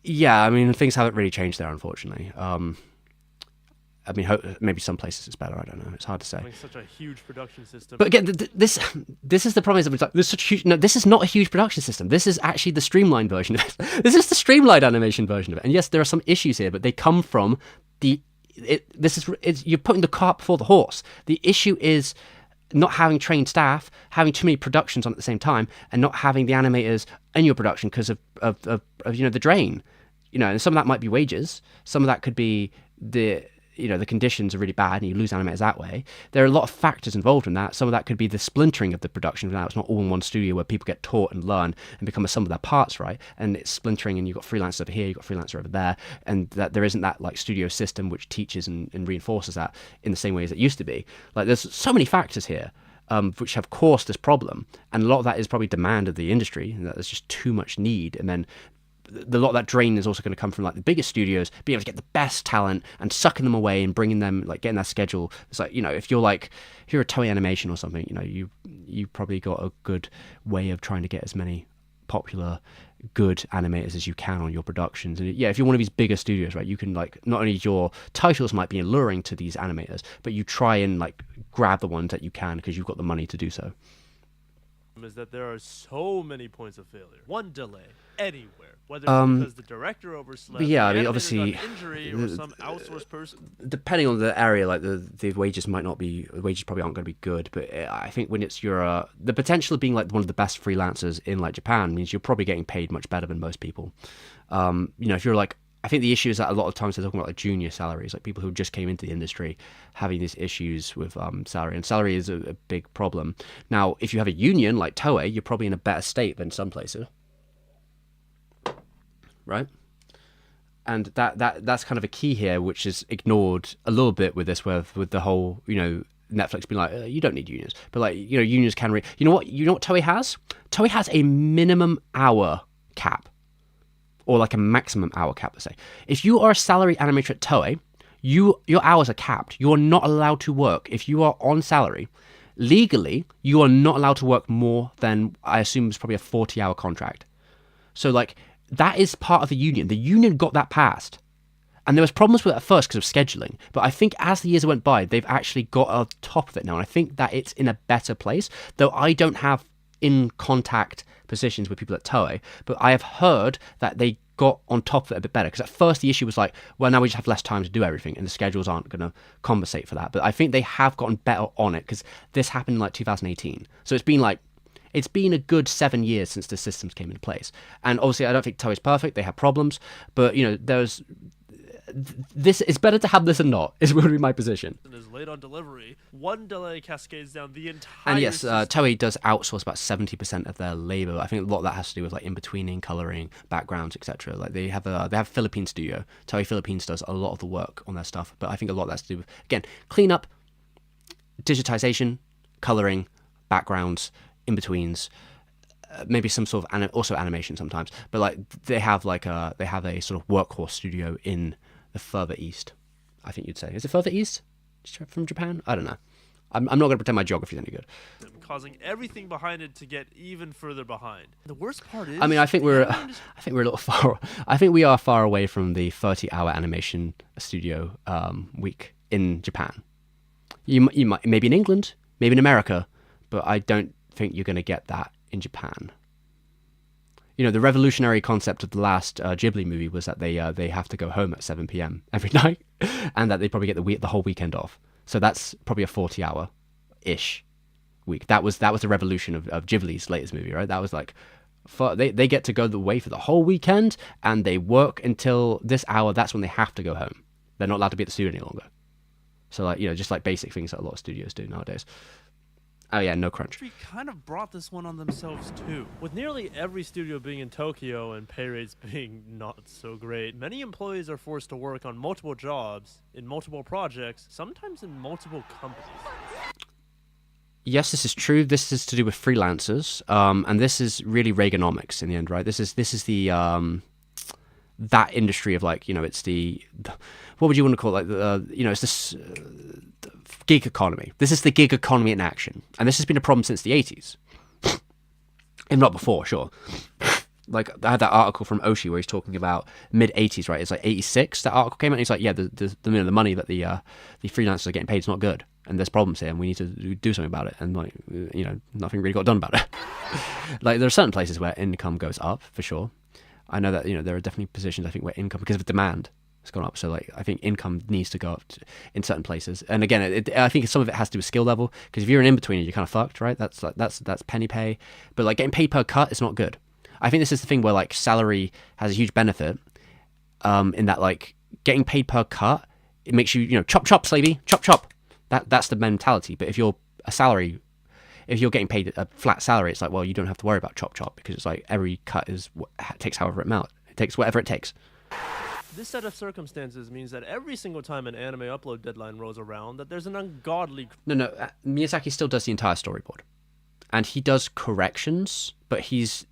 yeah, I mean things haven't really changed there, unfortunately. I mean, maybe some places it's better. I don't know. It's hard to say. Having such a huge production system. But again, this is the problem. Is like there's such a huge. No, this is not a huge production system. This is actually the streamlined version of it. This is the streamlined animation version of it. And yes, there are some issues here, but they come from you're putting the cart before the horse. The issue is not having trained staff, having too many productions on at the same time, and not having the animators in your production because of the drain. And some of that might be wages. Some of that could be the conditions are really bad and you lose animators that way. There are a lot of factors involved in that. Some of that could be the splintering of the production. Now it's not all in one studio where people get taught and learn and become a sum of their parts, right? And it's splintering and you've got freelancers over here, you've got freelancer over there, and that there isn't that like studio system which teaches and reinforces that in the same way as it used to be. Like there's so many factors here which have caused this problem, and a lot of that is probably demand of the industry, and that there's just too much need, and then a lot of that drain is also going to come from like the biggest studios being able to get the best talent and sucking them away and bringing them, like getting their schedule. It's like, if you're a Toei Animation or something, you probably got a good way of trying to get as many popular good animators as you can on your productions. And yeah, if you're one of these bigger studios, right, you can like, not only your titles might be alluring to these animators, but you try and like grab the ones that you can because you've got the money to do so. is that there are so many points of failure. One delay anywhere, whether it's because the director overslept, yeah, I mean, the animator obviously, got an injury, or some outsourced person. depending on the area, like the wages probably aren't going to be good. But I think when it's the potential of being like one of the best freelancers in like Japan means you're probably getting paid much better than most people. If you're like, I think the issue is that a lot of times they're talking about like junior salaries, like people who just came into the industry having these issues with salary, and salary is a big problem. Now, if you have a union like Toei, you're probably in a better state than some places, right? And that's kind of a key here, which is ignored a little bit with this, with the whole Netflix being like, you don't need unions, but like unions can. You know what Toei has? Toei has a minimum hour cap. Or like a maximum hour cap, let's say. If you are a salary animator at Toei, your hours are capped. You are not allowed to work. If you are on salary, legally, you are not allowed to work more than, I assume it's probably a 40-hour contract. So like, that is part of the union. The union got that passed. And there was problems with it at first because of scheduling. But I think as the years went by, they've actually got on top of it now. And I think that it's in a better place, though I don't have in contact positions with people at Toei, but I have heard that they got on top of it a bit better, because at first the issue was like, well, now we just have less time to do everything and the schedules aren't going to compensate for that. But I think they have gotten better on it, because this happened in like 2018, so it's been a good 7 years since the systems came into place. And obviously I don't think Toei's perfect, they have problems, but this is better to have this than not, is going to be my position. Is late on delivery. One delay cascades down the entire. And yes, Toei does outsource about 70% of their labor. I think a lot of that has to do with like in-betweening, coloring, backgrounds, etc. Like they have a Philippine studio. Toei Philippines does a lot of the work on their stuff, but I think a lot of that's to do with, again, cleanup, digitization, coloring, backgrounds, in-betweens. Maybe some sort of also animation sometimes, but like they have a sort of workhorse studio in the further east, I think you'd say. Is it further east from Japan? I don't know. I'm not going to pretend my geography is any good. Causing everything behind it to get even further behind. The worst part is, I think we're a little far. I think we are far away from the 30-hour animation studio week in Japan. You might, maybe in England, maybe in America, but I don't think you're going to get that in Japan. The revolutionary concept of the last Ghibli movie was that they have to go home at 7 p.m. every night, and that they probably get the whole weekend off. So that's probably a 40-hour-ish week. That was the revolution of Ghibli's latest movie, right? That was like, they get to go away for the whole weekend, and they work until this hour. That's when they have to go home. They're not allowed to be at the studio any longer. So like, just like basic things that a lot of studios do nowadays. Oh yeah, no crunch. They kind of brought this one on themselves too. With nearly every studio being in Tokyo and pay rates being not so great, many employees are forced to work on multiple jobs, in multiple projects, sometimes in multiple companies. Yes, this is true. This is to do with freelancers, and this is really Reaganomics in the end, right? This is the that industry of like, it's the what would you want to call it? Like it's this gig economy. This is the gig economy in action, and this has been a problem since the 80s, if not before, sure. Like I had that article from Oshi where he's talking about mid 80s, right? It's like 86. That article came out. And he's like, yeah, the money that the freelancers are getting paid is not good, and there's problems here, and we need to do something about it. And like, nothing really got done about it. Like there are certain places where income goes up for sure. I know that there are definitely positions I think where income, because of demand, has gone up. So like I think income needs to go up in certain places. And again, I think some of it has to do with skill level, because if you're an in-betweener, you're kind of fucked, right? That's penny pay. But like getting paid per cut is not good. I think this is the thing where like salary has a huge benefit, in that like getting paid per cut, it makes you chop chop slavey, chop chop. That's the mentality. But if you're getting paid a flat salary, it's like, well, you don't have to worry about chop chop, because it's like every cut takes however it takes whatever it takes. This set of circumstances means that every single time an anime upload deadline rolls around, that there's an ungodly... No, Miyazaki still does the entire storyboard. And he does corrections, but his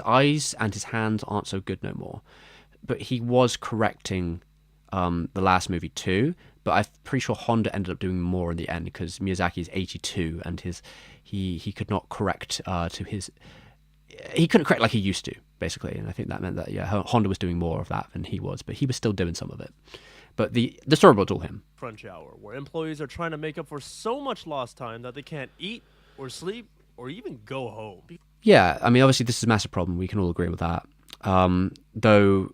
eyes and his hands aren't so good no more. But he was correcting the last movie too, but I'm pretty sure Honda ended up doing more in the end, because Miyazaki is 82 and he could not correct he couldn't correct like he used to, basically, and I think that meant that Honda was doing more of that than he was, but he was still doing some of it. But the storyboard's all him. Crunch hour, where employees are trying to make up for so much lost time that they can't eat or sleep or even go home. Yeah, I mean, obviously this is a massive problem. We can all agree with that. Though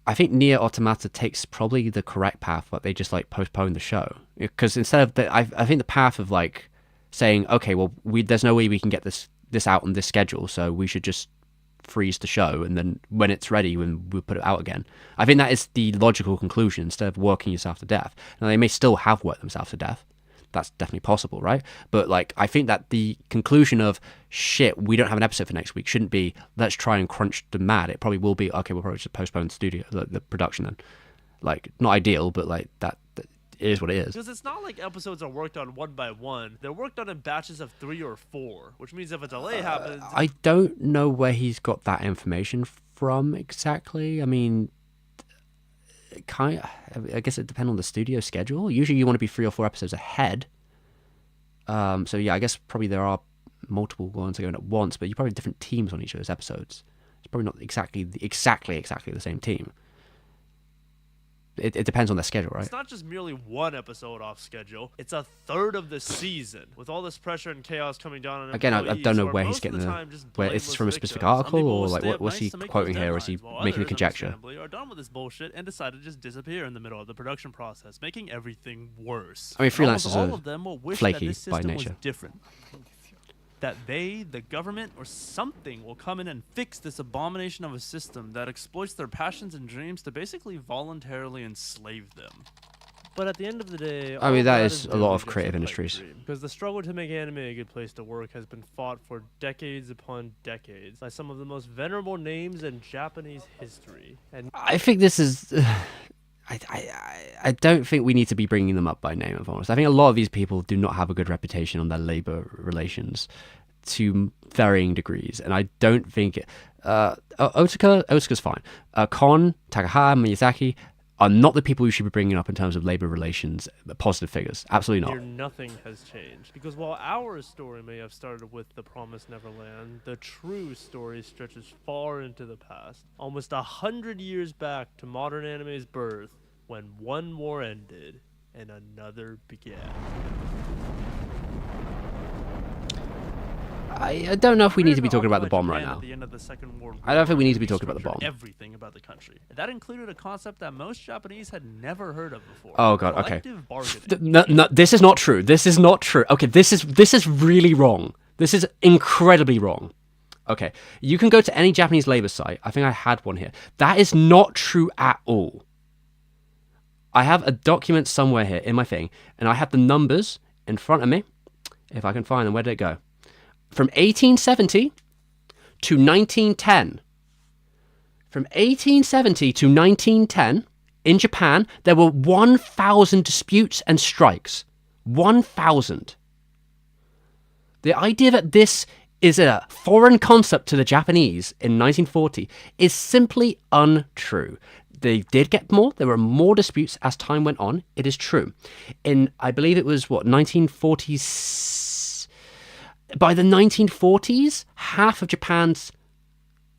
I think Nier Automata takes probably the correct path, but they just like postpone the show. Because instead of I think the path of like saying, okay, well, there's no way we can get this out on this schedule, so we should just freeze the show, and then when it's ready, when we'll put it out again. I think that is the logical conclusion instead of working yourself to death. Now they may still have worked themselves to death. That's definitely possible, right? But like, I think that the conclusion of shit, we don't have an episode for next week shouldn't be let's try and crunch them mad. It probably will be okay. We'll probably just postpone the production then. Like, not ideal, but like that it is what it is. Because it's not like episodes are worked on one by one. They're worked on in batches of 3 or 4, which means if a delay happens... I don't know where he's got that information from exactly. I mean, I guess it depends on the studio schedule. Usually you want to be 3 or 4 episodes ahead. So yeah, I guess probably there are multiple ones going at once, but you probably have different teams on each of those episodes. It's probably not exactly the same team. It depends on their schedule, right? It's not just merely one episode off schedule. It's a third of the season. With all this pressure and chaos coming down on again, I don't know where he's getting where is this from a specific article, or like what's he quoting here, or is he making a conjecture? Are done with this bullshit and decide to just disappear in the middle of the production process, making everything worse. I mean, freelancers are flaky by nature. Different. That they, the government, or something will come in and fix this abomination of a system that exploits their passions and dreams to basically voluntarily enslave them. But at the end of the day, I mean, that is a lot of creative industries. Because the struggle to make anime a good place to work has been fought for decades upon decades by some of the most venerable names in Japanese history. And I think this is... I don't think we need to be bringing them up by name, if I'm honest. I think a lot of these people do not have a good reputation on their labor relations to varying degrees, and I don't think Otsuka's fine. Kon, Takahata, Miyazaki are not the people you should be bringing up in terms of labor relations, positive figures. Absolutely not. Nothing has changed. Because while our story may have started with The Promised Neverland, the true story stretches far into the past, almost 100 years back to modern anime's birth, when one war ended and another began. I don't know if we need to be talking about the bomb right now. I don't think we need to be talking about the bomb. Everything about the country. That included a concept that most Japanese had never heard of before. Oh god, okay. No, this is not true. This is not true. Okay, this is really wrong. This is incredibly wrong. Okay, you can go to any Japanese labor site. I think I had one here. That is not true at all. I have a document somewhere here in my thing, and I have the numbers in front of me. If I can find them, where did it go? From 1870 to 1910. From 1870 to 1910, in Japan, there were 1,000 disputes and strikes. 1,000. The idea that this is a foreign concept to the Japanese in 1940 is simply untrue. They did get more. There were more disputes as time went on. It is true. In, I believe it was, 1940s... By the 1940s, half of Japan's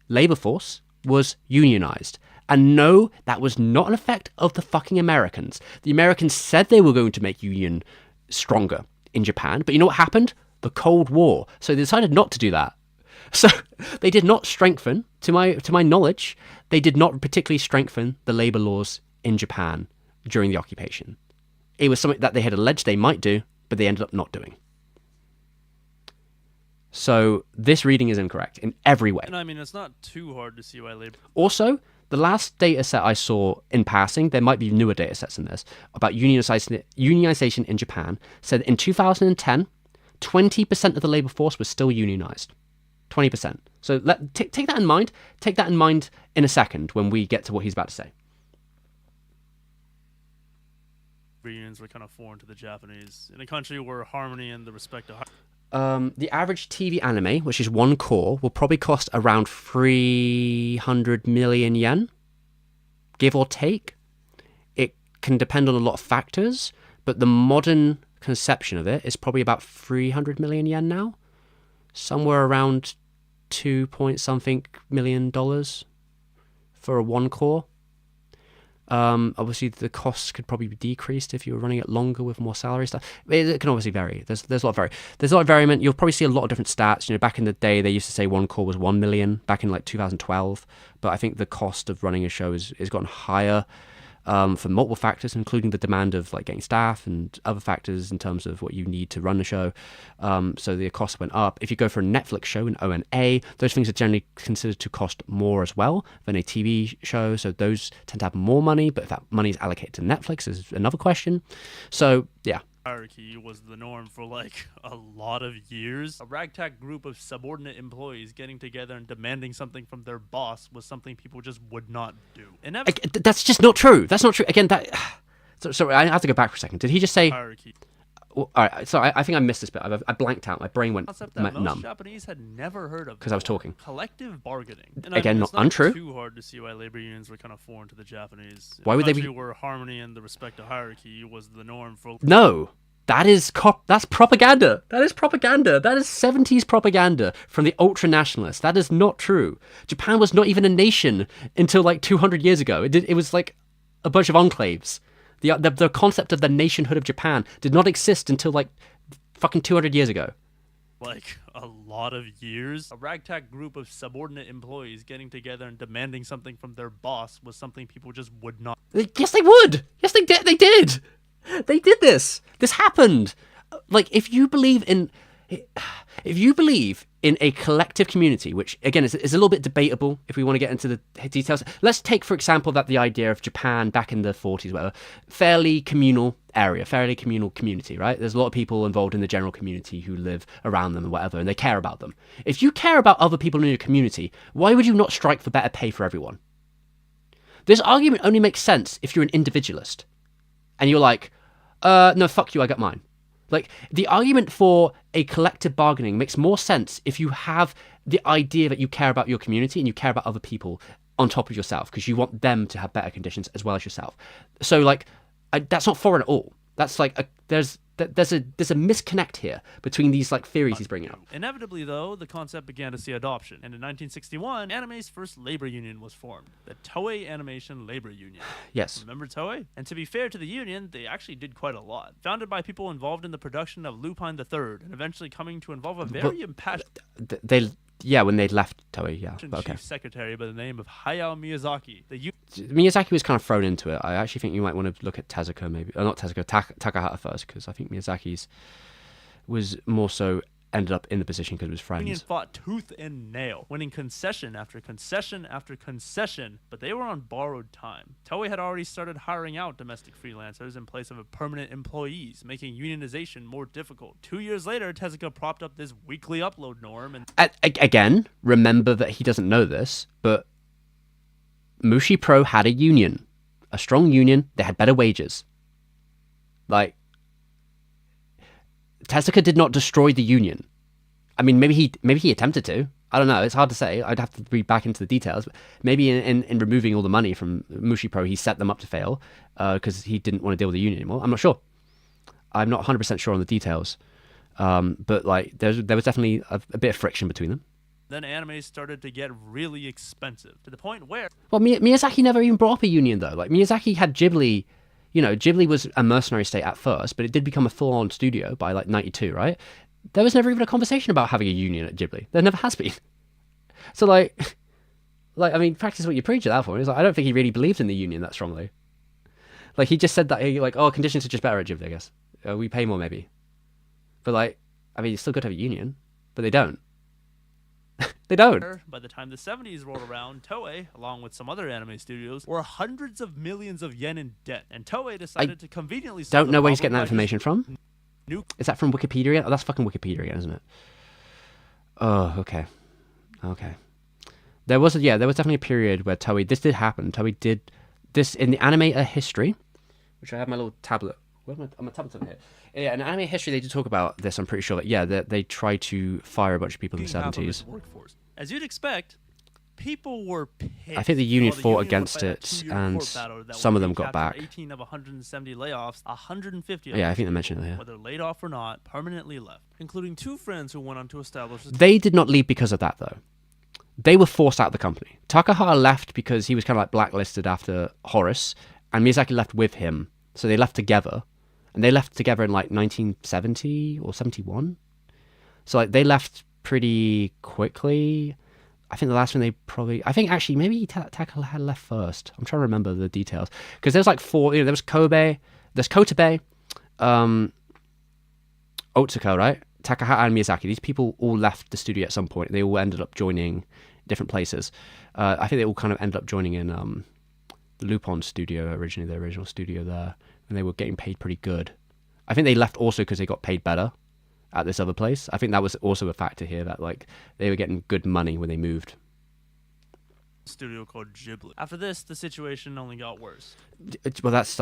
labor force was unionized. And no, that was not an effect of the fucking Americans. The Americans said they were going to make union stronger in Japan, but you know what happened? The Cold War. So they decided not to do that. So they did not strengthen, to my knowledge, they did not particularly strengthen the labor laws in Japan during the occupation. It was something that they had alleged they might do, but they ended up not doing. So this reading is incorrect in every way. And I mean, it's not too hard to see why labor... Also, the last data set I saw in passing, there might be newer data sets in this, about unionization in Japan, said in 2010, 20% of the labor force was still unionized. 20%. So take that in mind. Take that in mind in a second when we get to what he's about to say. Unions were kind of foreign to the Japanese. In a country where harmony and the respect of... The average TV anime, which is one core, will probably cost around 300 million yen, give or take. It can depend on a lot of factors, but the modern conception of it is probably about 300 million yen now. Somewhere around $2 point something million for a one core. Obviously, the costs could probably be decreased if you were running it longer with more salary stuff. It can obviously vary. There's a lot of There's a lot of variation. You'll probably see a lot of different stats. Back in the day, they used to say one core was 1 million back in like 2012. But I think the cost of running a show has gotten higher. For multiple factors, including the demand of like getting staff and other factors in terms of what you need to run the show. So the cost went up. If you go for a Netflix show, an ONA, those things are generally considered to cost more as well than a TV show. So those tend to have more money, but if that money is allocated to Netflix is another question. So yeah. Hierarchy was the norm for like a lot of years. A ragtag group of subordinate employees getting together and demanding something from their boss was something people just would not do. And that's just not true. That's not true. Again, sorry, I have to go back for a second. Did he just say hierarchy? Well, all right, so I think I missed this bit. I blanked out. My brain went Concept that most numb Japanese had never heard of because I was talking. Collective bargaining. And Again, it's not untrue. Too hard to see why labor unions were kind of foreign to the Japanese. Why would they be? Where harmony and the respect to hierarchy was the norm for. No. That's propaganda. That is propaganda. That is 70s propaganda from the ultra-nationalists. That is not true. Japan was not even a nation until like 200 years ago. It was like a bunch of enclaves. The concept of the nationhood of Japan did not exist until like fucking 200 years ago. Like a lot of years. A ragtag group of subordinate employees getting together and demanding something from their boss was something people just would not. Yes, they would. Yes, they did. They did. They did this. This happened. Like, if you believe in a collective community, which again is a little bit debatable if we want to get into the details. Let's take, for example, that the idea of Japan back in the 40s, whatever, fairly communal area, fairly communal community, right? There's a lot of people involved in the general community who live around them and whatever, and they care about them. If you care about other people in your community, why would you not strike for better pay for everyone? This argument only makes sense if you're an individualist. And you're like, no, fuck you, I got mine. Like, the argument for a collective bargaining makes more sense if you have the idea that you care about your community and you care about other people on top of yourself because you want them to have better conditions as well as yourself. So, like, that's not foreign at all. That's like, there's a misconnect here between these like theories he's bringing up. Inevitably, though, the concept began to see adoption, and in 1961, anime's first labor union was formed, the Toei Animation Labor Union. Yes. Remember Toei? And to be fair to the union, they actually did quite a lot. Founded by people involved in the production of Lupin III, and eventually coming to involve a very impassioned. When they left Toei, yeah. But okay. Chief secretary by the name of Hayao Miyazaki. Miyazaki was kind of thrown into it. I actually think you might want to look at Tezuka, maybe. Or not Tezuka, Takahata first, because I think Miyazaki's was more so ended up in the position because it was friends. The union fought tooth and nail, winning concession after concession after concession, but they were on borrowed time. Toei had already started hiring out domestic freelancers in place of permanent employees, making unionization more difficult. 2 years later, Tezuka propped up this weekly upload norm. And again, remember that he doesn't know this, but Mushi Pro had a union. A strong union. They had better wages. Like, Tezuka did not destroy the union. I mean, maybe he attempted to. I don't know. It's hard to say. I'd have to read back into the details. But maybe in removing all the money from Mushi Pro, he set them up to fail because he didn't want to deal with the union anymore. I'm not sure. I'm not 100% sure on the details. But like, there was definitely a bit of friction between them. Then anime started to get really expensive to the point where... Well, Miyazaki never even brought up a union, though. Like, Miyazaki had Ghibli... Ghibli was a mercenary state at first, but it did become a full-on studio by, like, 92, right? There was never even a conversation about having a union at Ghibli. There never has been. So, like, I mean, practice what you preach at that point. It's like, I don't think he really believed in the union that strongly. Like, he just said that, conditions are just better at Ghibli, I guess. We pay more, maybe. But, like, I mean, it's still good to have a union, but they don't. They don't. By the time the 70s rolled around, Toei, along with some other anime studios, were hundreds of millions of yen in debt, and Toei decided to conveniently solve don't know where he's getting that information from. Is that from Wikipedia? Oh, that's fucking Wikipedia again, isn't it? Oh, okay. There was definitely a period where this did happen. Toei did this in the anime history, which I have my little tablet. Where's my tablet over here? Yeah, in anime history, they did talk about this. I'm pretty sure that they tried to fire a bunch of people in the 70s. As you'd expect, people were pissed. I think the union fought against it, and some of them got back. 18 of 170 layoffs, 150 yeah, I think they mentioned it, yeah. Whether laid off or not, permanently left, including 2 friends who went on to establish... They did not leave because of that, though. They were forced out of the company. Takahata left because he was kind of like blacklisted after Horus, and Miyazaki left with him. So they left together, and they left together in like 1970 or 71. So like they left pretty quickly. I think the last one I think actually maybe Taka had left first. I'm trying to remember the details because there's like four. There was Kobe, there's Kotabe, Otsuka, right? Takahata and Miyazaki. These people all left the studio at some point. They all ended up joining different places. I think they all kind of ended up joining in the Lupin studio originally, the original studio there, and they were getting paid pretty good. I think they left also because they got paid better at this other place. I think that was also a factor here, that like they were getting good money when they moved. Studio called Ghibli. After this, the situation only got worse. Well, that's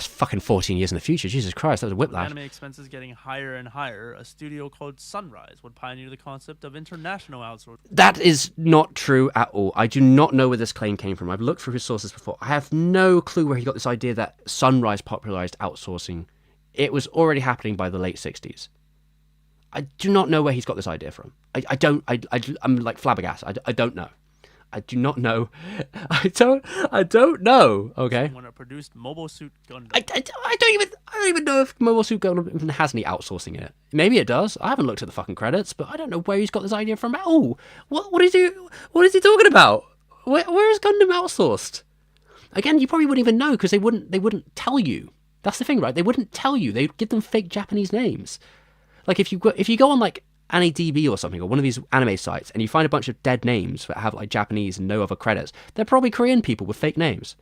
fucking 14 years in the future. Jesus Christ, that was a With whiplash. anime expenses getting higher and higher, a studio called Sunrise would pioneer the concept of international outsourcing. That is not true at all. I do not know where this claim came from. I've looked through his sources before. I have no clue where he got this idea that Sunrise popularized outsourcing. It was already happening by the late 60s. I do not know where he's got this idea from. I'm like flabbergasted. I don't know. I do not know. I don't know. Okay. When it produced Mobile Suit Gundam. I don't even know if Mobile Suit Gundam even has any outsourcing in it. Maybe it does. I haven't looked at the fucking credits, but I don't know where he's got this idea from at all. What is he talking about? Where is Gundam outsourced? Again, you probably wouldn't even know because they wouldn't tell you. That's the thing, right? They wouldn't tell you. They'd give them fake Japanese names. Like if you go on like AniDB or something, or one of these anime sites, and you find a bunch of dead names that have like Japanese and no other credits, they're probably Korean people with fake names.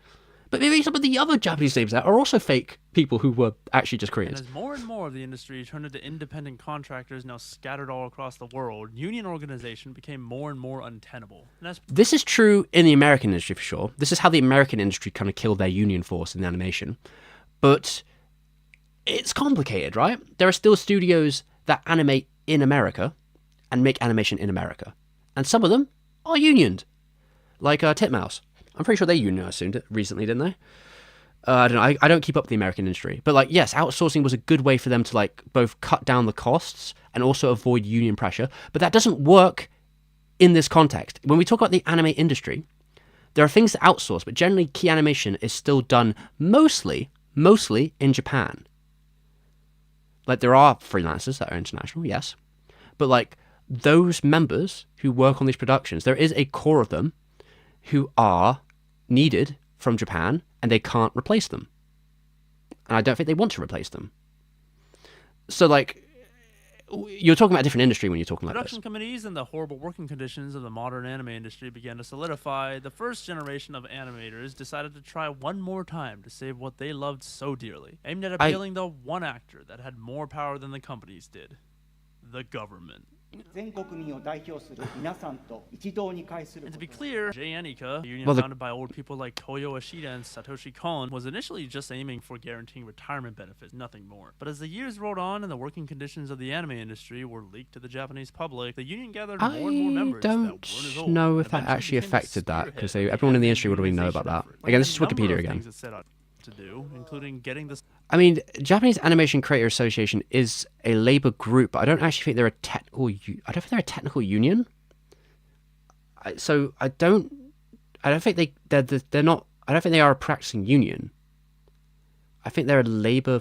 But maybe some of the other Japanese names there are also fake people who were actually just Koreans. And as more and more of the industry turned into independent contractors now scattered all across the world, union organization became more and more untenable. This is true in the American industry for sure. This is how the American industry kind of killed their union force in animation. But it's complicated, right? There are still studios that animate in America and make animation in America. And some of them are unioned. Like Titmouse. I'm pretty sure they unionized recently, didn't they? I don't know. I don't keep up with the American industry. But like, yes, outsourcing was a good way for them to like both cut down the costs and also avoid union pressure. But that doesn't work in this context. When we talk about the anime industry, there are things that outsource, but generally key animation is still done mostly in Japan. Like, there are freelancers that are international, yes. But, like, those members who work on these productions, there is a core of them who are needed from Japan, and they can't replace them. And I don't think they want to replace them. So, like, you're talking about a different industry when you're talking like this. Production committees and the horrible working conditions of the modern anime industry began to solidify. The first generation of animators decided to try one more time to save what they loved so dearly, aimed at appealing the one actor that had more power than the companies did: the government. And to be clear, J-Anika, a union founded by old people like Toyo Ashida and Satoshi Kon, was initially just aiming for guaranteeing retirement benefits, nothing more. But as the years rolled on and the working conditions of the anime industry were leaked to the Japanese public, the union gathered more and more members. I don't know if that actually affected that, because everyone in the industry would already know about that. Again, this is Wikipedia again. To do, including getting this. I mean, Japanese Animation Creator Association is a labor group, but I don't actually think they're a technical. I don't think they're a technical union. So I don't think they're not. I don't think they are a practicing union. I think they're a labor.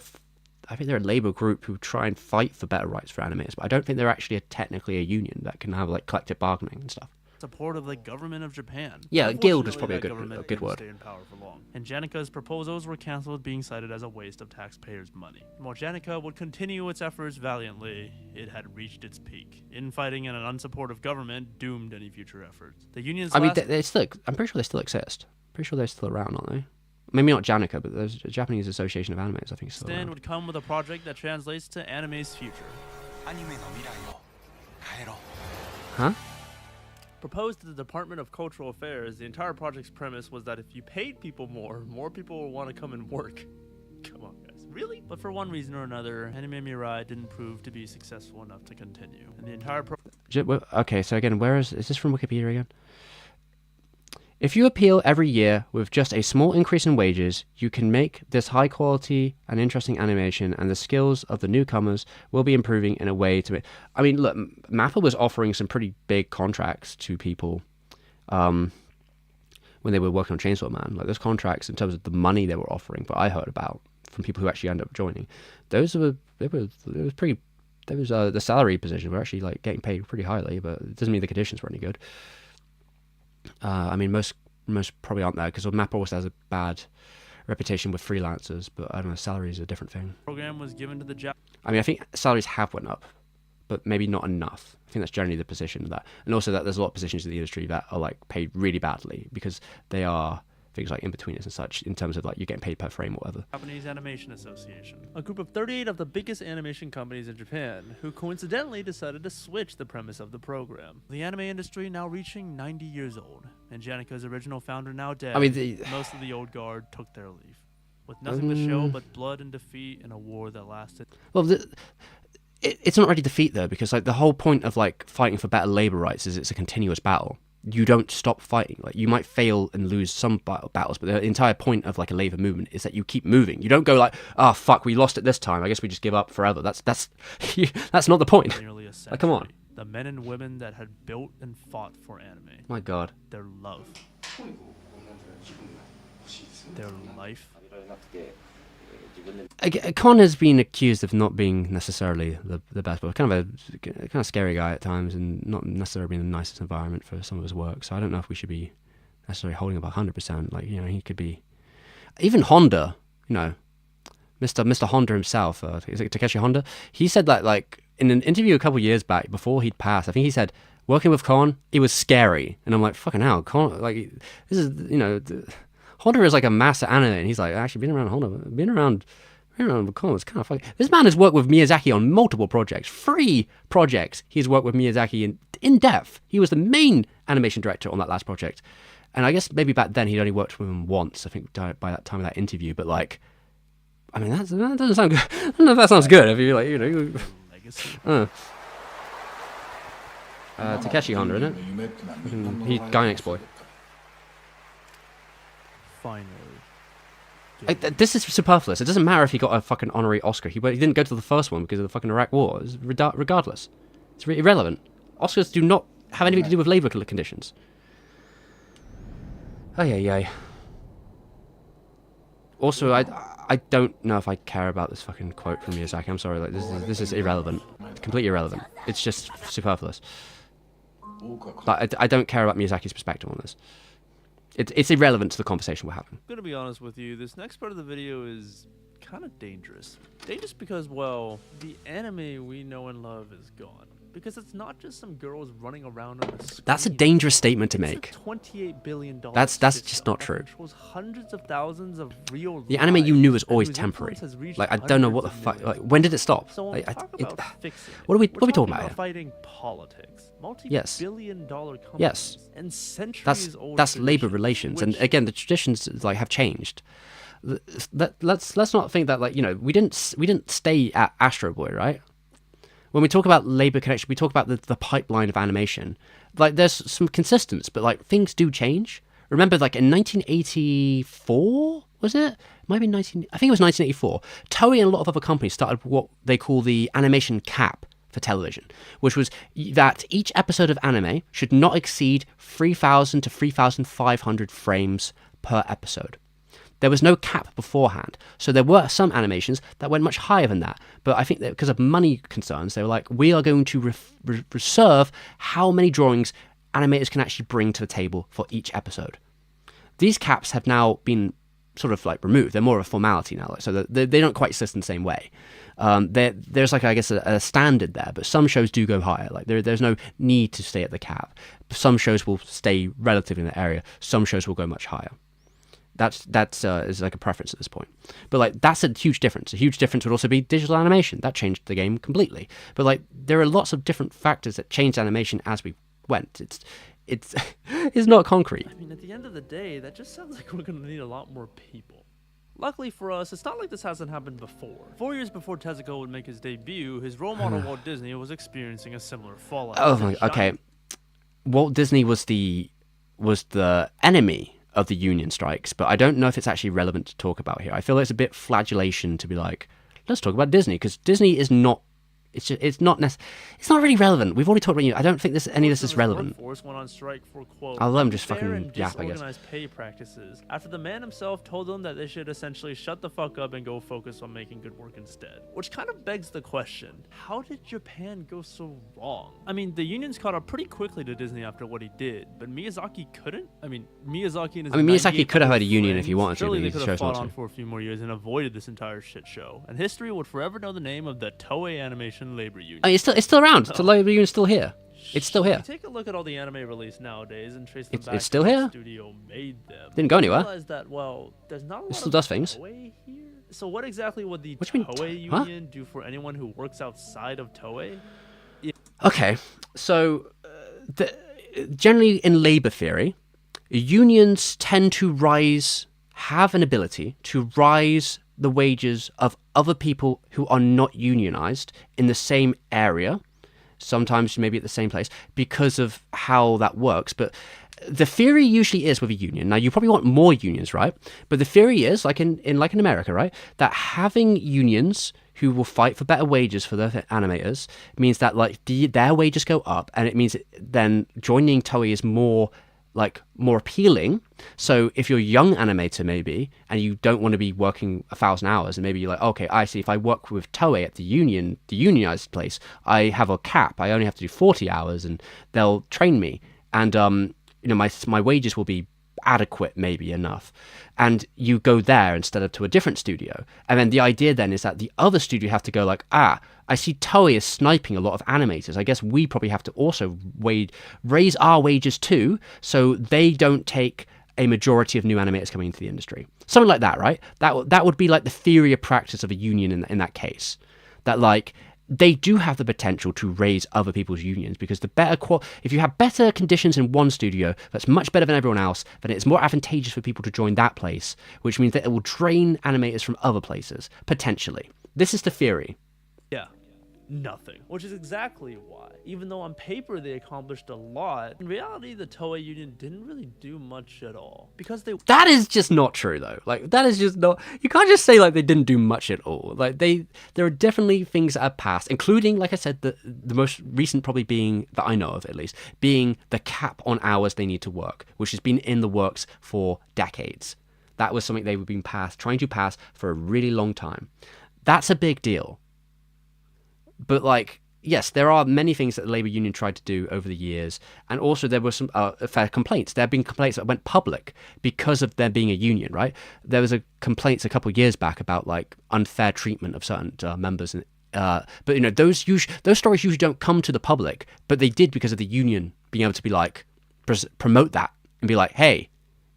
I think they're a labor group who try and fight for better rights for animators, but I don't think they're actually technically a union that can have like collective bargaining and stuff. Support of the government of Japan. Yeah, guild is probably a good word. Stay in power for long. And Janika's proposals were cancelled, being cited as a waste of taxpayers' money. While Janika would continue its efforts valiantly, it had reached its peak. Infighting and an unsupportive government doomed any future efforts. The union's I'm pretty sure they still exist. Pretty sure they're still around, aren't they? Maybe not Janika, but there's a Japanese Association of Animators, I think, still around. Would come with a project that translates to anime's future. Huh? Proposed to the Department of Cultural Affairs, the entire project's premise was that if you paid people more people will want to come and work. Come on, guys. Really? But for one reason or another, Anime Mirai didn't prove to be successful enough to continue. And the entire okay, so again, is this from Wikipedia again? If you appeal every year with just a small increase in wages, you can make this high quality and interesting animation, and the skills of the newcomers will be improving in a way to make... I mean, look, MAPPA was offering some pretty big contracts to people when they were working on Chainsaw Man. Like those contracts, in terms of the money they were offering, but I heard about from people who actually ended up joining, the salary positions were actually like getting paid pretty highly, but it doesn't mean the conditions were any good. I mean, most probably aren't there because Mappa also has a bad reputation with freelancers, but I don't know, salary is a different thing. Program was given to the I mean, I think salaries have went up, but maybe not enough. I think that's generally the position that, and also that there's a lot of positions in the industry that are like paid really badly because they are things like in-betweeners and such, in terms of like you're getting paid per frame or whatever. Japanese Animation Association, a group of 38 of the biggest animation companies in Japan, who coincidentally decided to switch the premise of the program. The anime industry now reaching 90 years old, and Janica's original founder now dead. I mean, most of the old guard took their leave, with nothing to show but blood and defeat in a war that lasted. Well, it's not really defeat though, because like the whole point of like fighting for better labor rights is it's a continuous battle. You don't stop fighting. Like you might fail and lose some battles, but the entire point of like a labor movement is that you keep moving. You don't go like, oh fuck, we lost it this time, I guess we just give up forever. That's that's not the point. Nearly a century. Like, come on. The men and women that had built and fought for anime. My God. Their love. Their life. Kon has been accused of not being necessarily the best, but kind of scary guy at times, and not necessarily being the nicest environment for some of his work. So I don't know if we should be necessarily holding up 100%. Like, you know, he could be even Honda. You know, Mr. Honda himself. Is it Takeshi Honda? He said that like in an interview a couple of years back before he'd passed. I think he said working with Kon, it was scary, and I'm like, fucking hell, Kon. Like this is, you know. Honda is like a master anime, and he's like, actually, being around Honda, being around Kon is kind of fucking... This man has worked with Miyazaki on multiple projects. 3 projects he's worked with Miyazaki in depth. He was the main animation director on that last project. And I guess maybe back then he'd only worked with him once, I think, by that time of that interview. But like, I mean, that doesn't sound good. I don't know if that sounds good. If you like, you know... Takeshi Honda, isn't it? He's Gainax boy. Finally. This is superfluous. It doesn't matter if he got a fucking honorary Oscar. He didn't go to the first one because of the fucking Iraq War. It's regardless. It's irrelevant. Oscars do not have anything to do with labor conditions. Ay. Also, I don't know if I care about this fucking quote from Miyazaki. I'm sorry. Like this is irrelevant. Completely irrelevant. It's just superfluous. Like, I don't care about Miyazaki's perspective on this. It's irrelevant to the conversation we're having. I'm gonna be honest with you, this next part of the video is kind of dangerous. Dangerous because, well, the anime we know and love is gone. Because it's not just some girls running around on a screen. That's a dangerous statement to make. It's a $28 billion That's just not true. Hundreds of thousands of real the anime you knew was always temporary. Like, I don't know what the fuck. Like, when did it stop? So like, what are we talking about here? Fighting politics, Yes. multi-billion-dollar companies, Yes. and centuries-old. That's labor relations, and again, the traditions like have changed. Let's not think that, like, you know, we didn't stay at Astro Boy, right? When we talk about labor connection, we talk about the pipeline of animation. Like, there's some consistency, but like things do change. Remember, like in 1984, was it? I think it was 1984. Toei and a lot of other companies started what they call the animation cap for television, which was that each episode of anime should not exceed 3,000 to 3,500 frames per episode. There was no cap beforehand, so there were some animations that went much higher than that. But I think that because of money concerns, they were like, we are going to reserve how many drawings animators can actually bring to the table for each episode. These caps have now been sort of like removed. They're more of a formality now, so they don't quite exist in the same way. There's like, I guess, a standard there, but some shows do go higher. Like there's no need to stay at the cap. Some shows will stay relatively in that area. Some shows will go much higher. That's is like a preference at this point. But like that's a huge difference. A huge difference would also be digital animation. That changed the game completely. But like there are lots of different factors that changed animation as we went. It's not concrete. I mean, at the end of the day, that just sounds like we're gonna need a lot more people. Luckily for us, it's not like this hasn't happened before. 4 years before Tezuka would make his debut, his role model Walt Disney was experiencing a similar fallout. Oh my, okay. Walt Disney was the enemy of the union strikes, but I don't know if it's actually relevant to talk about here. I feel like it's a bit flagellation to be like, let's talk about Disney, because Disney is not it's not it's not really relevant. We've already talked about unions. I don't think any of this is relevant. Workforce went on strike for, quote, I'll let them just unfair fucking and yap, I guess. disorganized pay practices after the man himself told them that they should essentially shut the fuck up and go focus on making good work instead. Which kind of begs the question, how did Japan go so wrong? I mean, the unions caught up pretty quickly to Disney after what he did, but Miyazaki couldn't? Miyazaki could have had a union if he wanted to, but surely he they could chose have not fought on to. for a few more years and avoided this entire shit show. And history would forever know the name of the Toei Animation Labor Union. Oh, it's still around. The labor union's still here. It's still here. You take a look at all the anime released nowadays and trace them back It's still to here. what studio made them. Didn't go anywhere. Realize that, well, there's not a lot still of does things. Toei here. So what exactly would the What do you mean, Toei huh? Union do for anyone who works outside of Toei? Okay, so generally in labor theory, unions tend to have an ability to rise the wages of other people who are not unionized in the same area, sometimes maybe at the same place, because of how that works. But the theory usually is with a union. Now, you probably want more unions, right? But the theory is, like in America, right, that having unions who will fight for better wages for their animators means that their wages go up, and it means then joining Toei is more appealing. So if you're a young animator maybe, and you don't want to be working 1,000 hours, and maybe you're like, okay, I see, if I work with Toei at the unionized place, I have a cap. I only have to do 40 hours, and they'll train me, and my wages will be adequate, maybe enough, and you go there instead of to a different studio. And then the idea then is that the other studio have to go like, I see Toei is sniping a lot of animators. I guess we probably have to also raise our wages too, so they don't take a majority of new animators coming into the industry. Something like that, right? That would be like the theory of practice of a union in that case. That they do have the potential to raise other people's unions, because if you have better conditions in one studio that's much better than everyone else, then it's more advantageous for people to join that place, which means that it will drain animators from other places, potentially. This is the theory. Yeah, nothing. Which is exactly why, even though on paper they accomplished a lot, in reality the Toei Union didn't really do much at all. Because That is just not true, though. That is just not... You can't just say, they didn't do much at all. There are definitely things that have passed, including, like I said, the most recent probably being, that I know of at least, being the cap on hours they need to work, which has been in the works for decades. That was something they've been trying to pass for a really long time. That's a big deal. But, yes, there are many things that the Labour Union tried to do over the years, and also there were some fair complaints. There have been complaints that went public because of there being a union, right? There was complaints a couple of years back about unfair treatment of certain members, but those stories usually don't come to the public, but they did because of the union being able to be promote that and be like, hey,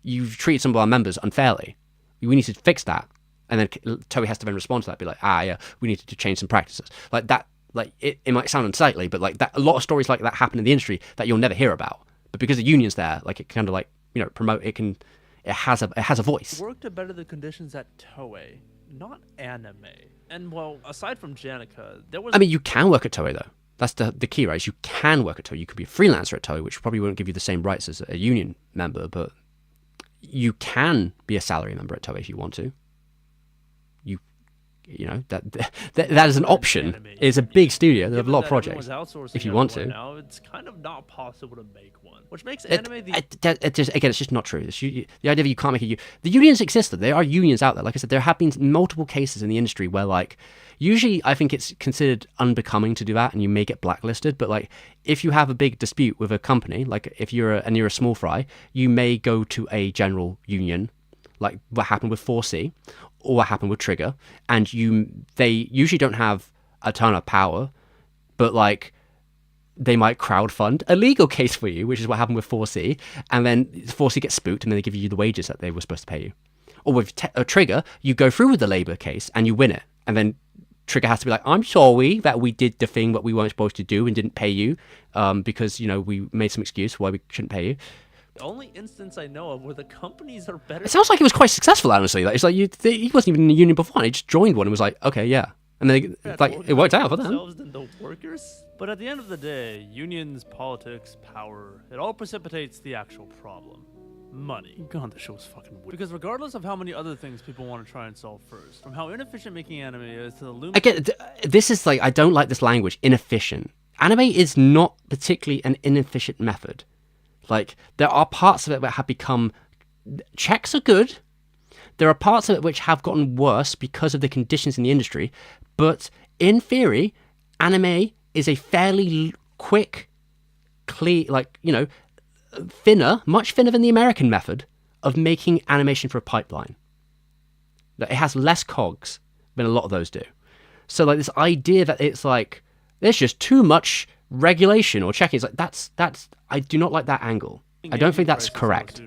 you've treated some of our members unfairly. We need to fix that. And then Toei has to then respond to that, be like, yeah, we need to change some practices. It might sound unsightly, but a lot of stories like that happen in the industry that you'll never hear about. But because the union's there, it kind of promote. It has a voice. Work to better the conditions at Toei, not anime. And well, aside from Janica, there was. You can work at Toei though. That's the key, right? Is you can work at Toei. You could be a freelancer at Toei, which probably won't give you the same rights as a union member, but you can be a salary member at Toei if you want to. That is an option. It's a big studio. They have a lot of projects. If you want to. Now, it's kind of not possible to make one, which makes anime again, it's just not true. The idea that you can't make the unions exist. There are unions out there. Like I said, there have been multiple cases in the industry where usually I think it's considered unbecoming to do that, and you may get blacklisted. But if you have a big dispute with a company, if you're a small fry, you may go to a general union, like what happened with 4C. Or what happened with Trigger, and they usually don't have a ton of power, but they might crowdfund a legal case for you, which is what happened with 4C, and then 4C gets spooked, and then they give you the wages that they were supposed to pay you. Or with Trigger, you go through with the labor case and you win it, and then Trigger has to be like, I'm sorry that we did the thing that we weren't supposed to do and didn't pay you, because we made some excuse why we shouldn't pay you. The only instance I know of where the companies are better. It sounds like he was quite successful, honestly. He wasn't even in the union before. He just joined one and was like, okay, yeah. And then it worked out for them. Than the workers. But at the end of the day, unions, politics, power, it all precipitates the actual problem. money. God, the show's fucking weird. Because regardless of how many other things people want to try and solve first, from how inefficient making anime is to the Again, this is like, I don't like this language, inefficient. Anime is not particularly an inefficient method. Like, there are parts of it that have become... Checks are good. There are parts of it which have gotten worse because of the conditions in the industry. But in theory, anime is a fairly quick, clear, like, you know, thinner, much thinner than the American method of making animation for a pipeline. It has less cogs than a lot of those do. So, like, this idea that it's like, there's just too much regulation or checking, it's like, that's, I do not like that angle. I don't think that's correct.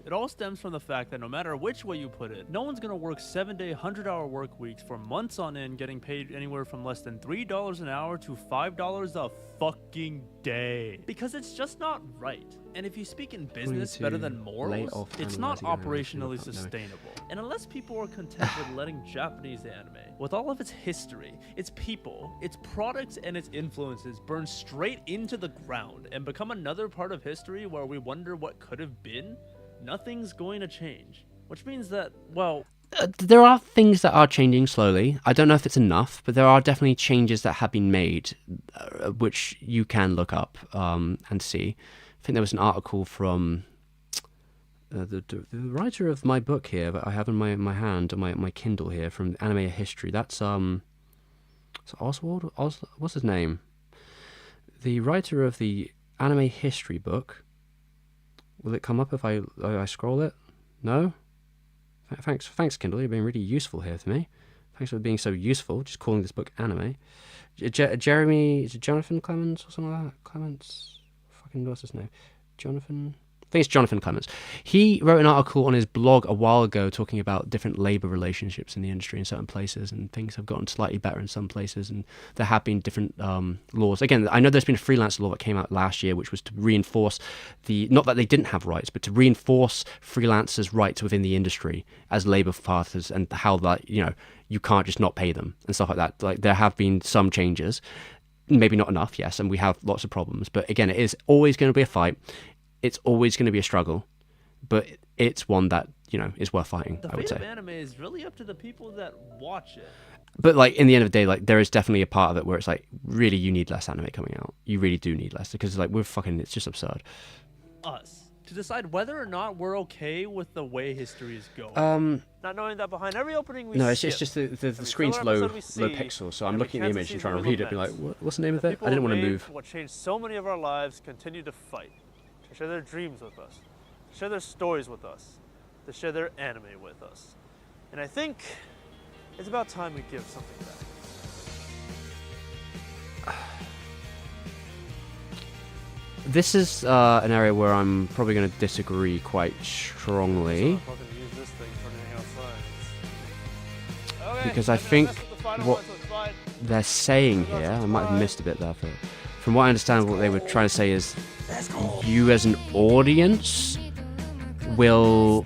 It all stems from the fact that no matter which way you put it, no one's going to work 7-day, 100-hour work weeks for months on end, getting paid anywhere from less than $3 an hour to $5 a fucking day. Because it's just not right. And if you speak in business better than morals, it's not operationally sustainable. And unless people are content with letting Japanese anime, with all of its history, its people, its products, and its influences burn straight into the ground and become another part of history where we wonder what could have been, nothing's going to change. Which means that, well... there are things that are changing slowly. I don't know if it's enough, but there are definitely changes that have been made, which you can look up and see. I think there was an article from the writer of my book here that I have in my hand, on my Kindle here, from Anime History. That's Oswald? What's his name? The writer of the Anime History book. Will it come up if I scroll it? No? Thanks, Kindle. You've been really useful here to me. Thanks for being so useful, just calling this book anime. Jeremy, is it Jonathan Clemens or something like that? Clemens? Fucking what's his name? Jonathan? I think it's Jonathan Clemens. He wrote an article on his blog a while ago talking about different labor relationships in the industry in certain places, and things have gotten slightly better in some places, and there have been different laws. Again, I know there's been a freelance law that came out last year, which was to reinforce not that they didn't have rights, but to reinforce freelancers' rights within the industry as labor partners, and how that, you know, you can't just not pay them and stuff like that. Like, there have been some changes, maybe not enough, yes, and we have lots of problems. But again, it is always going to be a fight. It's always going to be a struggle, but it's one that, you know, is worth fighting, I would say. The fate of anime is really up to the people that watch it. But, like, in the end of the day, like, there is definitely a part of it where it's like, really, you need less anime coming out. You really do need less, because, like, it's just absurd. Us. To decide whether or not we're okay with the way history is going. Not knowing that behind every opening we it's just the screen's low pixels, so I'm looking at the image and trying to read it, and be like, what's the name of it? I didn't want to move. What changed so many of our lives continue to fight, to share their dreams with us, to share their stories with us, to share their anime with us. And I think it's about time we give something back. This is an area where I'm probably going to disagree quite strongly. Because I think what they're saying here, I might have missed a bit there, but from what I understand, what they were trying to say is you as an audience will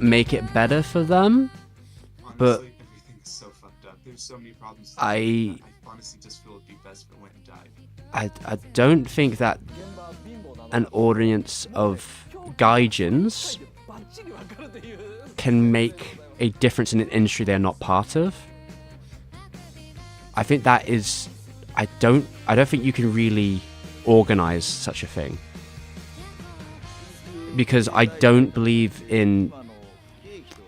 make it better for them. But everything is so fucked up. There's so many problems. I honestly just feel it'd be best if it went and died. I don't think that an audience of gaijins can make a difference in an industry they're not part of. I think that is... I don't think you can really organize such a thing. Because I don't believe in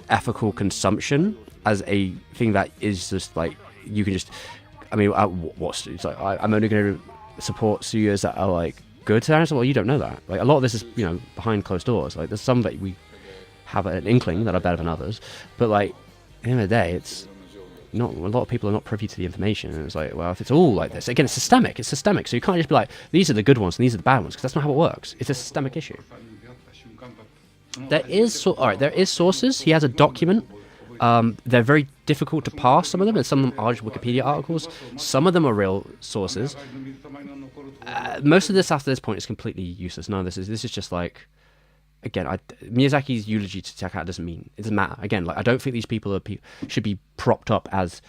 ethical consumption as a thing that is just like, you can just... I mean, it's like, I'm only going to support studios that are like good to that. Well, you don't know that. Like, a lot of this is, you know, behind closed doors. Like, there's some that we have an inkling that are better than others, but like, at the end of the day, it's not, a lot of people are not privy to the information, and it's like, well, if it's all like this, again, it's systemic, so you can't just be like, these are the good ones and these are the bad ones, because that's not how it works. It's a systemic issue. There is sources. He has a document. They're very difficult to pass, some of them, and some of them are just Wikipedia articles. Some of them are real sources. Most of this after this point is completely useless. None of this is just like, again, Miyazaki's eulogy to Takahata it doesn't matter. Again, like, I don't think these people should be propped up as,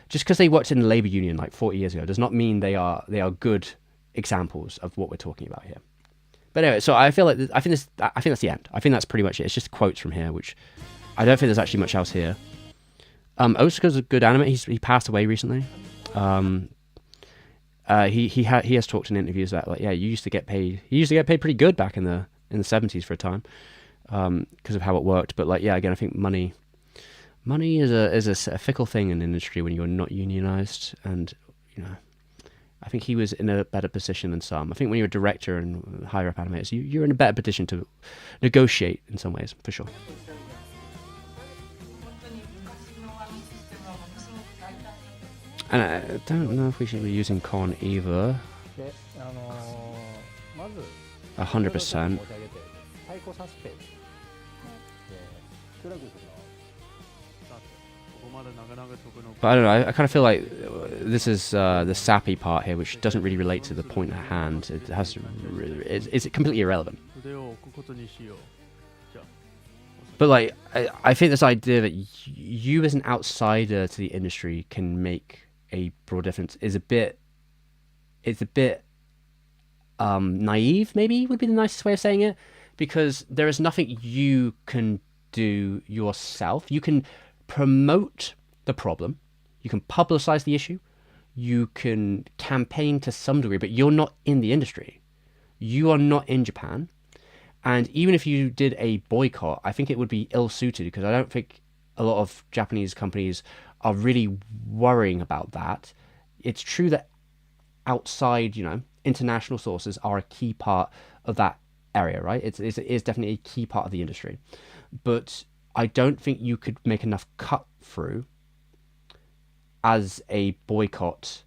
just because they worked in the labor union like 40 years ago does not mean they are good examples of what we're talking about here. But anyway, so I think that's the end. I think that's pretty much it. It's just quotes from here, which I don't think there's actually much else here. Osaka's a good anime. He passed away recently. He has talked in interviews about like, yeah, you used to get paid. He used to get paid pretty good back in the 70s for a time, because of how it worked. But like, yeah, again, I think money is a fickle thing in the industry when you're not unionized, and you know, I think he was in a better position than some. I think when you're a director and higher up animators, you're in a better position to negotiate in some ways, for sure. And I don't know if we should be using con either. 100%. But I don't know, I kind of feel like this is the sappy part here, which doesn't really relate to the point at hand. It has to it's completely irrelevant. But like, I think this idea that you as an outsider to the industry can make a broad difference is a bit naive, maybe would be the nicest way of saying it, because there is nothing you can do yourself. You can promote the problem, you can publicize the issue, you can campaign to some degree, but you're not in the industry. You are not in Japan. And even if you did a boycott, I think it would be ill-suited, because I don't think a lot of Japanese companies are really worrying about that. It's true that outside, international sources are a key part of that area, right? It is definitely a key part of the industry. But I don't think you could make enough cut through as a boycott.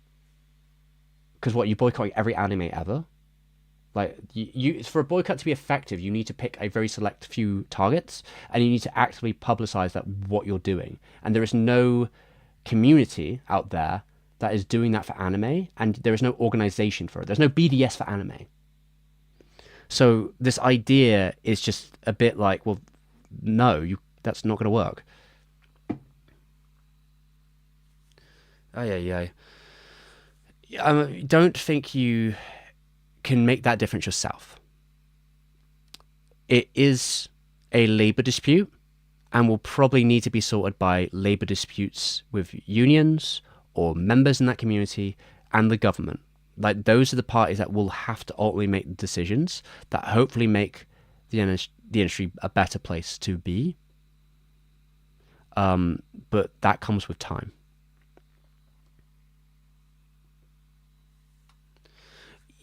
Because what, you boycott every anime ever? Like, you for a boycott to be effective, you need to pick a very select few targets, and you need to actively publicize that what you're doing. And there is no community out there that is doing that for anime, and there is no organization for it. There's no BDS for anime. So this idea is just a bit like, well, no, that's not going to work. I don't think you can make that difference yourself. It is a labor dispute and will probably need to be sorted by labor disputes with unions or members in that community and the government. Like, those are the parties that will have to ultimately make the decisions that hopefully make the industry a better place to be. But that comes with time.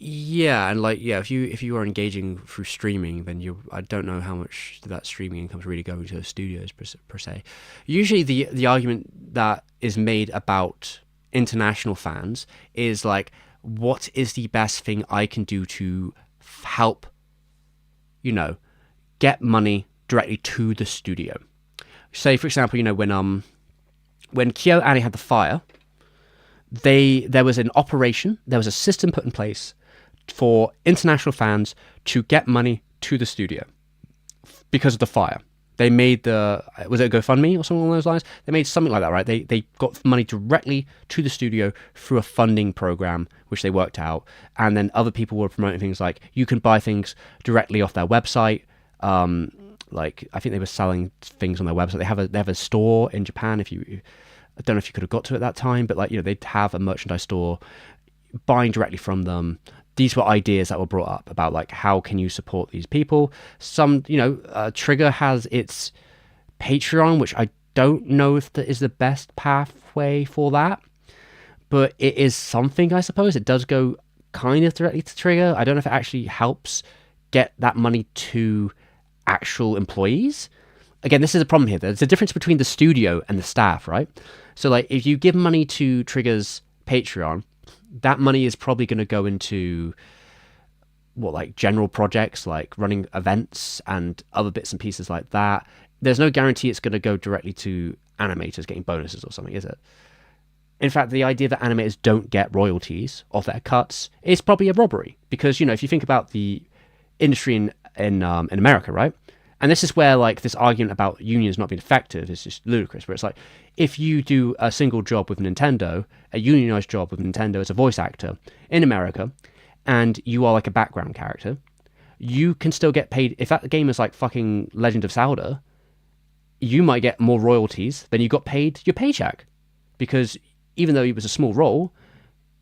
Yeah, and if you are engaging through streaming, then I don't know how much that streaming income is really going to the studios per se. Usually the argument that is made about international fans is like, what is the best thing I can do to help, get money directly to the studio? Say, for example, when Kyo Annie had the fire, there was an operation, there was a system put in place for international fans to get money to the studio because of the fire. They made was it a GoFundMe or something along those lines? They made something like that, right? They got money directly to the studio through a funding program, which they worked out. And then other people were promoting things like, you can buy things directly off their website. Like, I think they were selling things on their website. They have a store in Japan. I don't know if you could have got to it at that time, but they'd have a merchandise store, buying directly from them. These were ideas that were brought up about how can you support these people. Some, Trigger has its Patreon, which I don't know if that is the best pathway for that, but it is something, I suppose. It does go kind of directly to Trigger. I don't know if it actually helps get that money to actual employees. Again, this is a problem here. There's a difference between the studio and the staff, right? So if you give money to Trigger's Patreon, that money is probably going to go into general projects like running events and other bits and pieces like that. There's no guarantee it's going to go directly to animators getting bonuses or something, is it? In fact, the idea that animators don't get royalties off their cuts is probably a robbery, because if you think about the industry in America, right? And this is where this argument about unions not being effective is just ludicrous, where it's if you do a single job with Nintendo, a unionized job with Nintendo as a voice actor in America, and you are a background character, you can still get paid. If that game is like fucking Legend of Zelda, you might get more royalties than you got paid your paycheck, because even though it was a small role,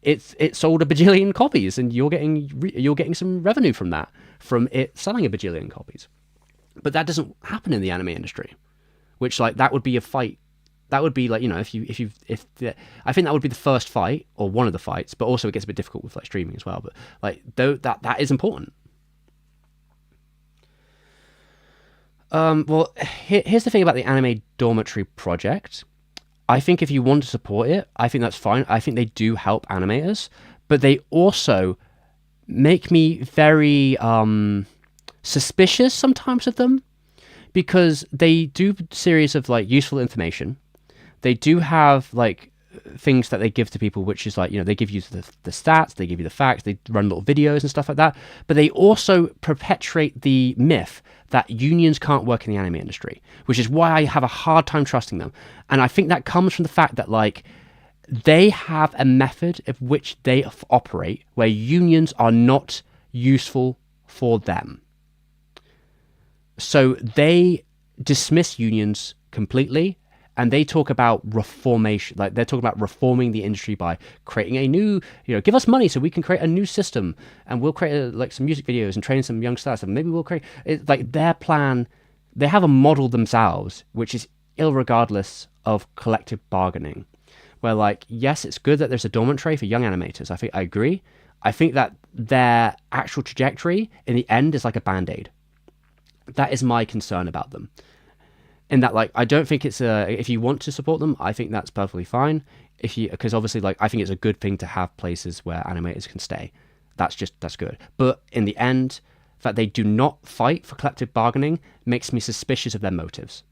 it sold a bajillion copies, and you're getting some revenue from that, from it selling a bajillion copies. But that doesn't happen in the anime industry, which like that would be a fight. That would be like, you know, I think that would be the first fight, or one of the fights, but also it gets a bit difficult with like streaming as well. But like that is important. Well, here's the thing about the Anime Dormitory project. I think if you want to support it, I think that's fine. I think they do help animators, but they also make me very suspicious sometimes of them, because they do series of like useful information. They do have like things that they give to people, which is like, you know, they give you the stats, they give you the facts, they run little videos and stuff like that. But they also perpetuate the myth that unions can't work in the anime industry, which is why I have a hard time trusting them. And I think that comes from the fact that like they have a method of which they operate where unions are not useful for them. So they dismiss unions completely, and they talk about reformation. Like they're talking about reforming the industry by creating a new, you know, give us money so we can create a new system, and we'll create like some music videos and train some young stars, and maybe we'll create like their plan. They have a model themselves, which is irregardless of collective bargaining, where like, yes, it's good that there's a dormitory for young animators. I agree. I think that their actual trajectory in the end is like a band-aid. That is my concern about them. In that, like, I don't think it's if you want to support them, I think that's perfectly fine. Because obviously, like, I think it's a good thing to have places where animators can stay. That's good. But in the end, that they do not fight for collective bargaining makes me suspicious of their motives,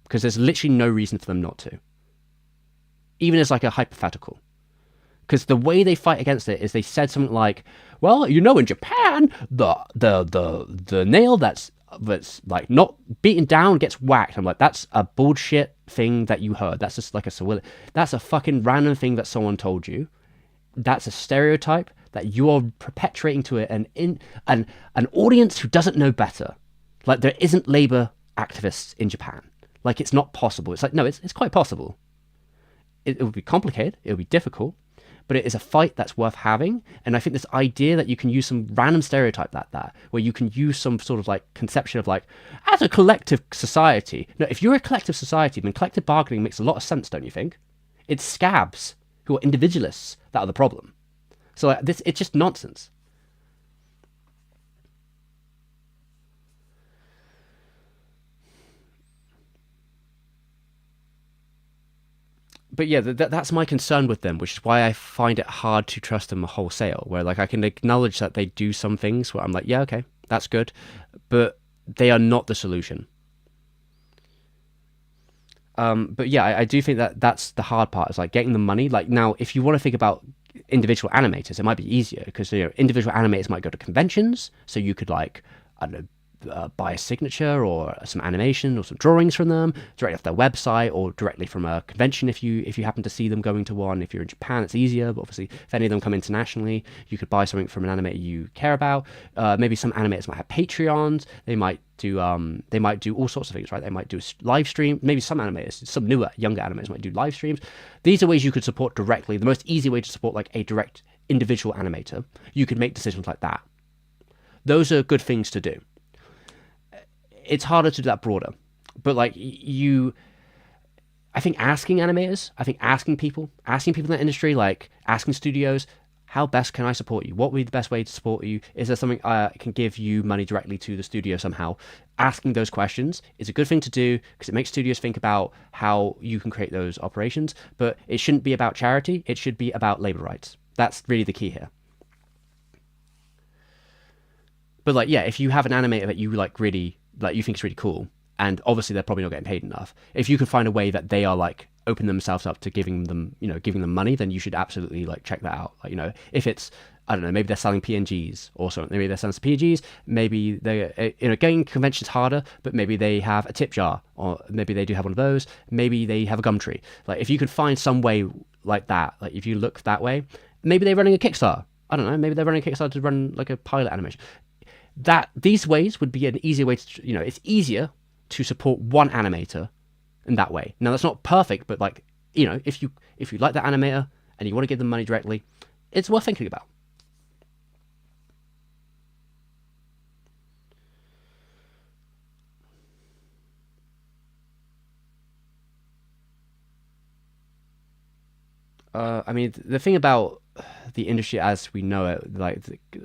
because there's literally no reason for them not to, even as like a hypothetical. Because the way they fight against it is they said something like, well, you know, in Japan, the nail that's like not beaten down gets whacked. I'm like, that's a bullshit thing that you heard. That's just like that's a fucking random thing that someone told you. That's a stereotype that you are perpetuating to an audience who doesn't know better. Like, there isn't labor activists in Japan. Like, it's not possible. It's like, no, it's quite possible. It would be complicated. It would be difficult. But it is a fight that's worth having. And I think this idea that you can use some random stereotype like that, where you can use some sort of like conception of like, as a collective society. No, if you're a collective society, then collective bargaining makes a lot of sense, don't you think? It's scabs who are individualists that are the problem. So like, it's just nonsense. But yeah, that's my concern with them, which is why I find it hard to trust them wholesale. Where like I can acknowledge that they do some things where I'm like, yeah, okay, that's good, but they are not the solution. But yeah, I do think that that's the hard part, is like getting the money. Like now, if you want to think about individual animators, it might be easier, because you know, individual animators might go to conventions, so you could like, I don't know, buy a signature or some animation or some drawings from them directly off their website, or directly from a convention if you happen to see them going to one. If you're in Japan, it's easier, but obviously if any of them come internationally, you could buy something from an animator you care about. Maybe some animators might have Patreons. They might do all sorts of things, right? They might do a live stream. Maybe some animators, some newer, younger animators might do live streams. These are ways you could support directly. The most easy way to support like a direct individual animator. You could make decisions like that. Those are good things to do. It's harder to do that broader, but like I think asking animators, asking people in the industry, like asking studios, how best can I support you? What would be the best way to support you? Is there something I can give you money directly to the studio somehow? Asking those questions is a good thing to do, because it makes studios think about how you can create those operations, but it shouldn't be about charity. It should be about labor rights. That's really the key here. But like, yeah, if you have an animator that you like really, like you think is really cool, and obviously they're probably not getting paid enough, if you can find a way that they are like open themselves up to giving them money, then you should absolutely like check that out. Like, you know, if it's, I don't know, maybe they're selling PNGs or something, maybe they're selling some PNGs, maybe they, you know, going conventions harder, but maybe they have a tip jar, or maybe they do have one of those, maybe they have a gum tree. Like, if you could find some way like that, like if you look that way, maybe they're running a Kickstarter. I don't know, maybe they're running a Kickstarter to run like a pilot animation. that these ways would be an easier way to, it's easier to support one animator in that way. Now that's not perfect, but like, if you like that animator and you want to give them money directly, it's worth thinking about. I mean, the thing about the industry as we know it, like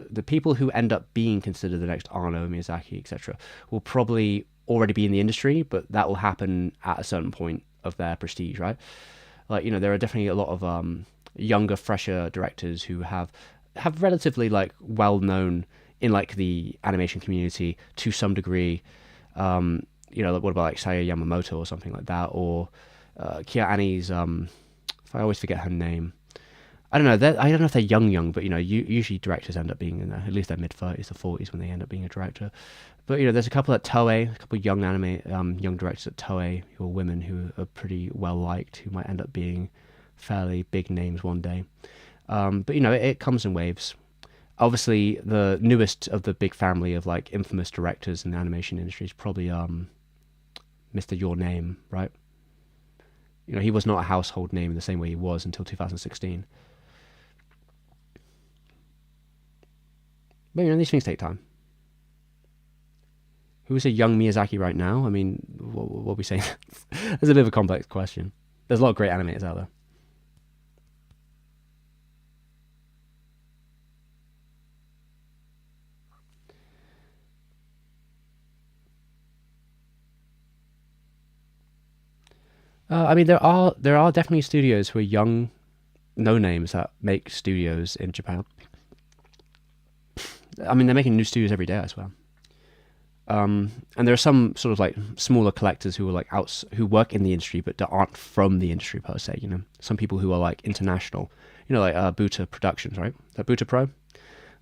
the people who end up being considered the next Arno, Miyazaki, etc., will probably already be in the industry, but that will happen at a certain point of their prestige, right? Like, there are definitely a lot of younger, fresher directors who have relatively like well known in like the animation community to some degree. What about like Saya Yamamoto or something like that, or Kia Annie's I always forget her name. I don't know. I don't know if they're young, but usually directors end up being in at least their mid-30s or 40s when they end up being a director. But there's a couple at Toei, a couple of young young directors at Toei who are women who are pretty well liked, who might end up being fairly big names one day. But it comes in waves. Obviously, the newest of the big family of like infamous directors in the animation industry is probably Mr. Your Name, right? He was not a household name in the same way he was until 2016. But these things take time. Who's a young Miyazaki right now? I mean, what are we saying? It's a bit of a complex question. There's a lot of great animators out there. I mean, there are definitely studios who are young, no names that make studios in Japan. I mean, they're making new studios every day, I swear. And there are some sort of like smaller collectors who are like who work in the industry but that aren't from the industry per se. Some people who are like international. Like Buta Productions, right? That Buta Pro.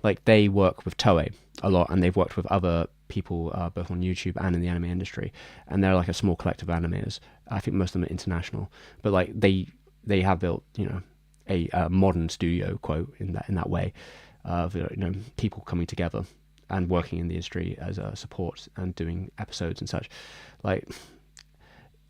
Like they work with Toei a lot, and they've worked with other people both on YouTube and in the anime industry, and they're like a small collective of animators. I think most of them are international, but like they have built a modern studio, quote, in that way of people coming together and working in the industry as a support and doing episodes and such. Like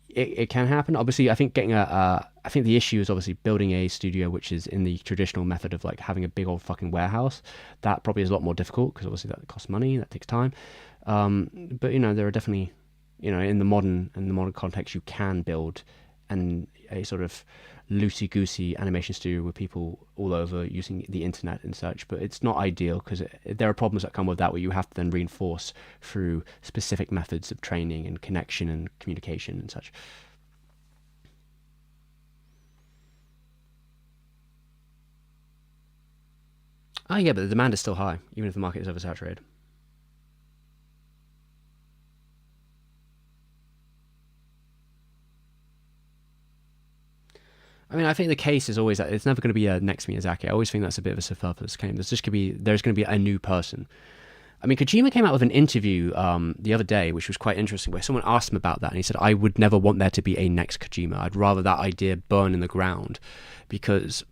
it can happen. Obviously, I think I think the issue is obviously building a studio which is in the traditional method of like having a big old fucking warehouse. That probably is a lot more difficult because obviously that costs money, that takes time. But there are definitely in the modern context you can build a sort of loosey-goosey animation studio with people all over using the internet and such, but it's not ideal because there are problems that come with that where you have to then reinforce through specific methods of training and connection and communication and such. Oh yeah, but the demand is still high, even if the market is oversaturated. I mean, I think the case is always that it's never going to be a next Miyazaki. I always think that's a bit of a superfluous claim. There's going to be a new person. I mean, Kojima came out with an interview the other day, which was quite interesting, where someone asked him about that, and he said, I would never want there to be a next Kojima. I'd rather that idea burn in the ground, because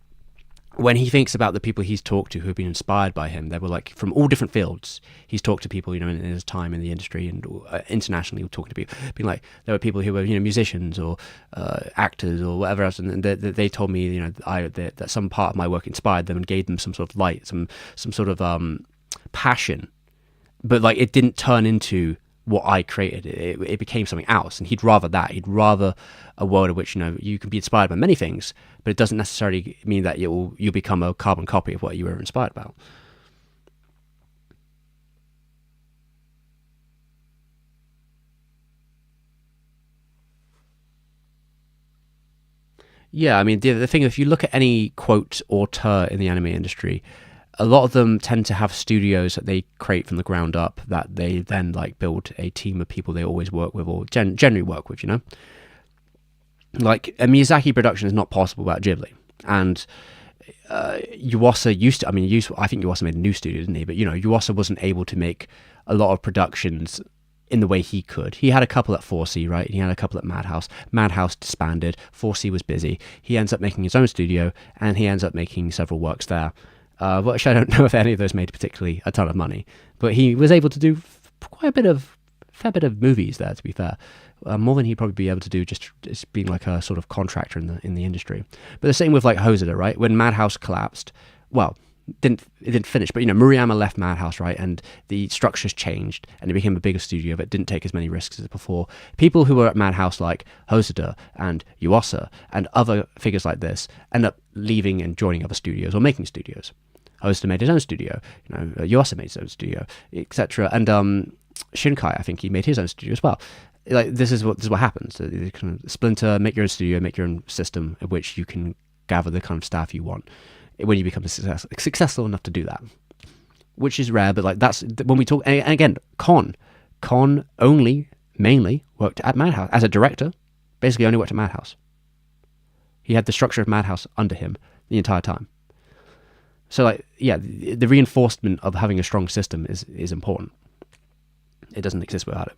when he thinks about the people he's talked to who have been inspired by him, they were like from all different fields. He's talked to people, in his time in the industry and internationally, talking to people, being like, there were people who were, musicians or actors or whatever else, and they told me, that some part of my work inspired them and gave them some sort of light, some sort of passion, but like it didn't turn into what I created. It became something else, and he'd rather that. He'd rather a world in which you can be inspired by many things, but it doesn't necessarily mean that you'll become a carbon copy of what you were inspired about. Yeah, I mean, the thing, if you look at any quote auteur in the anime industry, a lot of them tend to have studios that they create from the ground up that they then like build a team of people they always work with or generally work with, Like a Miyazaki production is not possible without Ghibli. And Yuasa used to, I think Yuasa made a new studio, didn't he? But, Yuasa wasn't able to make a lot of productions in the way he could. He had a couple at 4C, right? He had a couple at Madhouse. Madhouse disbanded. 4C was busy. He ends up making his own studio, and he ends up making several works there. which I don't know if any of those made particularly a ton of money, but he was able to do quite a fair bit of movies there, to be fair. More than he'd probably be able to do just being like a sort of contractor in the industry. But the same with like Hosoda, right? When Madhouse collapsed, well, it didn't finish, but Murayama left Madhouse, right? And the structures changed and it became a bigger studio, but didn't take as many risks as before. People who were at Madhouse like Hosoda and Yuasa and other figures like this end up leaving and joining other studios or making studios. Hosoda made his own studio, Yuasa made his own studio, etc. And Shinkai, I think he made his own studio as well. Like this is what happens. You kind of splinter, make your own studio, make your own system in which you can gather the kind of staff you want when you become successful enough to do that, which is rare. But like that's when we talk. And again, Kon only mainly worked at Madhouse as a director. Basically, only worked at Madhouse. He had the structure of Madhouse under him the entire time. So like, yeah, the reinforcement of having a strong system is important. It doesn't exist without it.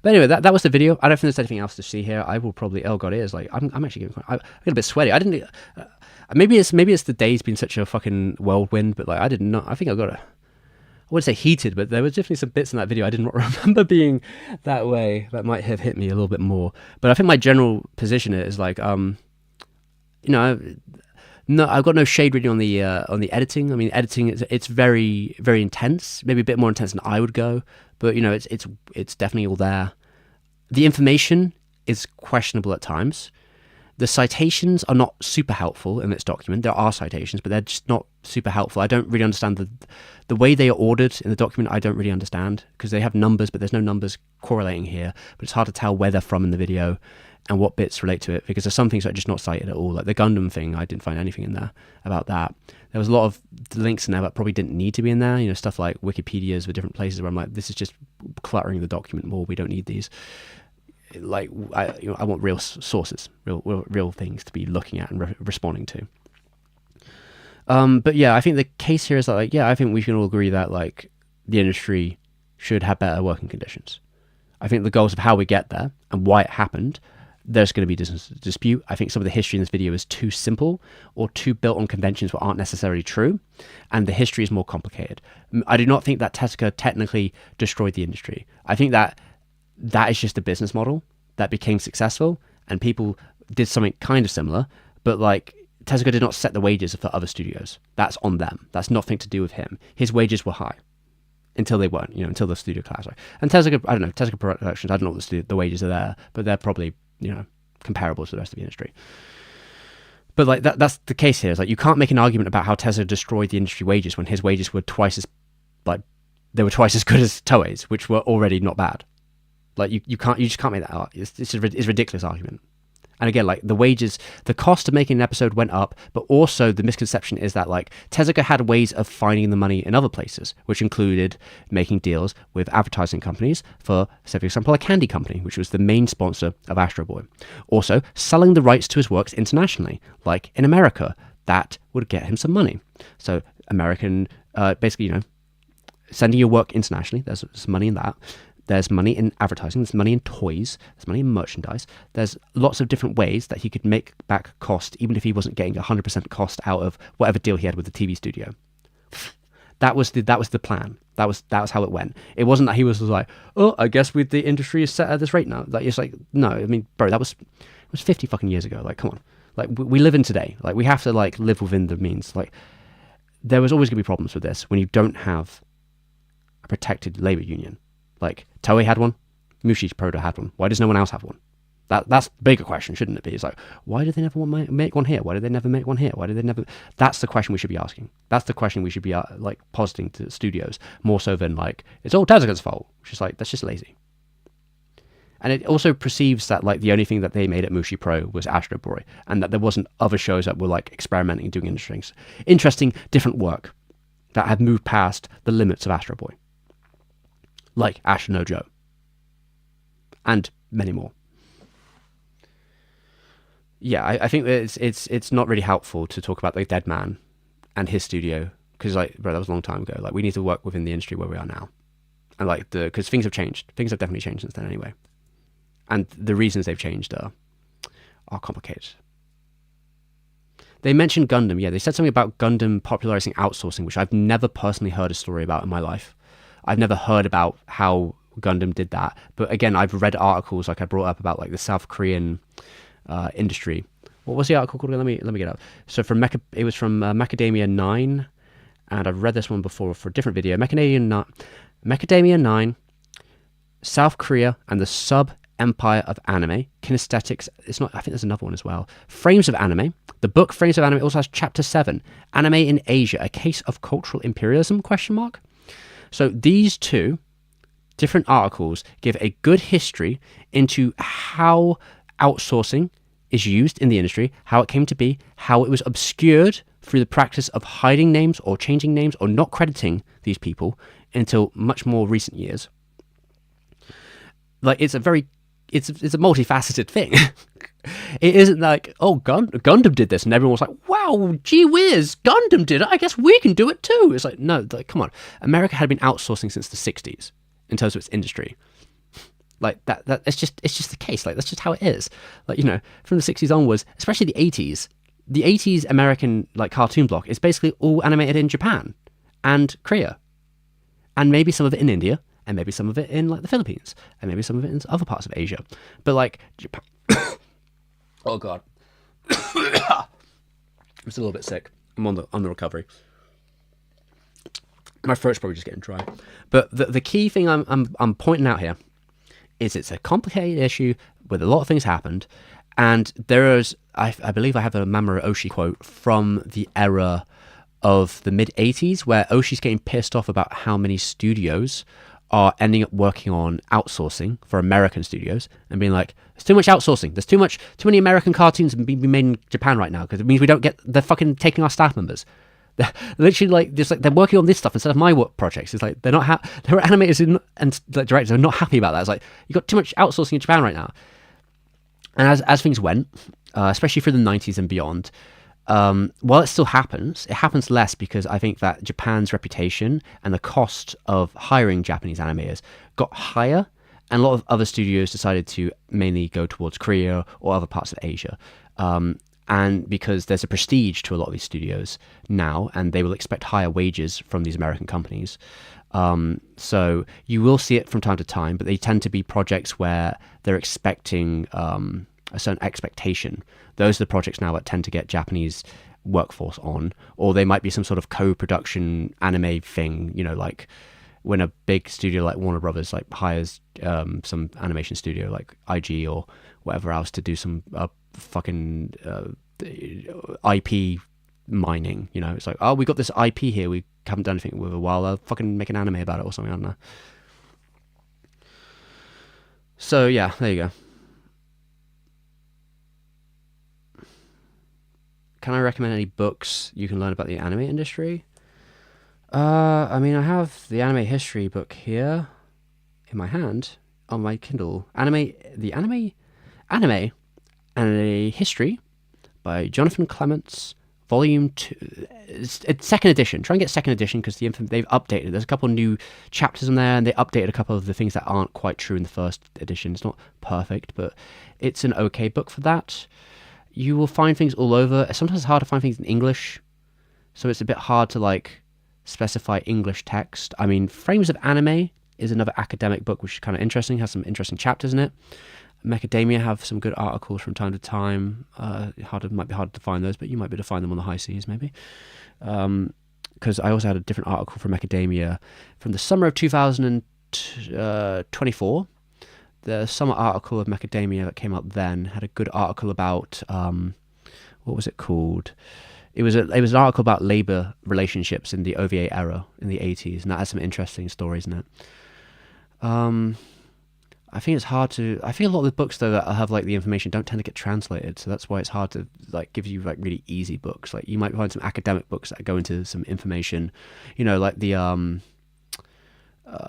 But anyway, that was the video. I don't think there's anything else to see here. I will probably. Oh god, it is like I'm actually getting. I get a bit sweaty. I didn't. Maybe it's the day's been such a fucking whirlwind. But like I did not. I think I got a. I wouldn't say heated, but there was definitely some bits in that video I did not remember being that way. That might have hit me a little bit more. But I think my general position is like, no, I've got no shade really on the editing. I mean, editing it's very very intense, maybe a bit more intense than I would go. But it's definitely all there. The information is questionable at times. The citations are not super helpful in this document. There are citations, but they're just not super helpful. I don't really understand the way they are ordered in the document. I don't really understand because they have numbers, but there's no numbers correlating here. But it's hard to tell where they're from in the video and what bits relate to it because there's some things that are just not cited at all. Like the Gundam thing, I didn't find anything in there about that. There was a lot of links in there that probably didn't need to be in there. Stuff like Wikipedias with different places where I'm like, this is just cluttering the document more. We don't need these. Like I want real sources, real things to be looking at and responding to. But yeah, I think the case here is that like, yeah, I think we can all agree that like the industry should have better working conditions. I think the goals of how we get there and why it happened, there's going to be dispute. I think some of the history in this video is too simple or too built on conventions that aren't necessarily true, and the history is more complicated. I do not think that Tezuka technically destroyed the industry. I think that is just a business model that became successful and people did something kind of similar, but like Tezuka did not set the wages for other studios. That's on them. That's nothing to do with him. His wages were high until they weren't, until the studio collapsed. And Tezuka, I don't know, Tezuka Productions, I don't know what the wages are there, but they're probably, comparable to the rest of the industry. But like that's the case here. Is like you can't make an argument about how Tezuka destroyed the industry wages when his wages were twice as good as Toei's, which were already not bad. Like you just can't make that argument. It's a ridiculous argument. And again, like the wages, the cost of making an episode went up, but also the misconception is that like Tezuka had ways of finding the money in other places, which included making deals with advertising companies for, say for example, a candy company, which was the main sponsor of Astro Boy. Also, selling the rights to his works internationally, like in America, that would get him some money. So American, basically, sending your work internationally, there's some money in that. There's money in advertising, there's money in toys, there's money in merchandise. There's lots of different ways that he could make back cost, even if he wasn't getting 100% cost out of whatever deal he had with the TV studio. That was the plan. That was how it went. It wasn't that he was like, oh, I guess the industry is set at this rate now. Like it's like, no, I mean, bro, it was 50 fucking years ago. Like, come on. Like we live in today. Like we have to like live within the means. Like there was always gonna be problems with this when you don't have a protected labor union. Like, Toei had one, Mushi Proto had one. Why does no one else have one? That's the bigger question, shouldn't it be? It's like, why did they never make one here? Why did they never make one here? Why did they never... That's the question we should be asking. That's the question we should be, positing to studios, more so than, like, it's all Tezuka's fault. Which is like, that's just lazy. And it also perceives that, like, the only thing that they made at Mushi Pro was Astro Boy, and that there wasn't other shows that were, like, experimenting and doing interesting, different work that had moved past the limits of Astro Boy. Like Ashton no Joe, and many more. Yeah, I think it's not really helpful to talk about the Dead Man and his studio because like, bro, that was a long time ago. Like, we need to work within the industry where we are now, and like because things have changed. Things have definitely changed since then, anyway. and the reasons they've changed are complicated. They mentioned Gundam. Yeah, they said something about Gundam popularizing outsourcing, which I've never personally heard a story about in my life. I've never heard about how Gundam did that. But again, I've read articles like I brought up about like the South Korean industry. What was the article called? Let me get it up. So it was from Macadamia 9, and I've read this one before for a different video. Macadamia 9, South Korea and the Sub-Empire of Anime, Kinesthetics. It's not. I think there's another one as well. Frames of Anime. The book Frames of Anime also has Chapter 7, Anime in Asia, a case of cultural imperialism? ? So these two different articles give a good history into how outsourcing is used in the industry, how it came to be, how it was obscured through the practice of hiding names or changing names or not crediting these people until much more recent years. Like, it's a multifaceted thing. It isn't like, oh, Gundam did this, and everyone was like, wow, gee whiz, Gundam did it, I guess we can do it too. It's like, no, like, come on. America had been outsourcing since the 60s in terms of its industry. Like, it's just the case. Like, that's just how it is. Like, you know, from the 60s onwards, especially the 80s, the 80s American, like, cartoon block is basically all animated in Japan and Korea. And maybe some of it in India, and maybe some of it in, like, the Philippines, and maybe some of it in other parts of Asia. But, like, Japan... Oh, God. I'm still a little bit sick. I'm on the recovery. My throat's probably just getting dry. But the key thing I'm pointing out here is it's a complicated issue with a lot of things happened, and there is, I believe I have a Mamoru Oshii quote from the era of the mid-80s where Oshii's getting pissed off about how many studios are ending up working on outsourcing for American studios and being like, there's too much outsourcing. There's too many American cartoons being made in Japan right now because it means we don't get, they're fucking taking our staff members. They're literally like, just like they're working on this stuff instead of my work projects. It's like they're not there are animators and directors are not happy about that. It's like, you got too much outsourcing in Japan right now. And as things went, especially through the 90s and beyond, while it still happens, it happens less because I think that Japan's reputation and the cost of hiring Japanese animators got higher, and a lot of other studios decided to mainly go towards Korea or other parts of Asia. And because there's a prestige to a lot of these studios now, and they will expect higher wages from these American companies. So you will see it from time to time, but they tend to be projects where they're expecting a certain expectation. Those are the projects now that tend to get Japanese workforce on, or they might be some sort of co-production anime thing, you know, like when a big studio like Warner Brothers like hires some animation studio like IG or whatever else to do some fucking IP mining, you know. It's like, oh, we got this IP here, we haven't done anything with it a while, fucking make an anime about it or something, I don't know. So yeah, there you go. Can I recommend any books you can learn about the anime industry? I mean, I have the anime history book here in my hand on my Kindle. Anime and History by Jonathan Clements, Volume 2. It's second edition. Try and get second edition because they've updated. There's a couple of new chapters in there, and they updated a couple of the things that aren't quite true in the first edition. It's not perfect, but it's an okay book for that. You will find things all over. Sometimes it's hard to find things in English, so it's a bit hard to like specify English text. I mean, Frames of Anime is another academic book which is kind of interesting, has some interesting chapters in it. Macadamia have some good articles from time to time. Might be hard to find those, but you might be able to find them on the high seas maybe. Because I also had a different article from Macadamia from the summer of 2024. The summer article of Macadamia that came out then had a good article about what was it called? It was an article about labor relationships in the OVA era in the 80s, and that has some interesting stories in it. I think it's hard to. I think a lot of the books though that have like the information don't tend to get translated, so that's why it's hard to like give you like really easy books. Like you might find some academic books that go into some information, you know, like the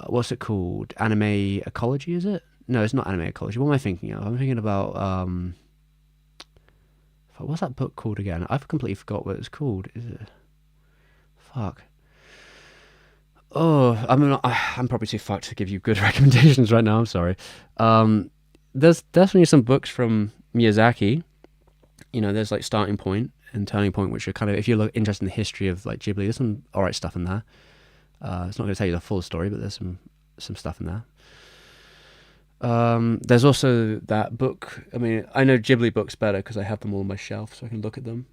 what's it called? Anime Ecology, is it? No, it's not Anime Ecology. What am I thinking of? I'm thinking about what's that book called again? I've completely forgot what it's called. Is it? Fuck. Oh, I'm probably too fucked to give you good recommendations right now. I'm sorry. there's definitely some books from Miyazaki. There's like Starting Point and Turning Point, which are kind of, if you're interested in the history of like Ghibli, there's some alright stuff in there. It's not going to tell you the full story, but there's some stuff in there. There's also that book. I mean, I know Ghibli books better because I have them all on my shelf, so I can look at them.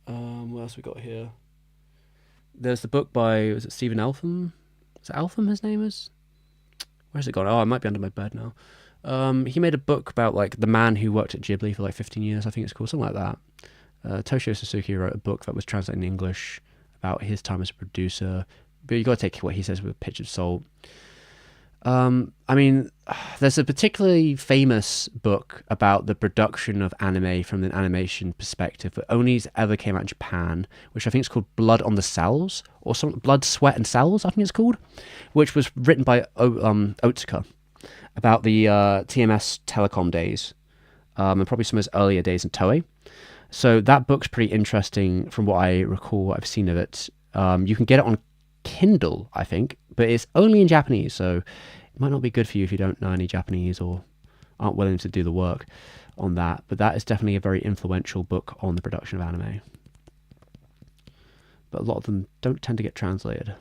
What else we got here? There's the book by, was it Stephen Eltham? Is it Eltham his name is? Where's it gone? Oh, it might be under my bed now. He made a book about like the man who worked at Ghibli for like 15 years, I think it's called, something like that. Toshio Suzuki wrote a book that was translated in English about his time as a producer, but you got to take what he says with a pinch of salt. I mean, there's a particularly famous book about the production of anime from an animation perspective that only ever came out in Japan, which I think is called Blood on the Cells, or something, Blood, Sweat and Cells, I think it's called, which was written by Otsuka about the TMS Telecom days, and probably some of his earlier days in Toei. So that book's pretty interesting from what I recall, what I've seen of it. You can get it on Kindle, I think, but it's only in Japanese, so it might not be good for you if you don't know any Japanese or aren't willing to do the work on that. But that is definitely a very influential book on the production of anime. But a lot of them don't tend to get translated.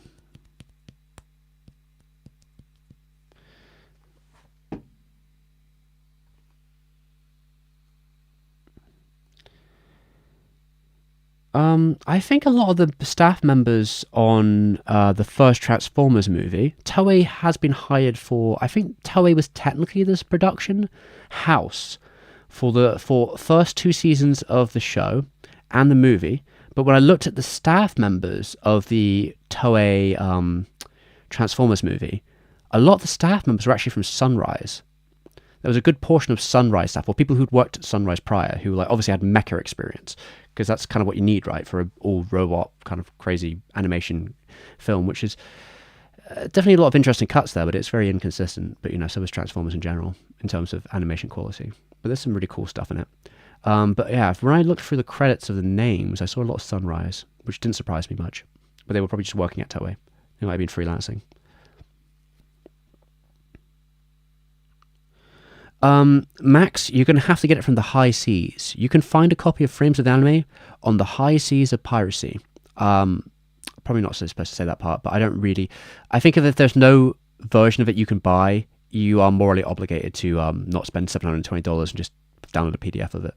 I think a lot of the staff members on the first Transformers movie, Toei has been hired for. I think Toei was technically this production house for first 2 seasons of the show and the movie. But when I looked at the staff members of the Toei Transformers movie, a lot of the staff members were actually from Sunrise. There was a good portion of Sunrise staff, or people who'd worked at Sunrise prior, who like obviously had mecha experience, because that's kind of what you need, right, for an all-robot kind of crazy animation film, which is definitely a lot of interesting cuts there, but it's very inconsistent. But so is Transformers in general in terms of animation quality. But there's some really cool stuff in it. But yeah, when I looked through the credits of the names, I saw a lot of Sunrise, which didn't surprise me much. But they were probably just working at Toei. They might have been freelancing. Max, you're going to have to get it from the high seas. You can find a copy of Frames of the Anime on the high seas of piracy. Probably not supposed to say that part, but I think if there's no version of it you can buy, you are morally obligated to not spend $720 and just download a PDF of it.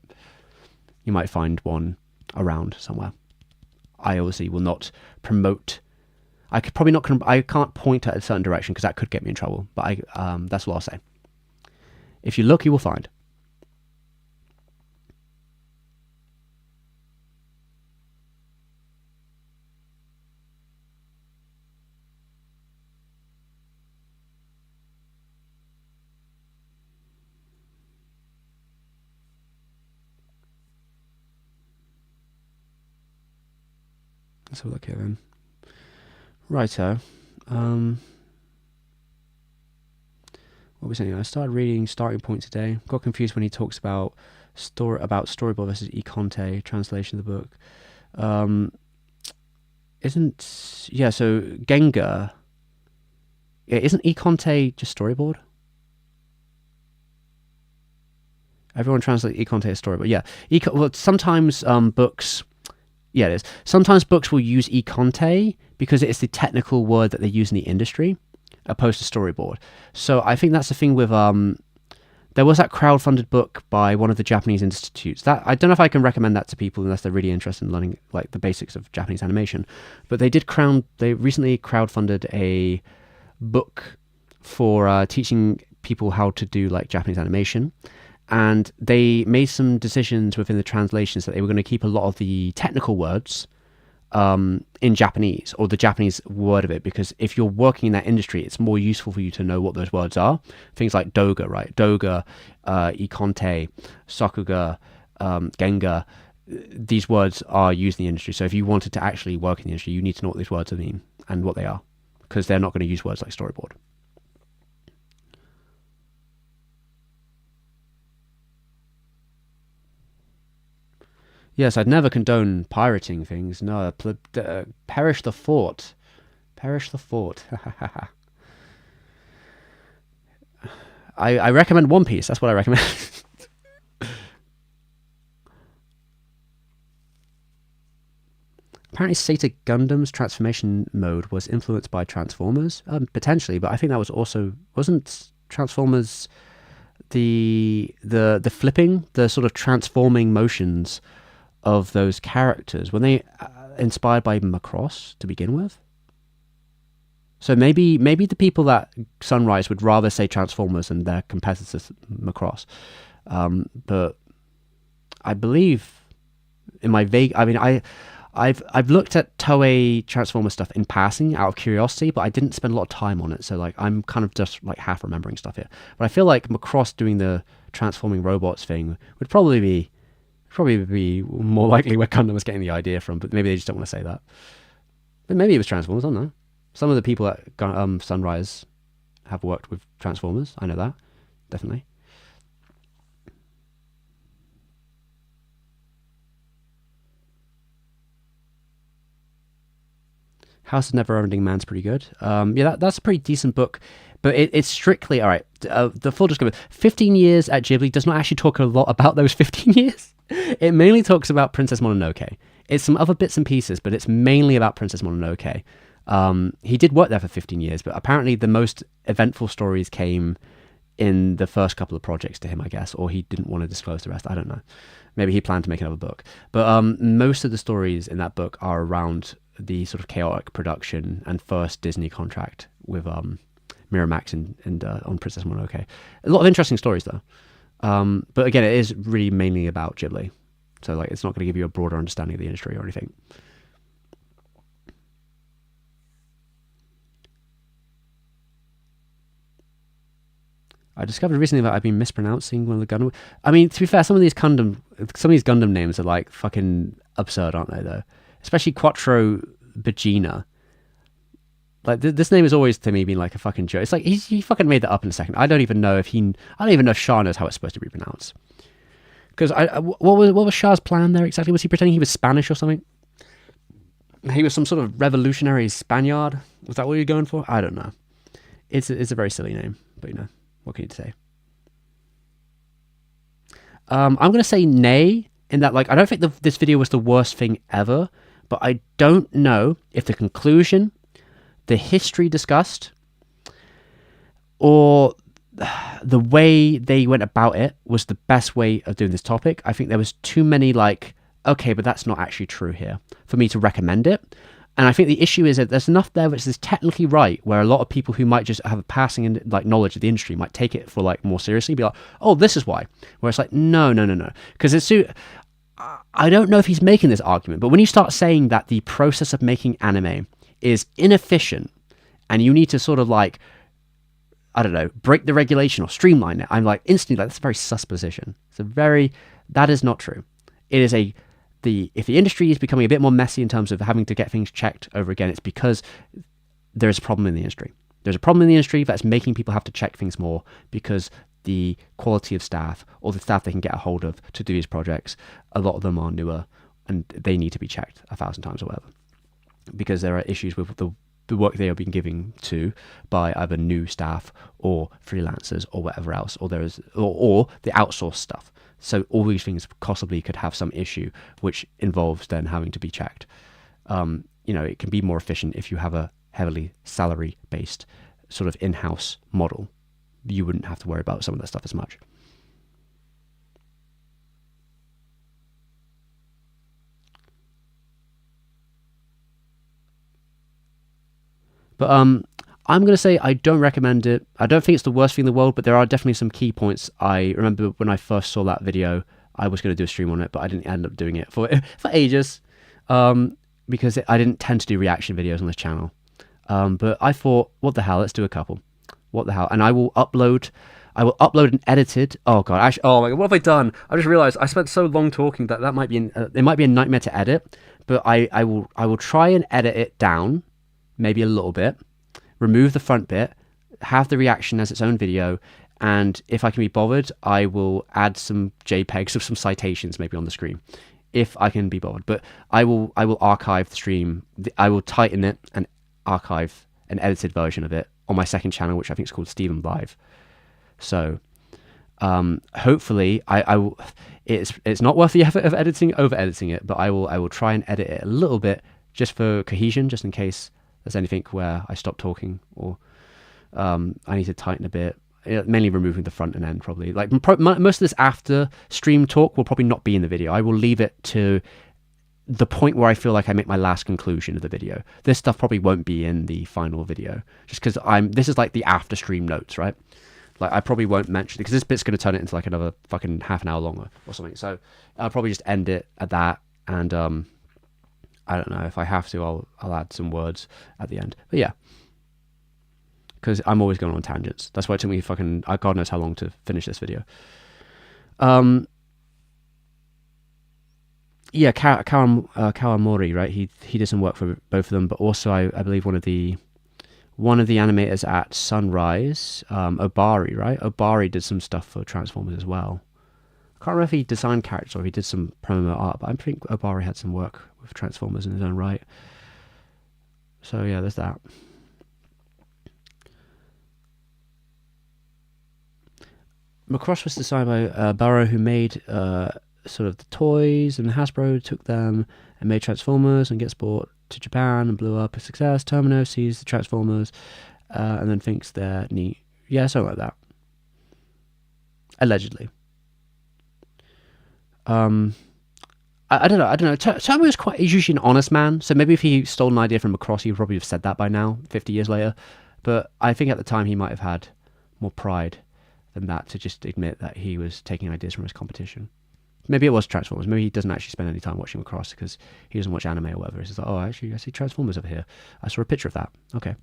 You might find one around somewhere. I obviously will not promote. I can't point at a certain direction because that could get me in trouble, but that's what I'll say. If you look, you will find. Let's have a look here then. Righto. What was saying? I started reading Starting Point today. Got confused when he talks about storyboard versus e-conte translation of the book. So Gengar. Yeah, isn't e-conte just storyboard? Everyone translates e-conte as storyboard. Yeah, well, sometimes books. Yeah, it is. Sometimes books will use e-conte because it's the technical word that they use in the industry, opposed to storyboard. So I think that's the thing with there was that crowdfunded book by one of the Japanese institutes that I don't know if I can recommend that to people unless they're really interested in learning like the basics of Japanese animation, but they recently crowdfunded a book for teaching people how to do like Japanese animation, and they made some decisions within the translations that they were going to keep a lot of the technical words in Japanese, or the Japanese word of it, because if you're working in that industry, it's more useful for you to know what those words are. Things like doga, right? Doga, ikonte, sakuga, genga. These words are used in the industry. So if you wanted to actually work in the industry, you need to know what these words mean and what they are, because they're not going to use words like storyboard. Yes, I'd never condone pirating things. No, perish the fort. Perish the fort. I recommend One Piece. That's what I recommend. Apparently, Sega Gundam's transformation mode was influenced by Transformers, potentially, but I think that was also wasn't Transformers the flipping, the sort of transforming motions of those characters, were they inspired by Macross to begin with? So maybe the people that Sunrise would rather say Transformers than their competitors Macross, but I believe in my vague, I mean, I've looked at Toei Transformer stuff in passing out of curiosity, but I didn't spend a lot of time on it, so like I'm kind of just like half remembering stuff here. But I feel like Macross doing the transforming robots thing would probably be more likely where Gundam was getting the idea from, but maybe they just don't want to say that. But maybe it was Transformers, I don't know. Some of the people at Sunrise have worked with Transformers, I know that, definitely. House of Never Ending Man's pretty good. Yeah, that's a pretty decent book, but it's strictly, all right, the full disclosure, 15 years at Ghibli does not actually talk a lot about those 15 years. It mainly talks about Princess Mononoke. It's some other bits and pieces, but it's mainly about Princess Mononoke. He did work there for 15 years, but apparently the most eventful stories came in the first couple of projects to him, I guess, or he didn't want to disclose the rest. I don't know. Maybe he planned to make another book. But most of the stories in that book are around the sort of chaotic production and first Disney contract with Miramax and on Princess Mononoke. A lot of interesting stories, though. But again, it is really mainly about Ghibli. So like, it's not going to give you a broader understanding of the industry or anything. I discovered recently that I've been mispronouncing one of the Gundam. I mean, to be fair, some of these Gundam names are like fucking absurd, aren't they? Though, especially Quattro Bagina. Like this name has always to me been like a fucking joke. It's like he fucking made that up in a second. I don't even know if Shah knows how it's supposed to be pronounced. Because what was Shah's plan there exactly? Was he pretending he was Spanish or something? He was some sort of revolutionary Spaniard. Was that what you were going for? I don't know. It's a very silly name, but you know. What can you say? I'm going to say nay, in that, like, I don't think this video was the worst thing ever, but I don't know if the conclusion, the history discussed, or the way they went about it was the best way of doing this topic. I think there was too many, like, okay, but that's not actually true here, for me to recommend it. And I think the issue is that there's enough there which is technically right, where a lot of people who might just have a passing like knowledge of the industry might take it for like more seriously, be like, oh, this is why. Where it's like, no. Because I don't know if he's making this argument, but when you start saying that the process of making anime is inefficient and you need to sort of like, I don't know, break the regulation or streamline it, I'm like instantly like, that's a very sus position. That is not true. It is if the industry is becoming a bit more messy in terms of having to get things checked over again, it's because there's a problem in the industry. There's a problem in the industry that's making people have to check things more because the quality of staff or the staff they can get a hold of to do these projects, a lot of them are newer and they need to be checked 1,000 times or whatever. Because there are issues with the work they are being given to by either new staff or freelancers or whatever else, or the outsourced stuff. So all these things possibly could have some issue, which involves then having to be checked. It can be more efficient if you have a heavily salary-based sort of in-house model. You wouldn't have to worry about some of that stuff as much. But I'm going to say I don't recommend it. I don't think it's the worst thing in the world, but there are definitely some key points. I remember when I first saw that video, I was going to do a stream on it, but I didn't end up doing it for ages because I didn't tend to do reaction videos on this channel. But I thought, what the hell, let's do a couple. What the hell? And I will upload an edited. Oh god! Actually, oh my god! What have I done? I just realized I spent so long talking that might be it might be a nightmare to edit. But I will try and edit it down, maybe a little bit. Remove the front bit, have the reaction as its own video, and if I can be bothered, I will add some JPEGs of some citations maybe on the screen, if I can be bothered. But I will archive the stream. I will tighten it and archive an edited version of it on my second channel, which I think is called STEVEM Live. So hopefully it's not worth the effort of over editing it, but I will try and edit it a little bit just for cohesion, just in case there's anything where I stop talking or I need to tighten a bit. Mainly removing the front and end, probably. Like most of this after stream talk will probably not be in the video. I will leave it to the point where I feel like I make my last conclusion of the video. This stuff probably won't be in the final video, just because this is like the after stream notes, right? Like I probably won't mention it because this bit's going to turn it into like another fucking half an hour longer or something. So I'll probably just end it at that, and I don't know, if I have to, I'll add some words at the end. But yeah. Because I'm always going on tangents. That's why it took me fucking God knows how long to finish this video. Yeah, Kawamori, right? He did some work for both of them, but also I believe one of the animators at Sunrise, Obari, right? Obari did some stuff for Transformers as well. I can't remember if he designed characters or if he did some promo art, but I think Obari had some work with Transformers in his own right. So yeah, there's that. Macross was designed by Barrow, who made sort of the toys, and Hasbro took them and made Transformers and gets bought to Japan and blew up a success. Termino sees the Transformers and then thinks they're neat. Yeah, something like that. Allegedly. I don't know. Termino is usually an honest man, so maybe if he stole an idea from Macross, he would probably have said that by now, 50 years later. But I think at the time he might have had more pride than that to just admit that he was taking ideas from his competition. Maybe it was Transformers. Maybe he doesn't actually spend any time watching Macross because he doesn't watch anime or whatever. He's just like, oh, actually, I see Transformers over here. I saw a picture of that. Okay.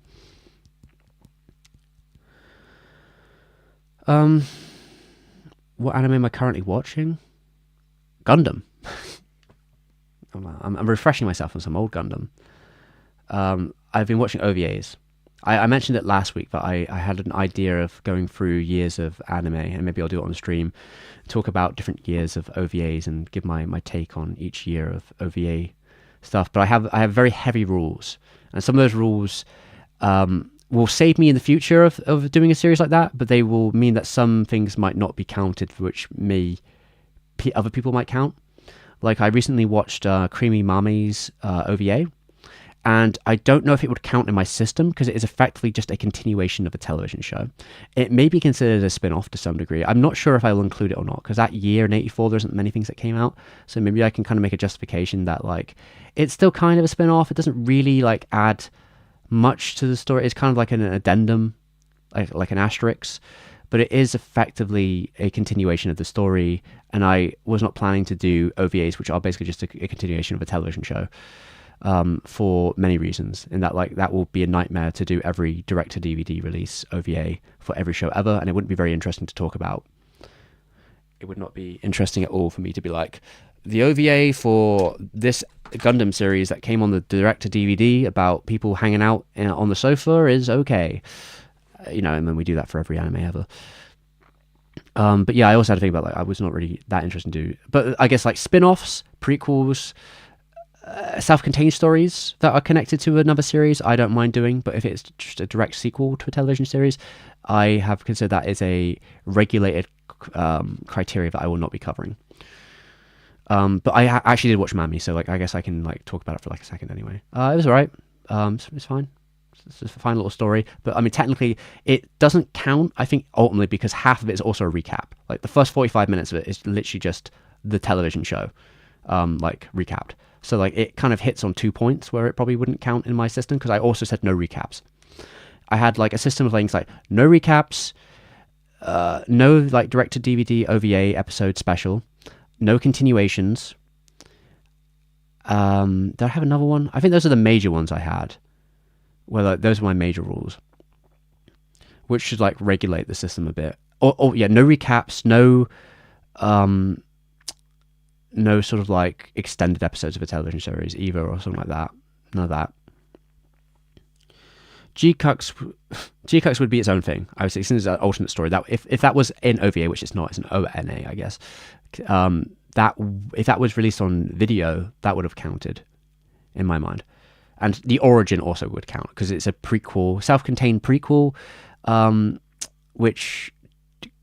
What anime am I currently watching? Gundam. I'm refreshing myself on some old Gundam. I've been watching OVAs. I mentioned it last week, but I had an idea of going through years of anime, and maybe I'll do it on the stream, talk about different years of OVAs and give my take on each year of OVA stuff. But I have very heavy rules, and some of those rules will save me in the future of doing a series like that, but they will mean that some things might not be counted, which other people might count. Like I recently watched Creamy Mami's OVA, and I don't know if it would count in my system because it is effectively just a continuation of a television show. It may be considered a spin-off to some degree. I'm not sure if I will include it or not because that year in '84 there isn't many things that came out, so maybe I can kind of make a justification that like it's still kind of a spin-off. It doesn't really like add much to the story. It's kind of like an addendum, like an asterisk, but it is effectively a continuation of the story, and I was not planning to do OVAs, which are basically just a continuation of a television show. For many reasons, in that like that will be a nightmare to do every direct-to-DVD release OVA for every show ever, and it wouldn't be very interesting to talk about. It would not be interesting at all for me to be like, the OVA for this Gundam series that came on the direct-to-DVD about people hanging out on the sofa is okay. And then we do that for every anime ever. But yeah, I also had to think about like I was not really that interested to do, but I guess like spin-offs, prequels, self-contained stories that are connected to another series, I don't mind doing. But if it's just a direct sequel to a television series, I have considered that as a regulated criteria that I will not be covering. But I actually did watch Mami, so like I guess I can like talk about it for like a second anyway. It was alright. It's fine. It's a fine little story, but I mean technically it doesn't count, I think, ultimately because half of it is also a recap. Like the first 45 minutes of it is literally just the television show like recapped. So like it kind of hits on 2 points where it probably wouldn't count in my system because I also said no recaps. I had like a system of things like no recaps, no like direct to DVD OVA episode special, no continuations. Did I have another one? I think those are the major ones I had. Well, like, those are my major rules, which should like regulate the system a bit. Oh yeah, no recaps, no sort of like extended episodes of a television series either or something like that. None of that. G-Cucks would be its own thing. I would say, since it's an alternate story, that if that was in OVA, which it's not, it's an ONA, I guess. That if that was released on video, that would have counted in my mind. And the origin also would count because it's a prequel, self-contained prequel, which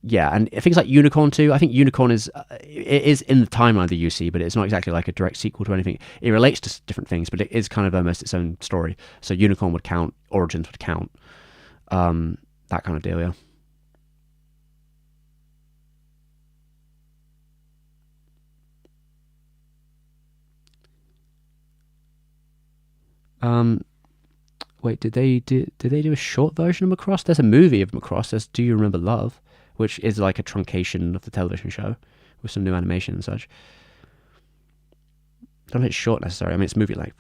yeah, and things like Unicorn too. I think Unicorn is it is in the timeline of the UC, but it's not exactly like a direct sequel to anything. It relates to different things, but it is kind of almost its own story. So Unicorn would count, Origins would count, that kind of deal. Yeah. Wait, did they do a short version of Macross? There's a movie of Macross. There's Do You Remember Love, which is like a truncation of the television show with some new animation and such. I don't think it's short necessarily. I mean, it's movie length.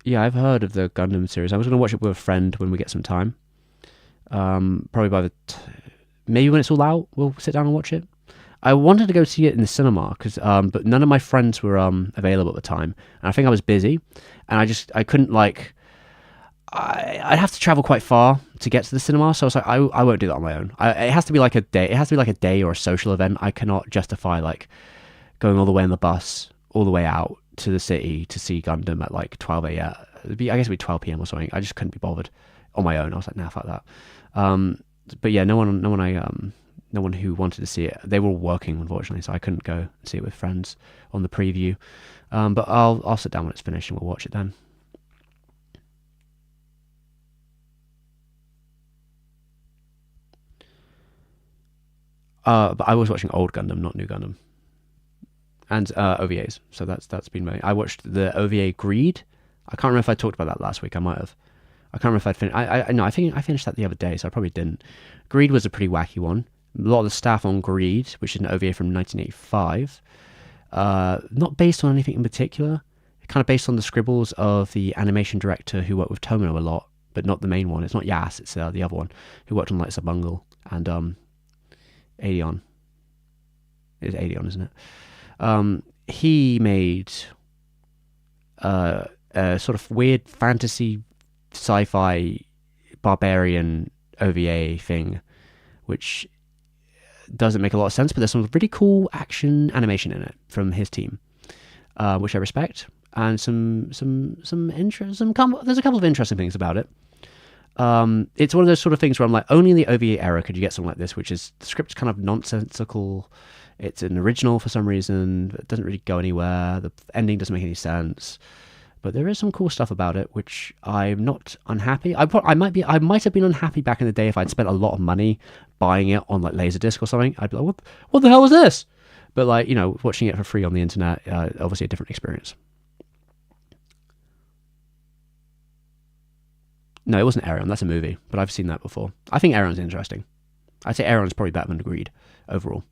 Yeah, I've heard of the Gundam series. I was going to watch it with a friend when we get some time. Probably by maybe when it's all out, we'll sit down and watch it. I wanted to go see it in the cinema but none of my friends were available at the time, and I think I was busy, and I couldn't like. I'd have to travel quite far to get to the cinema, so I was like, I won't do that on my own. It has to be like a day. It has to be like a day or a social event. I cannot justify like going all the way on the bus, all the way out to the city to see Gundam at like 12 a.m. I guess it'd be 12 p.m. or something. I just couldn't be bothered on my own. I was like, nah, fuck that. But yeah, no one who wanted to see it. They were all working, unfortunately, so I couldn't go and see it with friends on the preview. But I'll sit down when it's finished and we'll watch it then. But I was watching old Gundam, not new Gundam, and OVAs. So that's been I watched the OVA Greed. I can't remember if I talked about that last week. I might have. I can't remember if I'd finished. I think I finished that the other day, so I probably didn't. Greed was a pretty wacky one. A lot of the staff on Greed, which is an OVA from 1985, not based on anything in particular. Kind of based on the scribbles of the animation director who worked with Tomino a lot, but not the main one. It's not Yas, it's the other one who worked on like Sabungle and Aeon. It is Aeon, isn't it? He made a sort of weird fantasy sci-fi barbarian OVA thing, which doesn't make a lot of sense, but there's some really cool action animation in it from his team, which I respect, and there's a couple of interesting things about it. It's one of those sort of things where I'm like, only in the OVA era could you get something like this, which is the script's kind of nonsensical. It's an original for some reason. It doesn't really go anywhere. The ending doesn't make any sense. But there is some cool stuff about it, which I'm not unhappy. I might have been unhappy back in the day if I'd spent a lot of money buying it on like Laserdisc or something. I'd be like, what the hell is this? But like, watching it for free on the internet, obviously a different experience. No, it wasn't Aeron. That's a movie, but I've seen that before. I think Aeron's interesting. I'd say Aeron's probably better than Greed overall.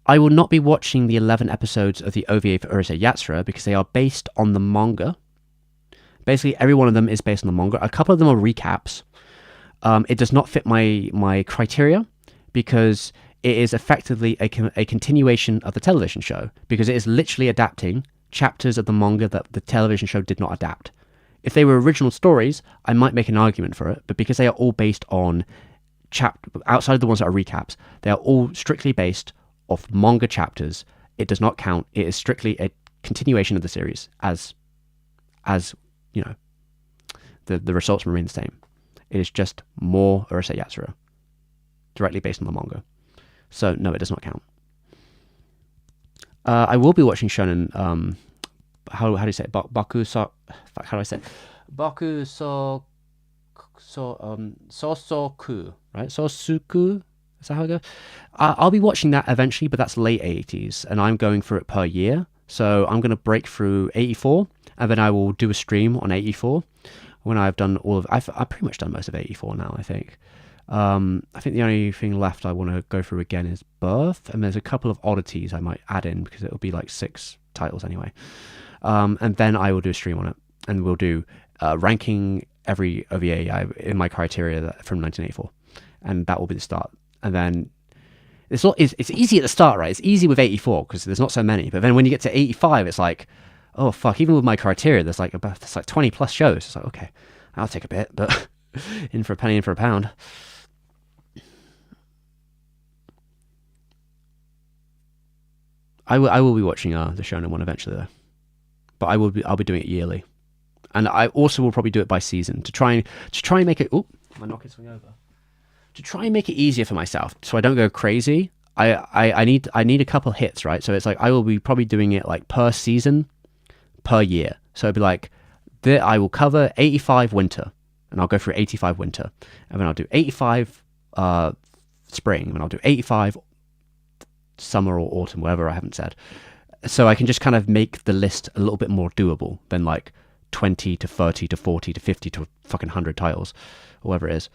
I will not be watching the 11 episodes of the OVA for Urusei Yatsura because they are based on the manga. Basically, every one of them is based on the manga. A couple of them are recaps. It does not fit my criteria because it is effectively a continuation of the television show, because it is literally adapting chapters of the manga that the television show did not adapt. If they were original stories, I might make an argument for it, but because they are all based on outside of the ones that are recaps, they are all strictly based of manga chapters, it does not count. It is strictly a continuation of the series, as the results remain the same. It is just more Urusei Yatsura, directly based on the manga. So no, it does not count. I will be watching shonen. How do you say it? Sosoku, right? Sosuku. Is that how it goes? I'll be watching that eventually, but that's late 80s, and I'm going for it per year. So I'm going to break through 84, and then I will do a stream on 84 when I've done I've pretty much done most of 84 now, I think. I think the only thing left I want to go through again is Birth, and there's a couple of oddities I might add in because it'll be like 6 titles anyway. And then I will do a stream on it, and we'll do ranking every OVA in my criteria from 1984, and that will be the start. And then it's easy at the start, right? It's easy with 84 because there's not so many. But then when you get to 85, it's like, oh fuck! Even with my criteria, there's like 20 plus shows. It's like, okay, I'll take a bit, but in for a penny, in for a pound. I will be watching the shonen one eventually, though. but I'll be doing it yearly, and I also will probably do it by season to try and make it. Oh, my knock is swing over. To try and make it easier for myself, so I don't go crazy. I need a couple hits, right? So it's like I will be probably doing it like per season, per year. So it'd be like I will cover 85 winter, and I'll go through 85 winter, and then I'll do 85 spring, and I'll do 85 summer or autumn, whatever I haven't said. So I can just kind of make the list a little bit more doable than like 20 to 30 to 40 to 50 to fucking 100 titles, or whatever it is.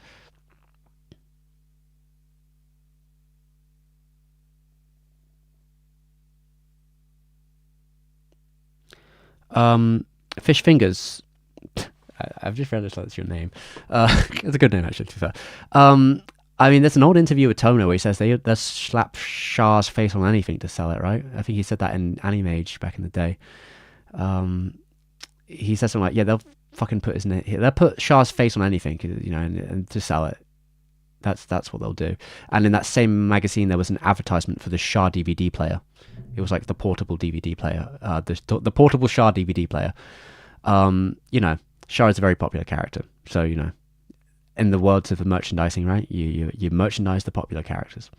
Fish Fingers. I've just realized that's your name. It's a good name, actually, to be fair. I mean, there's an old interview with Tono where he says they slap Shah's face on anything to sell it, right? I think he said that in Animage back in the day. He said something like, yeah, they'll fucking put his name, they'll put Shah's face on anything, you know, and to sell it. That's what they'll do. And in that same magazine, there was an advertisement for the Shah DVD player. It was like the portable DVD player, the portable Shah DVD player. You know, Shah is a very popular character, so you know, in the words of the merchandising, right? You merchandise the popular characters,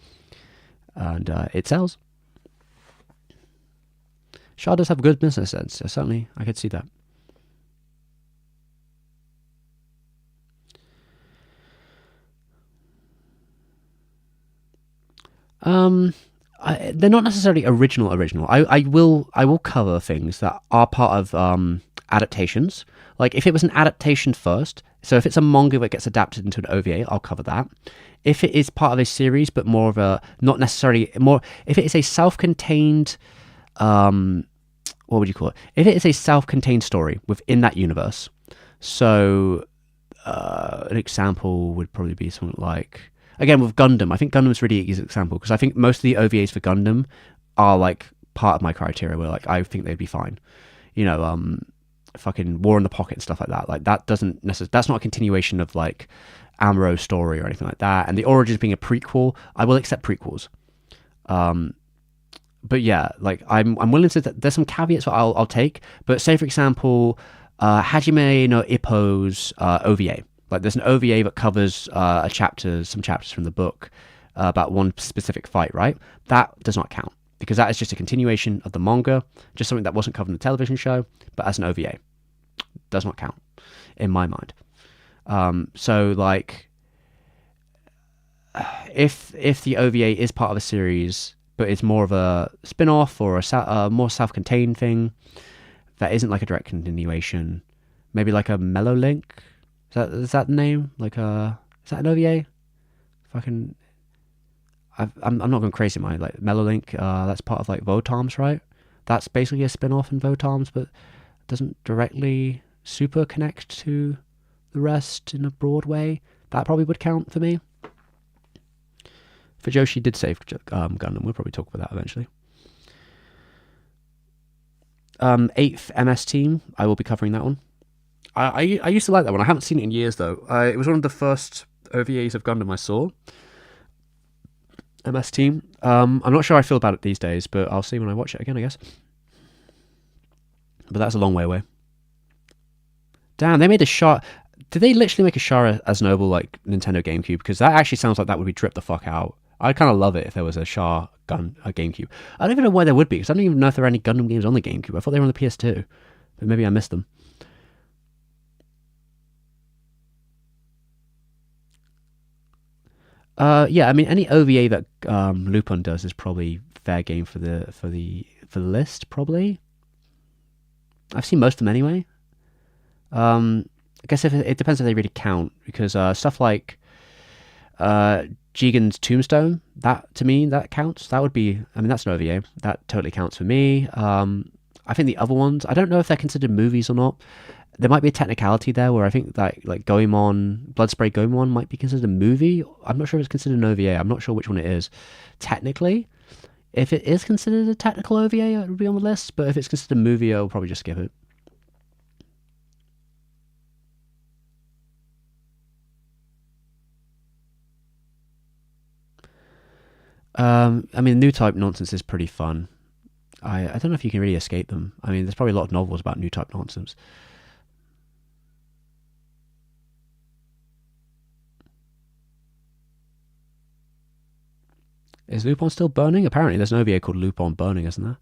and it sells. Shah does have good business sense. So certainly, I could see that. They're not necessarily original. I will cover things that are part of adaptations. Like if it was an adaptation first, so if it's a manga that gets adapted into an OVA, I'll cover that. If it is part of a series, but more of a not necessarily more. If it is a self-contained, what would you call it? If it is a self-contained story within that universe, so an example would probably be something like. Again, with Gundam, I think Gundam's really an easy example because I think most of the OVAs for Gundam are like part of my criteria where like I think they'd be fine. You know, fucking War in the Pocket and stuff like that. Like that doesn't necessarily, that's not a continuation of like Amuro's story or anything like that. And the Origins being a prequel, I will accept prequels. But yeah, like I'm willing to. There's some caveats that I'll take. But say for example, Hajime no Ippo's OVA. Like there's an OVA that covers some chapters from the book about one specific fight, right? That does not count because that is just a continuation of the manga, just something that wasn't covered in the television show, but as an OVA, does not count in my mind. So like, if the OVA is part of a series, but it's more of a spin-off or a more self-contained thing that isn't like a direct continuation, maybe like a Mellow Link. Is that the name? Like is that an OVA? Fucking, I'm not going crazy. My like Melolink. That's part of like Votoms, right? That's basically a spin-off in Votoms, but doesn't directly super connect to the rest in a broad way. That probably would count for me. Fujoshi did save Gundam. We'll probably talk about that eventually. 8th MS Team. I will be covering that one. I used to like that one. I haven't seen it in years though. It was one of the first OVAs of Gundam I saw. MS Team. I'm not sure how I feel about it these days, but I'll see when I watch it again, I guess. But that's a long way away. Damn, they made a Char. Did they literally make a Char as Noble like Nintendo GameCube? Because that actually sounds like that would be dripped the fuck out. I'd kind of love it if there was a Char a GameCube. I don't even know why there would be, because I don't even know if there are any Gundam games on the GameCube. I thought they were on the PS2, but maybe I missed them. Yeah, I mean any OVA that Lupin does is probably fair game for the list. Probably, I've seen most of them anyway. I guess if it depends if they really count, because stuff like Jigen's Tombstone, that to me that counts. That would be, I mean that's an OVA. That totally counts for me. I think the other ones, I don't know if they're considered movies or not. There might be a technicality there where I think like Goemon, Bloodspray Goemon might be considered a movie. I'm not sure if it's considered an OVA. I'm not sure which one it is. Technically, if it is considered a technical OVA, it would be on the list. But if it's considered a movie, I'll probably just skip it. I mean, new type nonsense is pretty fun. I don't know if you can really escape them. I mean, there's probably a lot of novels about new type nonsense. Is Lupin still burning? Apparently, there's an OVA called Lupin Burning, isn't there?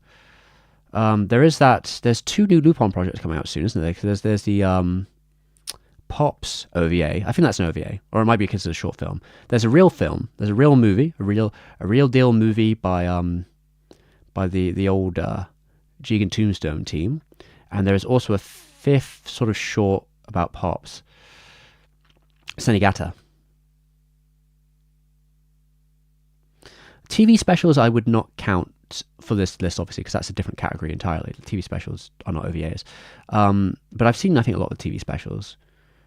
There's 2 new Lupin projects coming out soon, isn't there? There's the Pops OVA. I think that's an OVA, or it might be because it's a short film. There's a real film. There's a real movie, a real deal movie by the old Jigen Tombstone team, and there is also a 5th sort of short about Pops. Senigata. TV specials I would not count for this list, obviously, because that's a different category entirely. The TV specials are not OVAs. But I've seen, I think, a lot of TV specials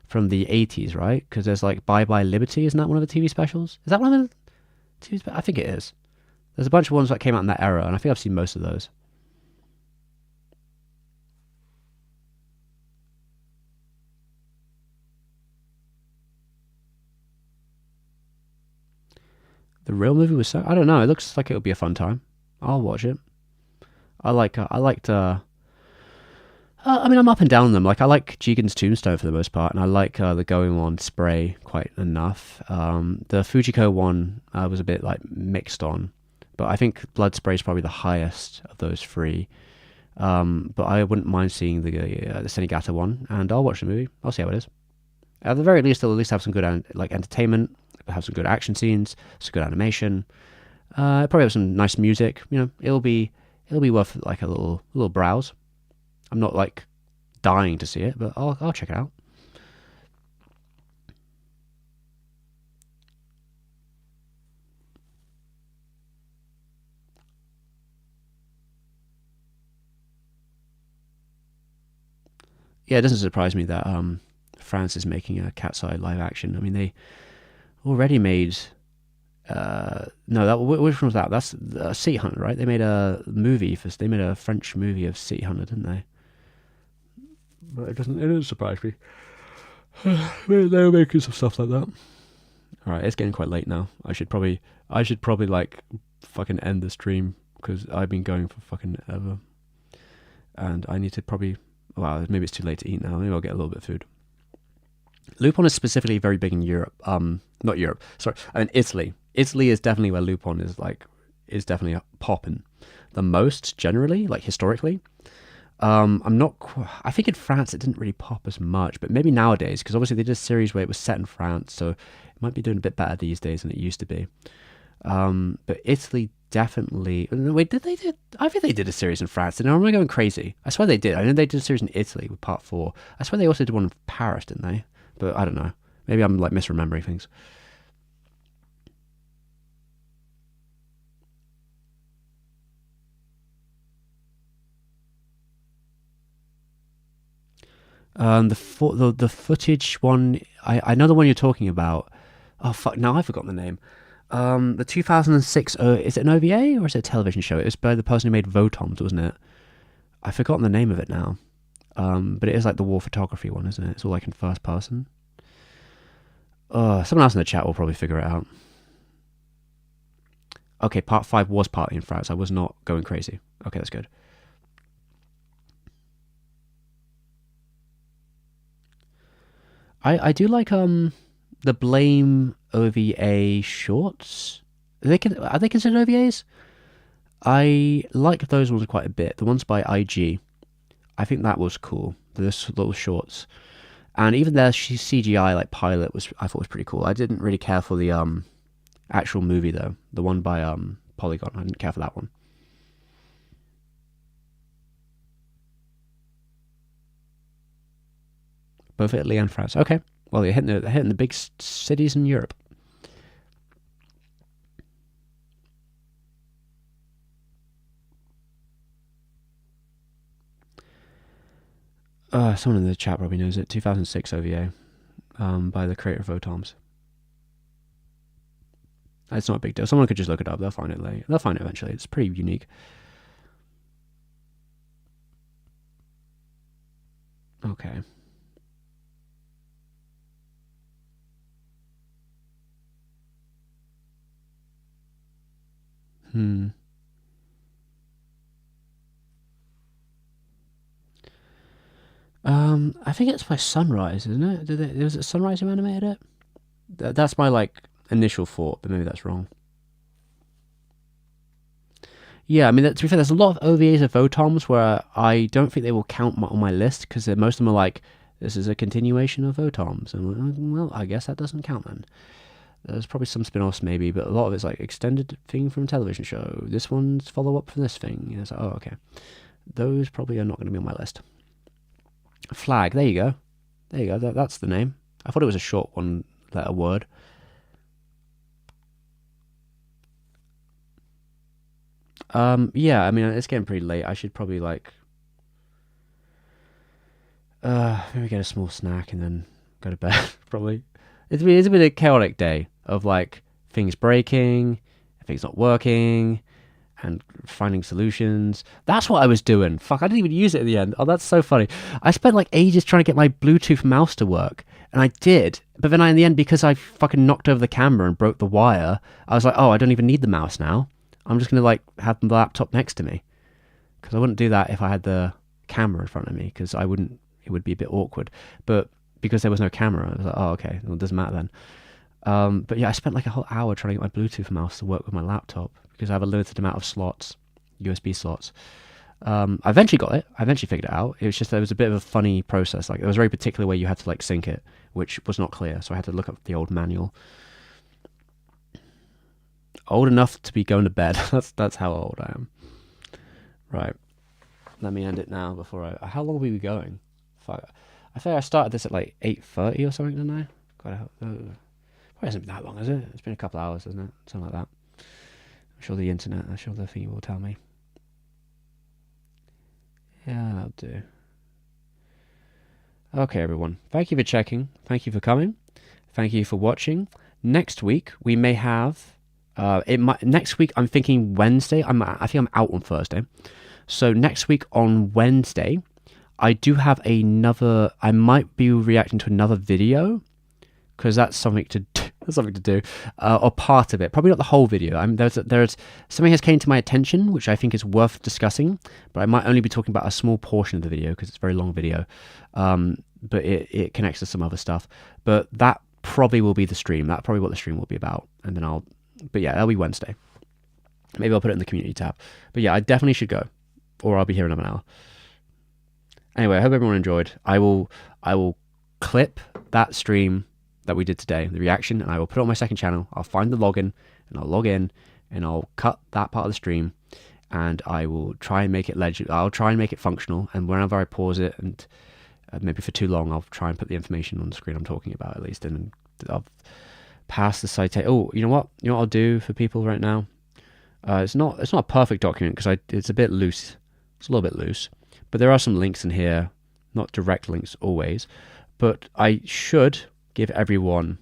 from the 80s, right? Because there's like Bye Bye Liberty, isn't that one of the TV specials? Is that one of the TV specials? I think it is. There's a bunch of ones that came out in that era, and I think I've seen most of those. The real movie was so... I don't know. It looks like it would be a fun time. I'll watch it. I liked... I mean, I'm up and down on them. Like, I like Jigen's Tombstone for the most part, and I like the Going On Spray quite enough. The Fujiko one was a bit, like, mixed on. But I think Blood Spray is probably the highest of those 3. But I wouldn't mind seeing the Senigata one, and I'll watch the movie. I'll see how it is. At the very least, it'll at least have some good entertainment, have some good action scenes, some good animation. Probably have some nice music. You know, it'll be worth like a little browse. I'm not like dying to see it, but I'll check it out. Yeah, it doesn't surprise me that France is making a Cat's Eye live action. I mean, they already made which one was that? That's City Hunter, right? They made a movie they made a French movie of City Hunter, didn't they? But it doesn't surprise me. They're making some stuff like that. All right, it's getting quite late now. I should probably like fucking end the stream because I've been going for fucking ever, and I need to probably. Wow, maybe it's too late to eat now. Maybe I'll get a little bit of food. Lupin is specifically very big in Europe. Not Europe. Sorry, I mean Italy. Italy is definitely where Lupin is definitely popping the most generally, like historically. I think in France it didn't really pop as much, but maybe nowadays, because obviously they did a series where it was set in France, so it might be doing a bit better these days than it used to be. But Italy definitely... Wait, I think they did a series in France, or am I going crazy? I swear they did. I know they did a series in Italy with part 4. I swear they also did one in Paris, didn't they? But I don't know. Maybe I'm like misremembering things. The footage one, I know the one you're talking about. Oh fuck! Now I've forgotten the name. The 2006. Is it an OVA or is it a television show? It was by the person who made Votoms, wasn't it? I've forgotten the name of it now. But it is like the war photography one, isn't it? It's all like in first person. Someone else in the chat will probably figure it out. Okay, part 5 was partly in France. I was not going crazy. Okay, that's good. I do like the Blame OVA shorts. Are they considered OVAs? I like those ones quite a bit. The ones by IG, I think that was cool. Those little shorts, and even their CGI like pilot I thought was pretty cool. I didn't really care for the actual movie though. The one by Polygon, I didn't care for that one. Both Italy and France. Okay. Well, they're hitting the big cities in Europe. Someone in the chat probably knows it. 2006 OVA by the creator of Votoms. It's not a big deal. Someone could just look it up. They'll find it later. They'll find it eventually. It's pretty unique. Okay. I think it's by Sunrise, isn't it? Was it Sunrise who animated it? That's my like initial thought, but maybe that's wrong. Yeah, I mean, to be fair, there's a lot of OVAs of Votoms where I don't think they will count on my list because most of them are like, this is a continuation of Votoms. And I'm like, well, I guess that doesn't count then. There's probably some spin-offs maybe, but a lot of it's like extended thing from a television show. This one's follow-up from this thing. And it's like, oh, okay. Those probably are not going to be on my list. Flag, there you go. There you go, that's the name. I thought it was a short one-letter word. Yeah, I mean, it's getting pretty late. I should probably, like, maybe get a small snack and then go to bed, probably. It's been a chaotic day of, like, things breaking, things not working, and finding solutions. That's what I was doing. Fuck, I didn't even use it at the end. Oh, that's so funny. I spent, like, ages trying to get my Bluetooth mouse to work, and I did. But then in the end, because I fucking knocked over the camera and broke the wire, I was like, oh, I don't even need the mouse now. I'm just going to, like, have the laptop next to me. Because I wouldn't do that if I had the camera in front of me, because it would be a bit awkward. But because there was no camera, I was like, oh, okay, well, it doesn't matter then. But yeah, I spent like a whole hour trying to get my Bluetooth mouse to work with my laptop, because I have a limited amount of slots, USB slots. I eventually got it. I eventually figured it out. It was just, there was a bit of a funny process. Like, it was a very particular way you had to, like, sync it, which was not clear. So I had to look up the old manual. Old enough to be going to bed. That's how old I am. Right. Let me end it now before how long will we be going? Fuck. I think I started this at like 8:30 or something, didn't I? Probably hasn't been that long, has it? It's been a couple hours, hasn't it? Something like that. I'm sure the thing will tell me. Yeah, that'll do. Okay, everyone. Thank you for checking. Thank you for coming. Thank you for watching. Next week, we may have... next week, I'm thinking Wednesday. I think I'm out on Thursday. So next week on Wednesday, I do have I might be reacting to another video, because that's something to do. Or part of it, probably not the whole video. There's something has came to my attention which I think is worth discussing, but I might only be talking about a small portion of the video because it's a very long video. But it connects to some other stuff. But that probably will be the stream. That's probably what the stream will be about. And then but yeah, that'll be Wednesday. Maybe I'll put it in the community tab. But yeah, I definitely should go, or I'll be here in another hour. Anyway, I hope everyone enjoyed. I will clip that stream that we did today, the reaction, and I will put it on my second channel. I'll find the login, and I'll log in, and I'll cut that part of the stream, and I will try and make it legible. I'll try and make it functional, and whenever I pause it, and maybe for too long, I'll try and put the information on the screen I'm talking about at least, and I'll pass the citation. Oh, you know what? You know what I'll do for people right now? It's not a perfect document because it's a bit loose. It's a little bit loose, but there are some links in here, not direct links always, but I should give everyone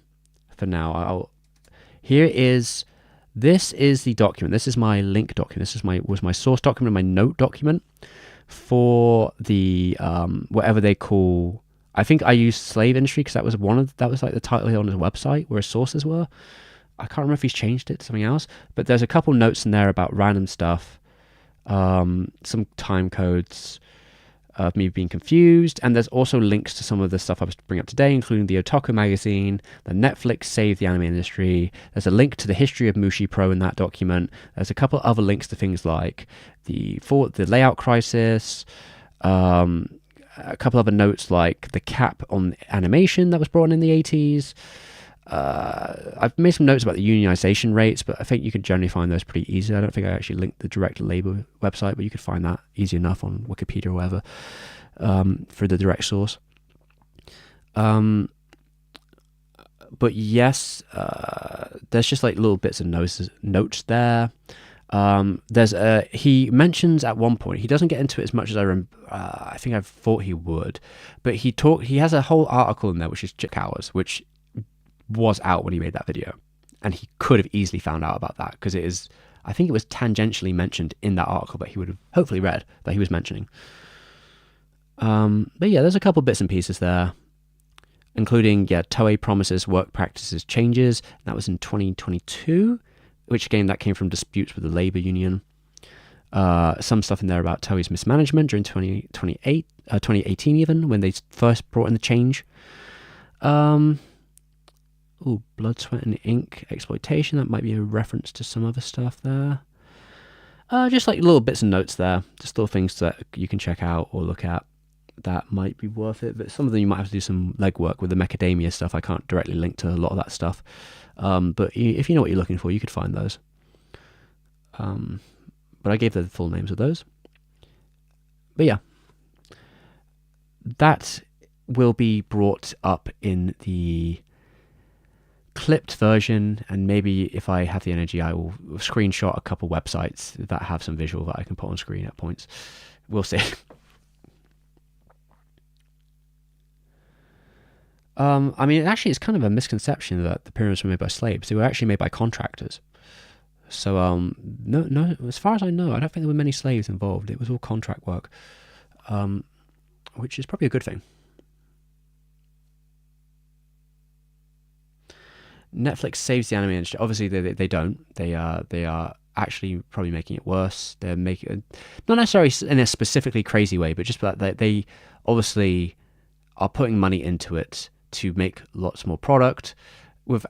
for now. This is the document. This is my link document. This was my source document, my note document for the whatever they call. I think I used slave industry because that was like the title on his website where his sources were. I can't remember if he's changed it to something else, but there's a couple notes in there about random stuff, some time codes of me being confused, and there's also links to some of the stuff I was bringing up today, including the Otaku magazine, the Netflix Save the Anime Industry. There's a link to the history of Mushi Pro in that document. There's a couple other links to things like the layout crisis, a couple other notes like the cap on animation that was brought in the 80s. I've made some notes about the unionization rates, but I think you can generally find those pretty easy. I don't think I actually linked the direct labor website, but you could find that easy enough on Wikipedia or whatever for the direct source. But yes, there's just like little bits of notes there. He mentions at one point, he doesn't get into it as much as I think I thought he would, but he has a whole article in there which is Chick Hours, which was out when he made that video, and he could have easily found out about that because I think it was tangentially mentioned in that article that he would have hopefully read that he was mentioning. But yeah, there's a couple bits and pieces there, including Toei promises work practices changes. That was in 2022, which again that came from disputes with the labor union. Some stuff in there about Toei's mismanagement during 2018 even, when they first brought in the change. Blood, Sweat and Ink exploitation. That might be a reference to some other stuff there. Just like little bits and notes there. Just little things that you can check out or look at that might be worth it. But some of them you might have to do some legwork with the macadamia stuff. I can't directly link to a lot of that stuff. But if you know what you're looking for, you could find those. But I gave the full names of those. But yeah, that will be brought up in the clipped version, and maybe if I have the energy, I will screenshot a couple websites that have some visual that I can put on screen at points. We'll see. I mean, actually, it's kind of a misconception that the pyramids were made by slaves. They were actually made by contractors. So, no, as far as I know, I don't think there were many slaves involved. It was all contract work, which is probably a good thing. Netflix saves the anime industry. Obviously, they don't. They are actually probably making it worse. They're making, not necessarily in a specifically crazy way, but just that they obviously are putting money into it to make lots more product with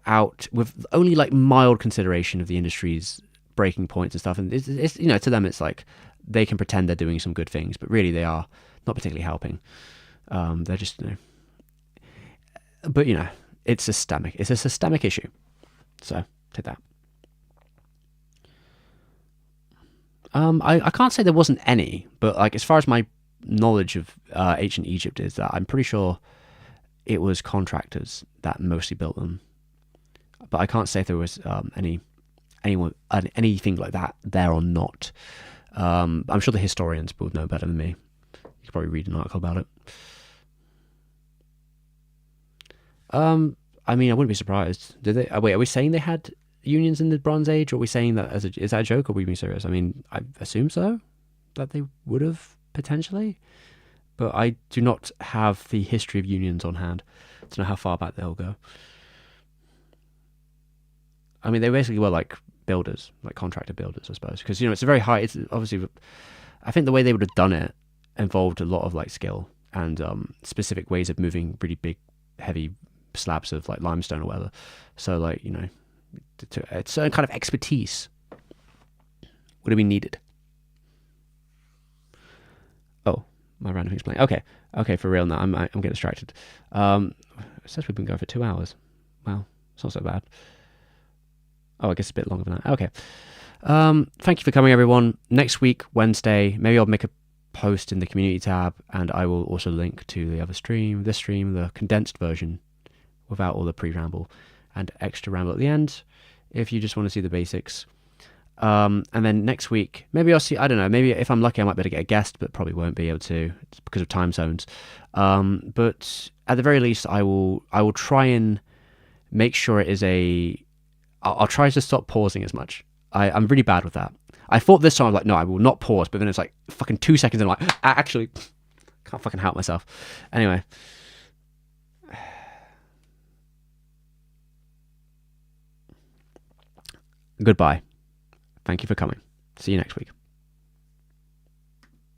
only like mild consideration of the industry's breaking points and stuff. And it's to them it's like they can pretend they're doing some good things, but really they are not particularly helping. They're just but it's systemic. It's a systemic issue. So take that. I can't say there wasn't any, but like as far as my knowledge of ancient Egypt is, that I'm pretty sure it was contractors that mostly built them. But I can't say if there was anything like that there or not. I'm sure the historians would know better than me. You could probably read an article about it. I mean, I wouldn't be surprised. Did they? Wait, are we saying they had unions in the Bronze Age, or are we saying that is that a joke, or are we being serious? I mean, I assume so, that they would have potentially, but I do not have the history of unions on hand to know how far back they'll go. I mean, they basically were like builders, like contractor builders, I suppose, because it's a very high. It's obviously, I think the way they would have done it involved a lot of like skill and specific ways of moving really big, heavy slabs of like limestone or whatever. So like a certain kind of expertise would have been needed. Oh, my random thing's playing. Okay, for real now. I'm getting distracted. It says we've been going for 2 hours. Wow, it's not so bad. Oh, I guess it's a bit longer than that. Okay. Thank you for coming, everyone. Next week, Wednesday, maybe I'll make a post in the community tab, and I will also link to the other stream, this stream, the condensed version, without all the pre-ramble and extra ramble at the end, if you just want to see the basics. And then next week, maybe I'll see, I don't know, maybe if I'm lucky I might be able to get a guest, but probably won't be able to. It's because of time zones. But at the very least, I will try and make sure it is I'll try to stop pausing as much. I'm really bad with that. I thought this time I was like, no, I will not pause, but then it's like fucking 2 seconds and I'm like, actually, can't fucking help myself. Anyway. Goodbye. Thank you for coming. See you next week.